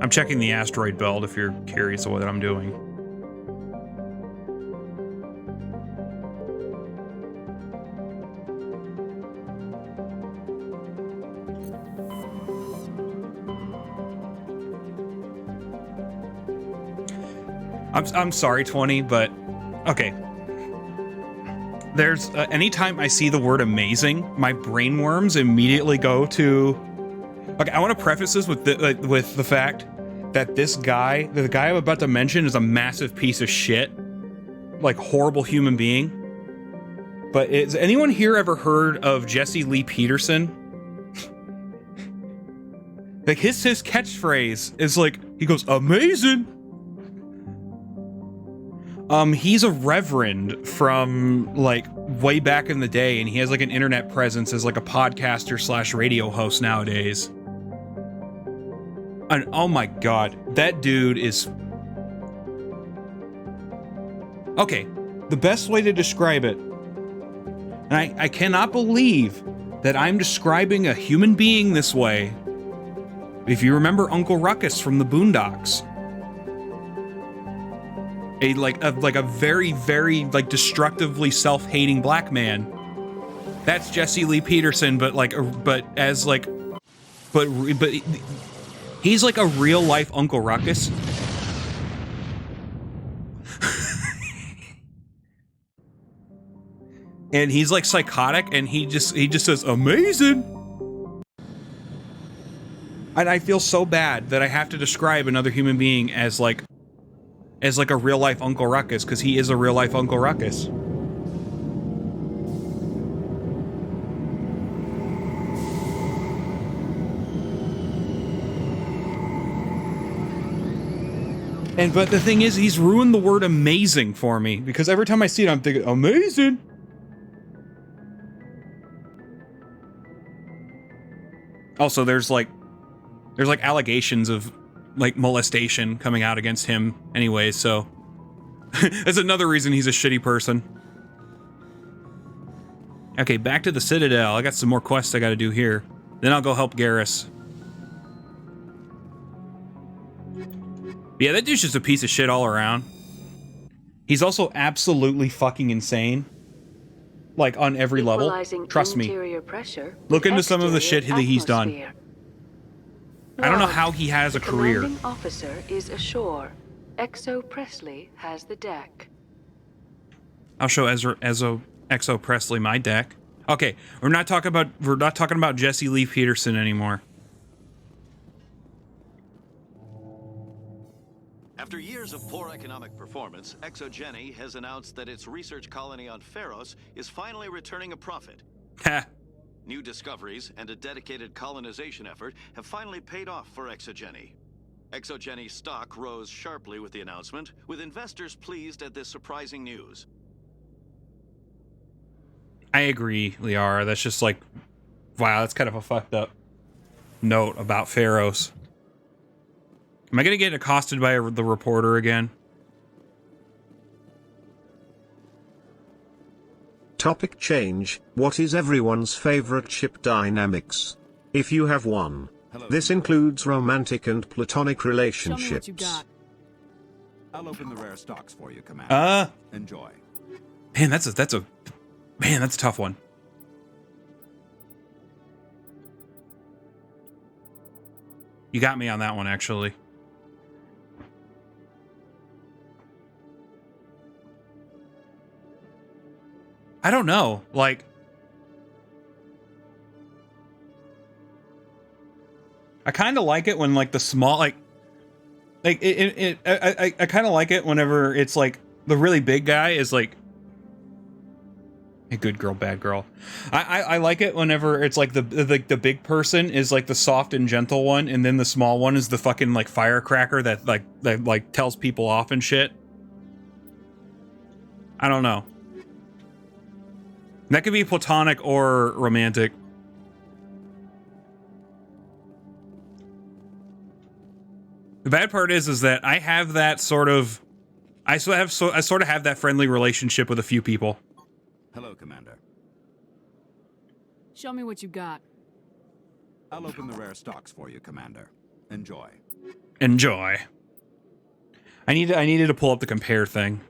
S1: I'm checking the asteroid belt if you're curious of what I'm doing. I'm sorry, 20, but okay. There's anytime I see the word amazing, my brain worms immediately go to. Okay, I want to preface this with the fact that the guy I'm about to mention, is a massive piece of shit, like horrible human being. But has anyone here ever heard of Jesse Lee Peterson? Like his catchphrase is like, he goes, amazing. He's a reverend from like way back in the day, and he has like an internet presence as like a podcaster / radio host nowadays. And oh my god, that dude is... Okay, the best way to describe it, and I cannot believe that I'm describing a human being this way. If you remember Uncle Ruckus from the Boondocks, a very, very like destructively self-hating black man. That's Jesse Lee Peterson, but he's like a real life Uncle Ruckus. And he's like psychotic, and he just says amazing. And I feel so bad that I have to describe another human being as like a real life Uncle Ruckus, because he is a real life Uncle Ruckus. But the thing is, he's ruined the word amazing for me, because every time I see it, I'm thinking, amazing. Also, there's like allegations of like molestation coming out against him anyway, so that's another reason he's a shitty person. Okay, back to the Citadel. I got some more quests I gotta do here. Then I'll go help Garrus. Yeah, that dude's just a piece of shit all around. He's also absolutely fucking insane. Like, on every level.
S8: Equalizing
S1: Trust me.
S8: interior pressure
S1: Look
S8: with
S1: into some of the
S8: exterior
S1: shit that he's done.
S8: atmosphere.
S1: I don't know
S8: Logged.
S1: how he has a
S8: The
S1: career.
S8: commanding officer is ashore. Exo Presley has the deck.
S1: I'll show Exo Presley my deck. Okay, we're not talking about Jesse Lee Peterson anymore.
S18: After years of poor economic performance, ExoGeni has announced that its research colony on Pharos is finally returning a profit.
S1: Ha!
S18: New discoveries and a dedicated colonization effort have finally paid off for ExoGeni. ExoGeni stock rose sharply with the announcement, with investors pleased at this surprising news.
S1: I agree, Liara. That's just like, wow, that's kind of a fucked up note about Pharos. Am I going to get accosted by the reporter again?
S19: Topic change. What is everyone's favorite ship dynamics? If you have one. This includes romantic and platonic relationships.
S20: I'll open the rare stocks for you, Commander. Enjoy.
S1: Man, that's a tough one. You got me on that one, actually. I don't know. Like, I kind of like it when like the small I kind of like it whenever it's like the really big guy is like a good girl, bad girl. I like it whenever it's like the big person is like the soft and gentle one, and then the small one is the fucking like firecracker that tells people off and shit. I don't know. That could be platonic or romantic. The bad part is that I have that sort of, I sort of have that friendly relationship with a few people.
S20: Hello, Commander.
S5: Show me what you got.
S20: I'll open the rare stocks for you, Commander. Enjoy.
S1: Enjoy. I needed to pull up the compare thing.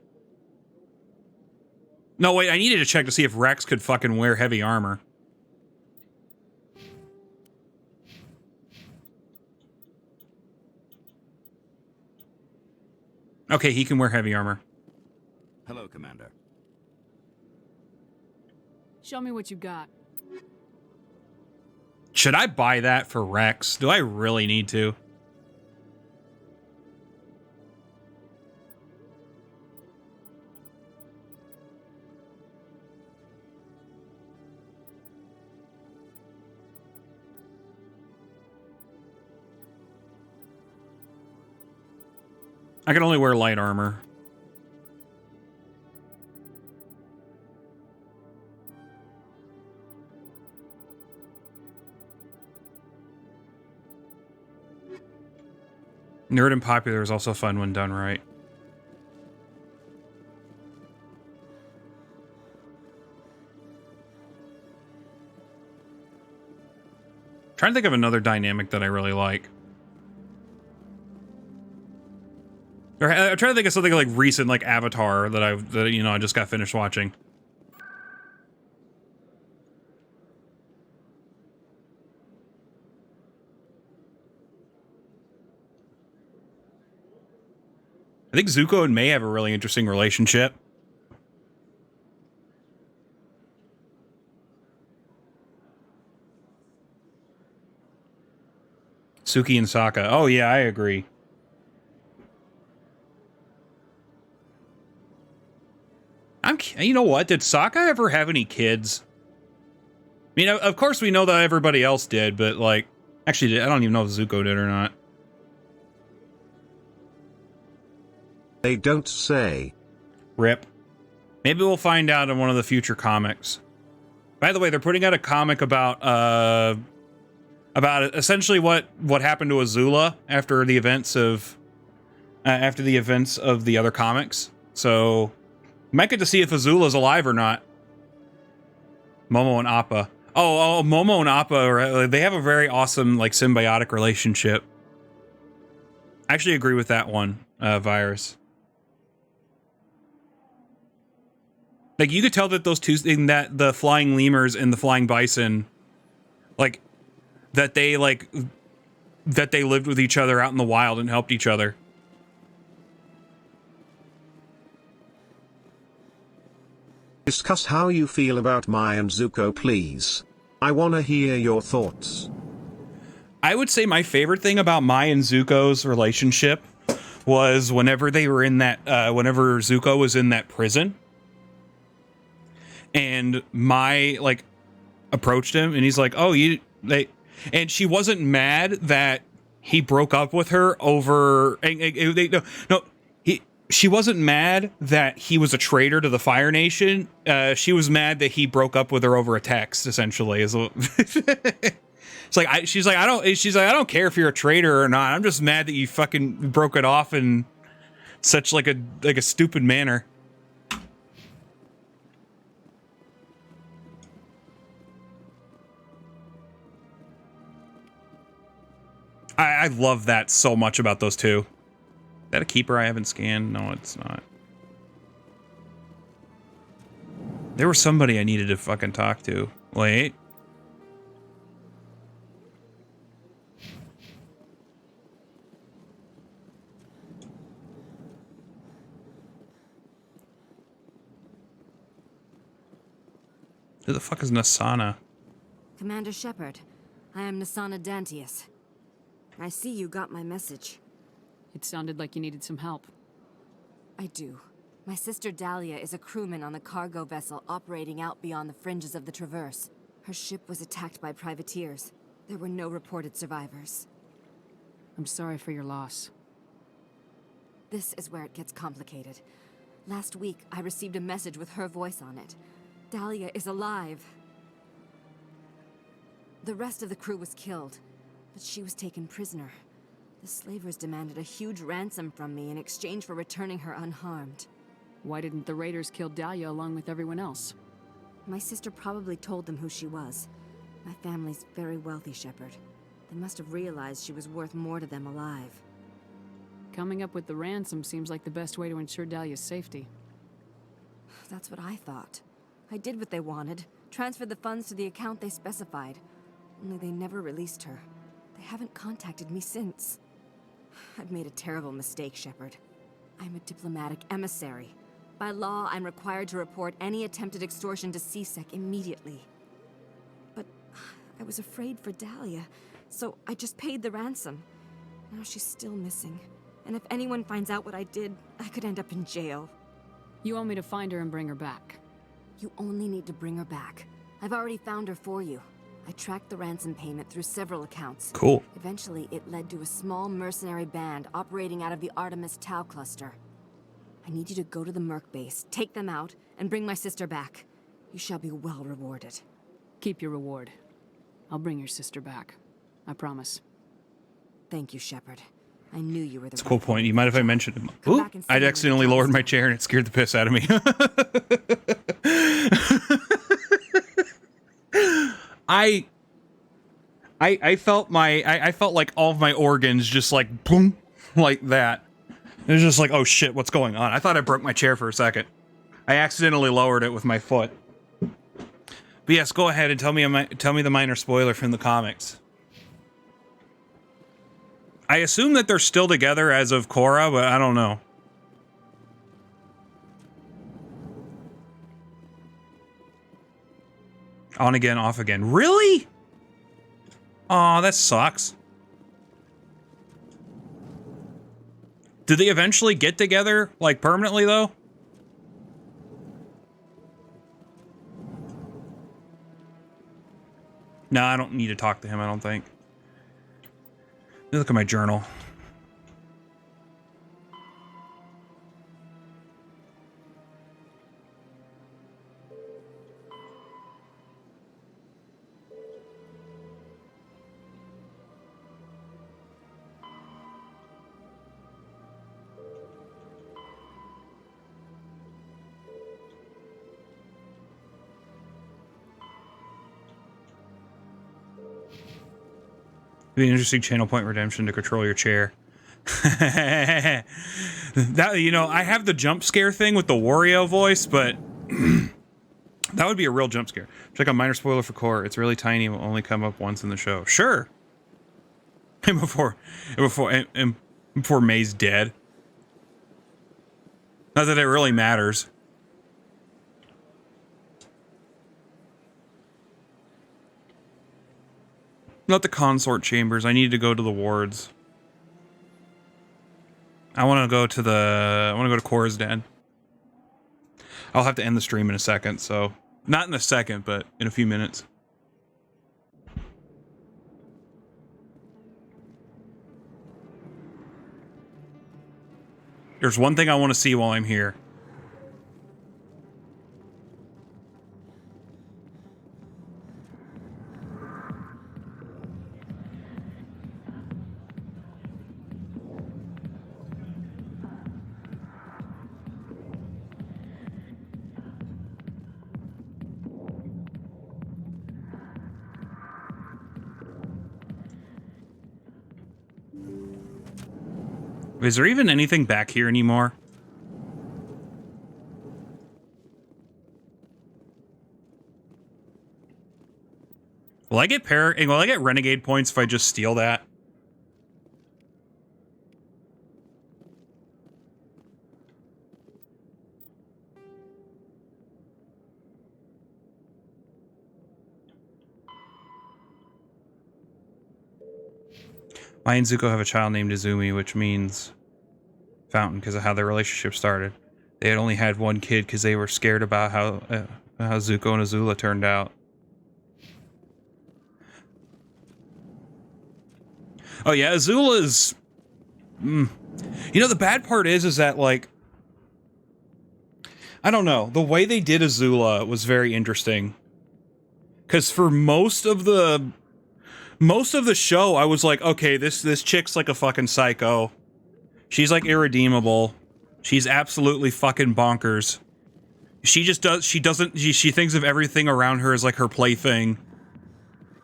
S1: No, wait, I needed to check to see if Rex could fucking wear heavy armor. Okay, he can wear heavy armor.
S20: Hello, Commander.
S5: Show me what you got.
S1: Should I buy that for Rex? Do I really need to? I can only wear light armor. Nerd and popular is also fun when done right. Trying to think of another dynamic that I really like. Or I'm trying to think of something like recent, like Avatar, that I just got finished watching. I think Zuko and May have a really interesting relationship. Suki and Sokka. Oh yeah, I agree. You know what? Did Sokka ever have any kids? I mean, of course we know that everybody else did, but like, actually, I don't even know if Zuko did or not.
S19: They don't say.
S1: Rip. Maybe we'll find out in one of the future comics. By the way, they're putting out a comic about essentially what happened to Azula after the events of the other comics. So you might get to see if Azula's alive or not. Momo and Appa. Oh, Momo and Appa, they have a very awesome like symbiotic relationship. I actually agree with that one, Virus. Like, you could tell that those two, in that the flying lemurs and the flying bison, like, that they lived with each other out in the wild and helped each other.
S19: Discuss how you feel about Mai and Zuko, please. I wanna hear your thoughts.
S1: I would say my favorite thing about Mai and Zuko's relationship was whenever they were in that, whenever Zuko was in that prison, and Mai, like, approached him, and he's like, oh, and she wasn't mad that he broke up with her over, she wasn't mad that he was a traitor to the Fire Nation. She was mad that he broke up with her over a text, essentially. It's like, she's like, I don't care if you're a traitor or not. I'm just mad that you fucking broke it off in such like a stupid manner. I love that so much about those two. Is that a keeper I haven't scanned? No, it's not. There was somebody I needed to fucking talk to. Wait. Who the fuck is Nasana?
S21: Commander Shepard, I am Nasana Dantius. I see you got my message.
S5: It sounded like you needed some help.
S21: I do. My sister Dahlia is a crewman on the cargo vessel operating out beyond the fringes of the Traverse. Her ship was attacked by privateers. There were no reported survivors.
S5: I'm sorry for your loss.
S21: This is where it gets complicated. Last week, I received a message with her voice on it. Dahlia is alive. The rest of the crew was killed, but she was taken prisoner. The slavers demanded a huge ransom from me in exchange for returning her unharmed.
S5: Why didn't the raiders kill Dahlia along with everyone else?
S21: My sister probably told them who she was. My family's very wealthy, Shepard. They must have realized she was worth more to them alive.
S5: Coming up with the ransom seems like the best way to ensure Dahlia's safety.
S21: That's what I thought. I did what they wanted, transferred the funds to the account they specified. Only they never released her. They haven't contacted me since. I've made a terrible mistake, Shepard. I'm a diplomatic emissary. By law, I'm required to report any attempted extortion to CSEC immediately. But I was afraid for Dahlia, so I just paid the ransom. Now she's still missing. And if anyone finds out what I did, I could end up in jail.
S5: You want me to find her and bring her back?
S21: You only need to bring her back. I've already found her for you. I tracked the ransom payment through several accounts.
S1: Cool.
S21: Eventually, it led to a small mercenary band operating out of the Artemis Tau cluster. I need you to go to the Merc base, take them out, and bring my sister back. You shall be well rewarded.
S5: Keep your reward. I'll bring your sister back. I promise.
S21: Thank you, Shepard. I knew you were the
S1: That's a cool point. You mind if I mentioned him? Ooh, I accidentally lowered my chair and it scared the piss out of me. I felt I felt like all of my organs just like boom, like that. It was just like, oh shit, what's going on? I thought I broke my chair for a second. I accidentally lowered it with my foot. But yes, go ahead and tell me the minor spoiler from the comics. I assume that they're still together as of Korra, but I don't know. On again, off again. Really? Aw, that sucks. Did they eventually get together, like, permanently, though? No, I don't need to talk to him, I don't think. Let me look at my journal. Be an interesting channel point redemption to control your chair. That, you know, I have the jump scare thing with the Wario voice, but That would be a real jump scare. Check out minor spoiler for Core. It's really tiny and will only come up once in the show. Sure. And before May's dead. Not that it really matters. Not the consort chambers. I need to go to the wards. I want to go to Cora's den. I'll have to end the stream in a second, so not in a second, but in a few minutes. There's one thing I want to see while I'm here. Is there even anything back here anymore? Will I get renegade points if I just steal that? Mai and Zuko have a child named Izumi, which means fountain because of how their relationship started. They had only had one kid because they were scared about how Zuko and Azula turned out. Oh yeah, Azula's... You know, the bad part is that, like... I don't know. The way they did Azula was very interesting. Because for most of the show, I was like, okay, this chick's like a fucking psycho. She's like irredeemable. She's absolutely fucking bonkers. She thinks of everything around her as like her plaything.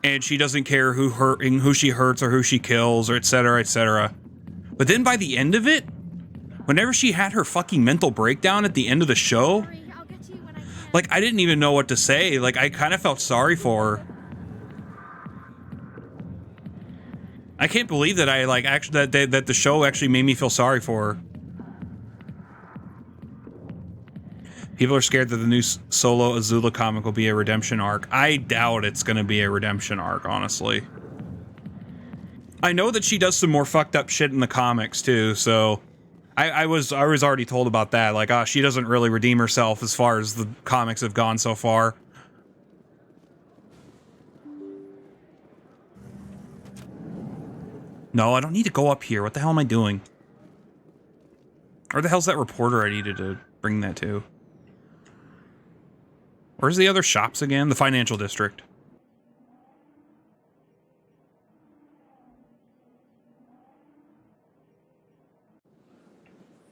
S1: And she doesn't care who she hurts or who she kills or etc., etc. But then by the end of it, whenever she had her fucking mental breakdown at the end of the show, like I didn't even know what to say. Like I kind of felt sorry for her. I can't believe that I like actually that the show actually made me feel sorry for her. People are scared that the new solo Azula comic will be a redemption arc. I doubt it's going to be a redemption arc, honestly. I know that she does some more fucked up shit in the comics too, so I was already told about that. Like, she doesn't really redeem herself as far as the comics have gone so far. No, I don't need to go up here. What the hell am I doing? Where the hell's that reporter I needed to bring that to? Where's the other shops again? The financial district.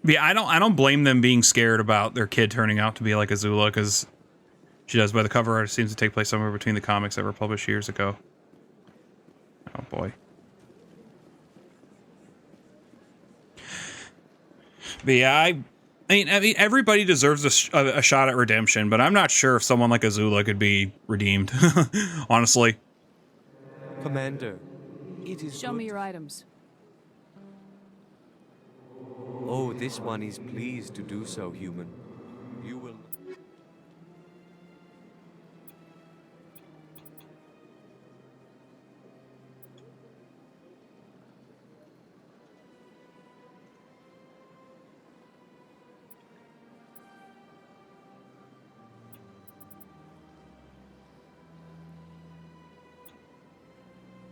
S1: Yeah, I don't blame them being scared about their kid turning out to be like Azula, because she does. By the cover art, it seems to take place somewhere between the comics that were published years ago. Oh boy. But yeah, I mean, everybody deserves a shot at redemption, but I'm not sure if someone like Azula could be redeemed, honestly.
S3: Commander, it is
S5: Show me your items.
S3: Oh, this one is pleased to do so, human. You will...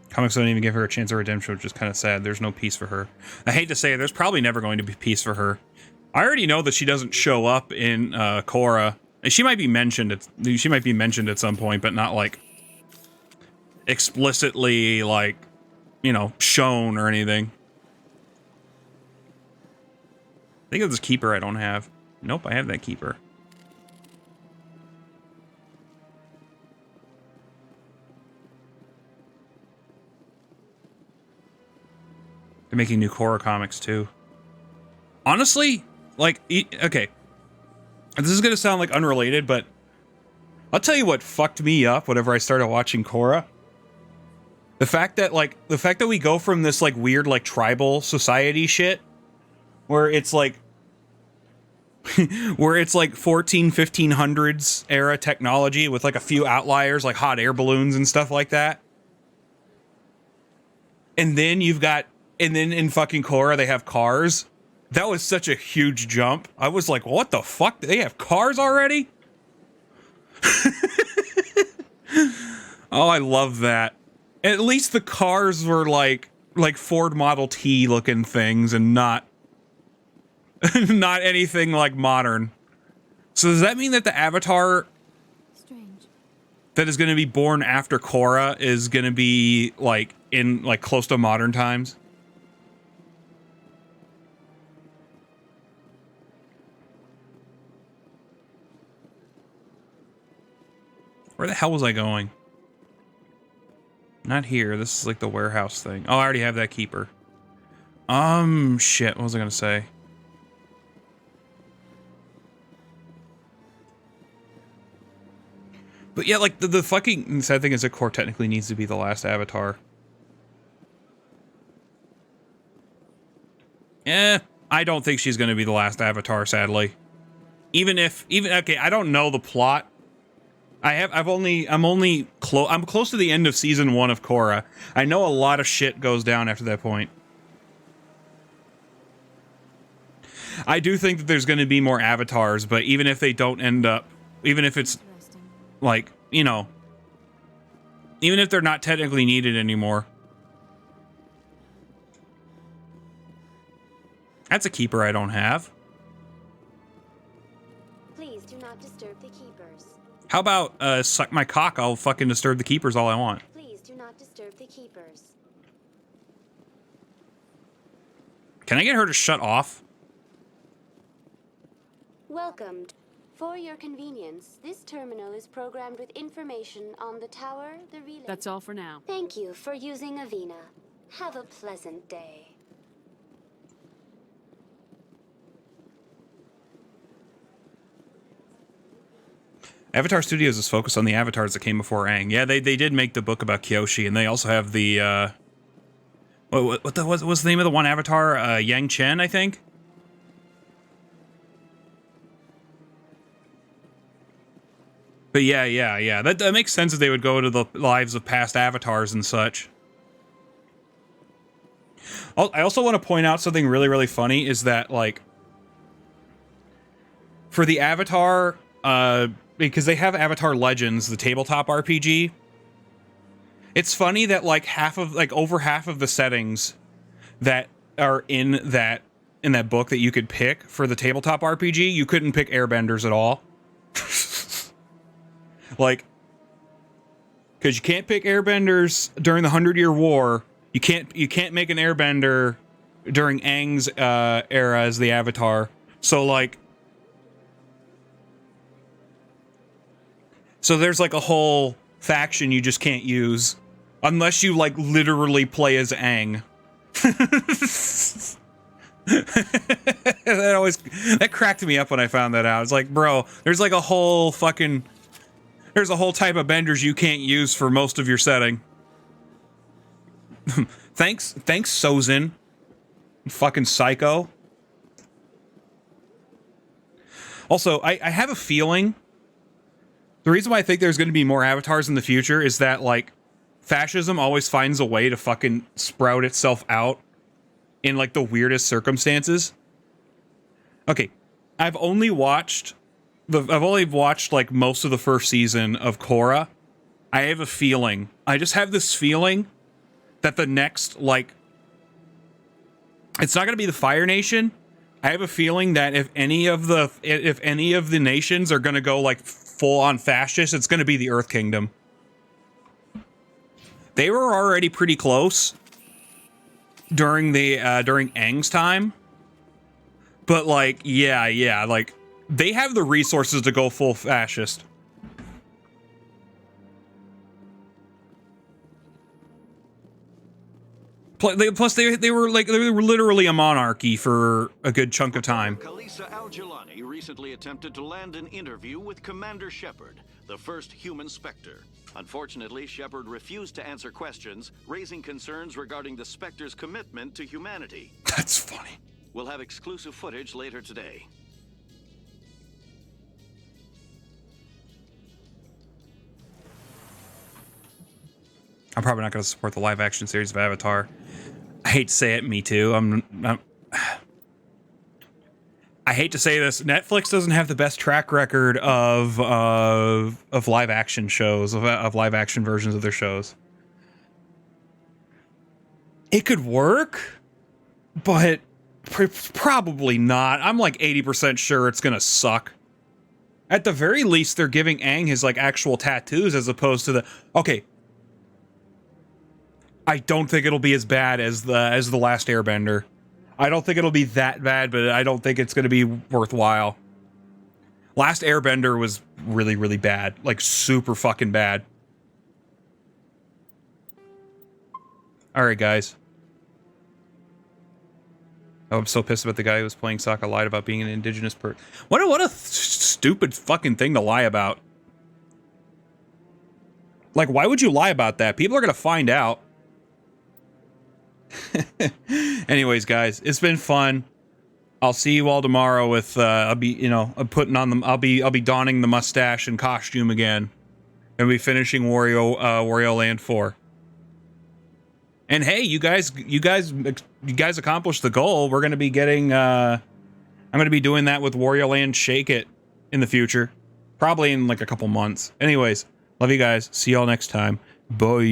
S1: Comics don't even give her a chance of redemption, which is kind of sad. There's no peace for her. I hate to say it, there's probably never going to be peace for her. I already know that she doesn't show up in Korra. She might be mentioned at some point, but not like explicitly like, you know, shown or anything. I think of this keeper I don't have. Nope, I have that keeper. They're making new Korra comics too. Honestly, like, okay, this is gonna sound like unrelated, but I'll tell you what fucked me up whenever I started watching Korra. The fact that we go from this like weird like tribal society shit where it's like 1500s era technology with like a few outliers like hot air balloons and stuff like that. And then in fucking Korra they have cars. That was such a huge jump. I was like, what the fuck? They have cars already? Oh, I love that. At least the cars were like Ford Model T looking things and not not anything like modern. So does that mean that the Avatar that is going to be born after Korra is going to be like in like close to modern times? Where the hell was I going? Not here. This is like the warehouse thing. Oh, I already have that keeper. Shit. What was I gonna say? But yeah, like the fucking sad thing is that Korra technically needs to be the last Avatar. I don't think she's gonna be the last Avatar, sadly. Okay, I don't know the plot. I'm close to the end of season 1 of Korra. I know a lot of shit goes down after that point. I do think that there's going to be more avatars, but even if they don't end up, even if it's like, you know, even if they're not technically needed anymore. That's a keeper I don't have.
S7: Please do not disturb the keepers.
S1: How about suck my cock? I'll fucking disturb the keepers all I want.
S7: Please do not disturb the keepers.
S1: Can I get her to shut off?
S7: Welcome. For your convenience, this terminal is programmed with information on the tower, the relay.
S5: That's all for now.
S7: Thank you for using Avina. Have a pleasant day.
S1: Avatar Studios is focused on the avatars that came before Aang. Yeah, they did make the book about Kyoshi, and they also have the what's the name of the one avatar? Yang Chen, I think. But yeah. That makes sense that they would go to the lives of past avatars and such. I also want to point out something really, really funny is that, like, for the Avatar, because they have Avatar Legends, the tabletop RPG, it's funny that, like, over half of the settings that are in that book that you could pick for the tabletop RPG, you couldn't pick airbenders at all. Like, because you can't pick airbenders during the 100-Year War. You can't make an airbender during Aang's era as the Avatar. So like, there's like a whole faction you just can't use unless you like literally play as Aang. That cracked me up when I found that out. It's like, bro, there's like a whole fucking. There's a whole type of benders you can't use for most of your setting. Thanks, Sozin. Fucking psycho. Also, I have a feeling the reason why I think there's going to be more avatars in the future is that, like, fascism always finds a way to fucking sprout itself out in, like, the weirdest circumstances. Okay, I've only watched like most of the first season of Korra. I have a feeling. I just have this feeling that the next, like, it's not going to be the Fire Nation. I have a feeling that if any of the nations are going to go like full on fascist, it's going to be the Earth Kingdom. They were already pretty close during Aang's time. But like, yeah, like, they have the resources to go full fascist. Plus, they were literally a monarchy for a good chunk of time.
S18: Kalisa Al-Jilani recently attempted to land an interview with Commander Shepard, the first human Spectre. Unfortunately, Shepard refused to answer questions, raising concerns regarding the Spectre's commitment to humanity.
S1: That's funny.
S18: We'll have exclusive footage later today.
S1: I'm probably not going to support the live action series of Avatar. I hate to say it, me too. I hate to say this. Netflix doesn't have the best track record of live action shows, of live action versions of their shows. It could work, but probably not. I'm like 80% sure it's gonna suck. At the very least, they're giving Aang his like actual tattoos as opposed to the okay. I don't think it'll be as bad as the Last Airbender. I don't think it'll be that bad, but I don't think it's going to be worthwhile. Last Airbender was really, really bad. Like, super fucking bad. Alright, guys. Oh, I'm so pissed about the guy who was playing Sokka lied about being an indigenous person. What a stupid fucking thing to lie about. Like, why would you lie about that? People are going to find out. Anyways, guys, it's been fun. I'll see you all tomorrow with I'll be, you know, putting on I'll be donning the mustache and costume again. And be finishing Wario Land 4. And hey, you guys accomplished the goal. We're going to be getting I'm going to be doing that with Wario Land Shake It in the future. Probably in like a couple months. Anyways, love you guys. See y'all next time. Bye.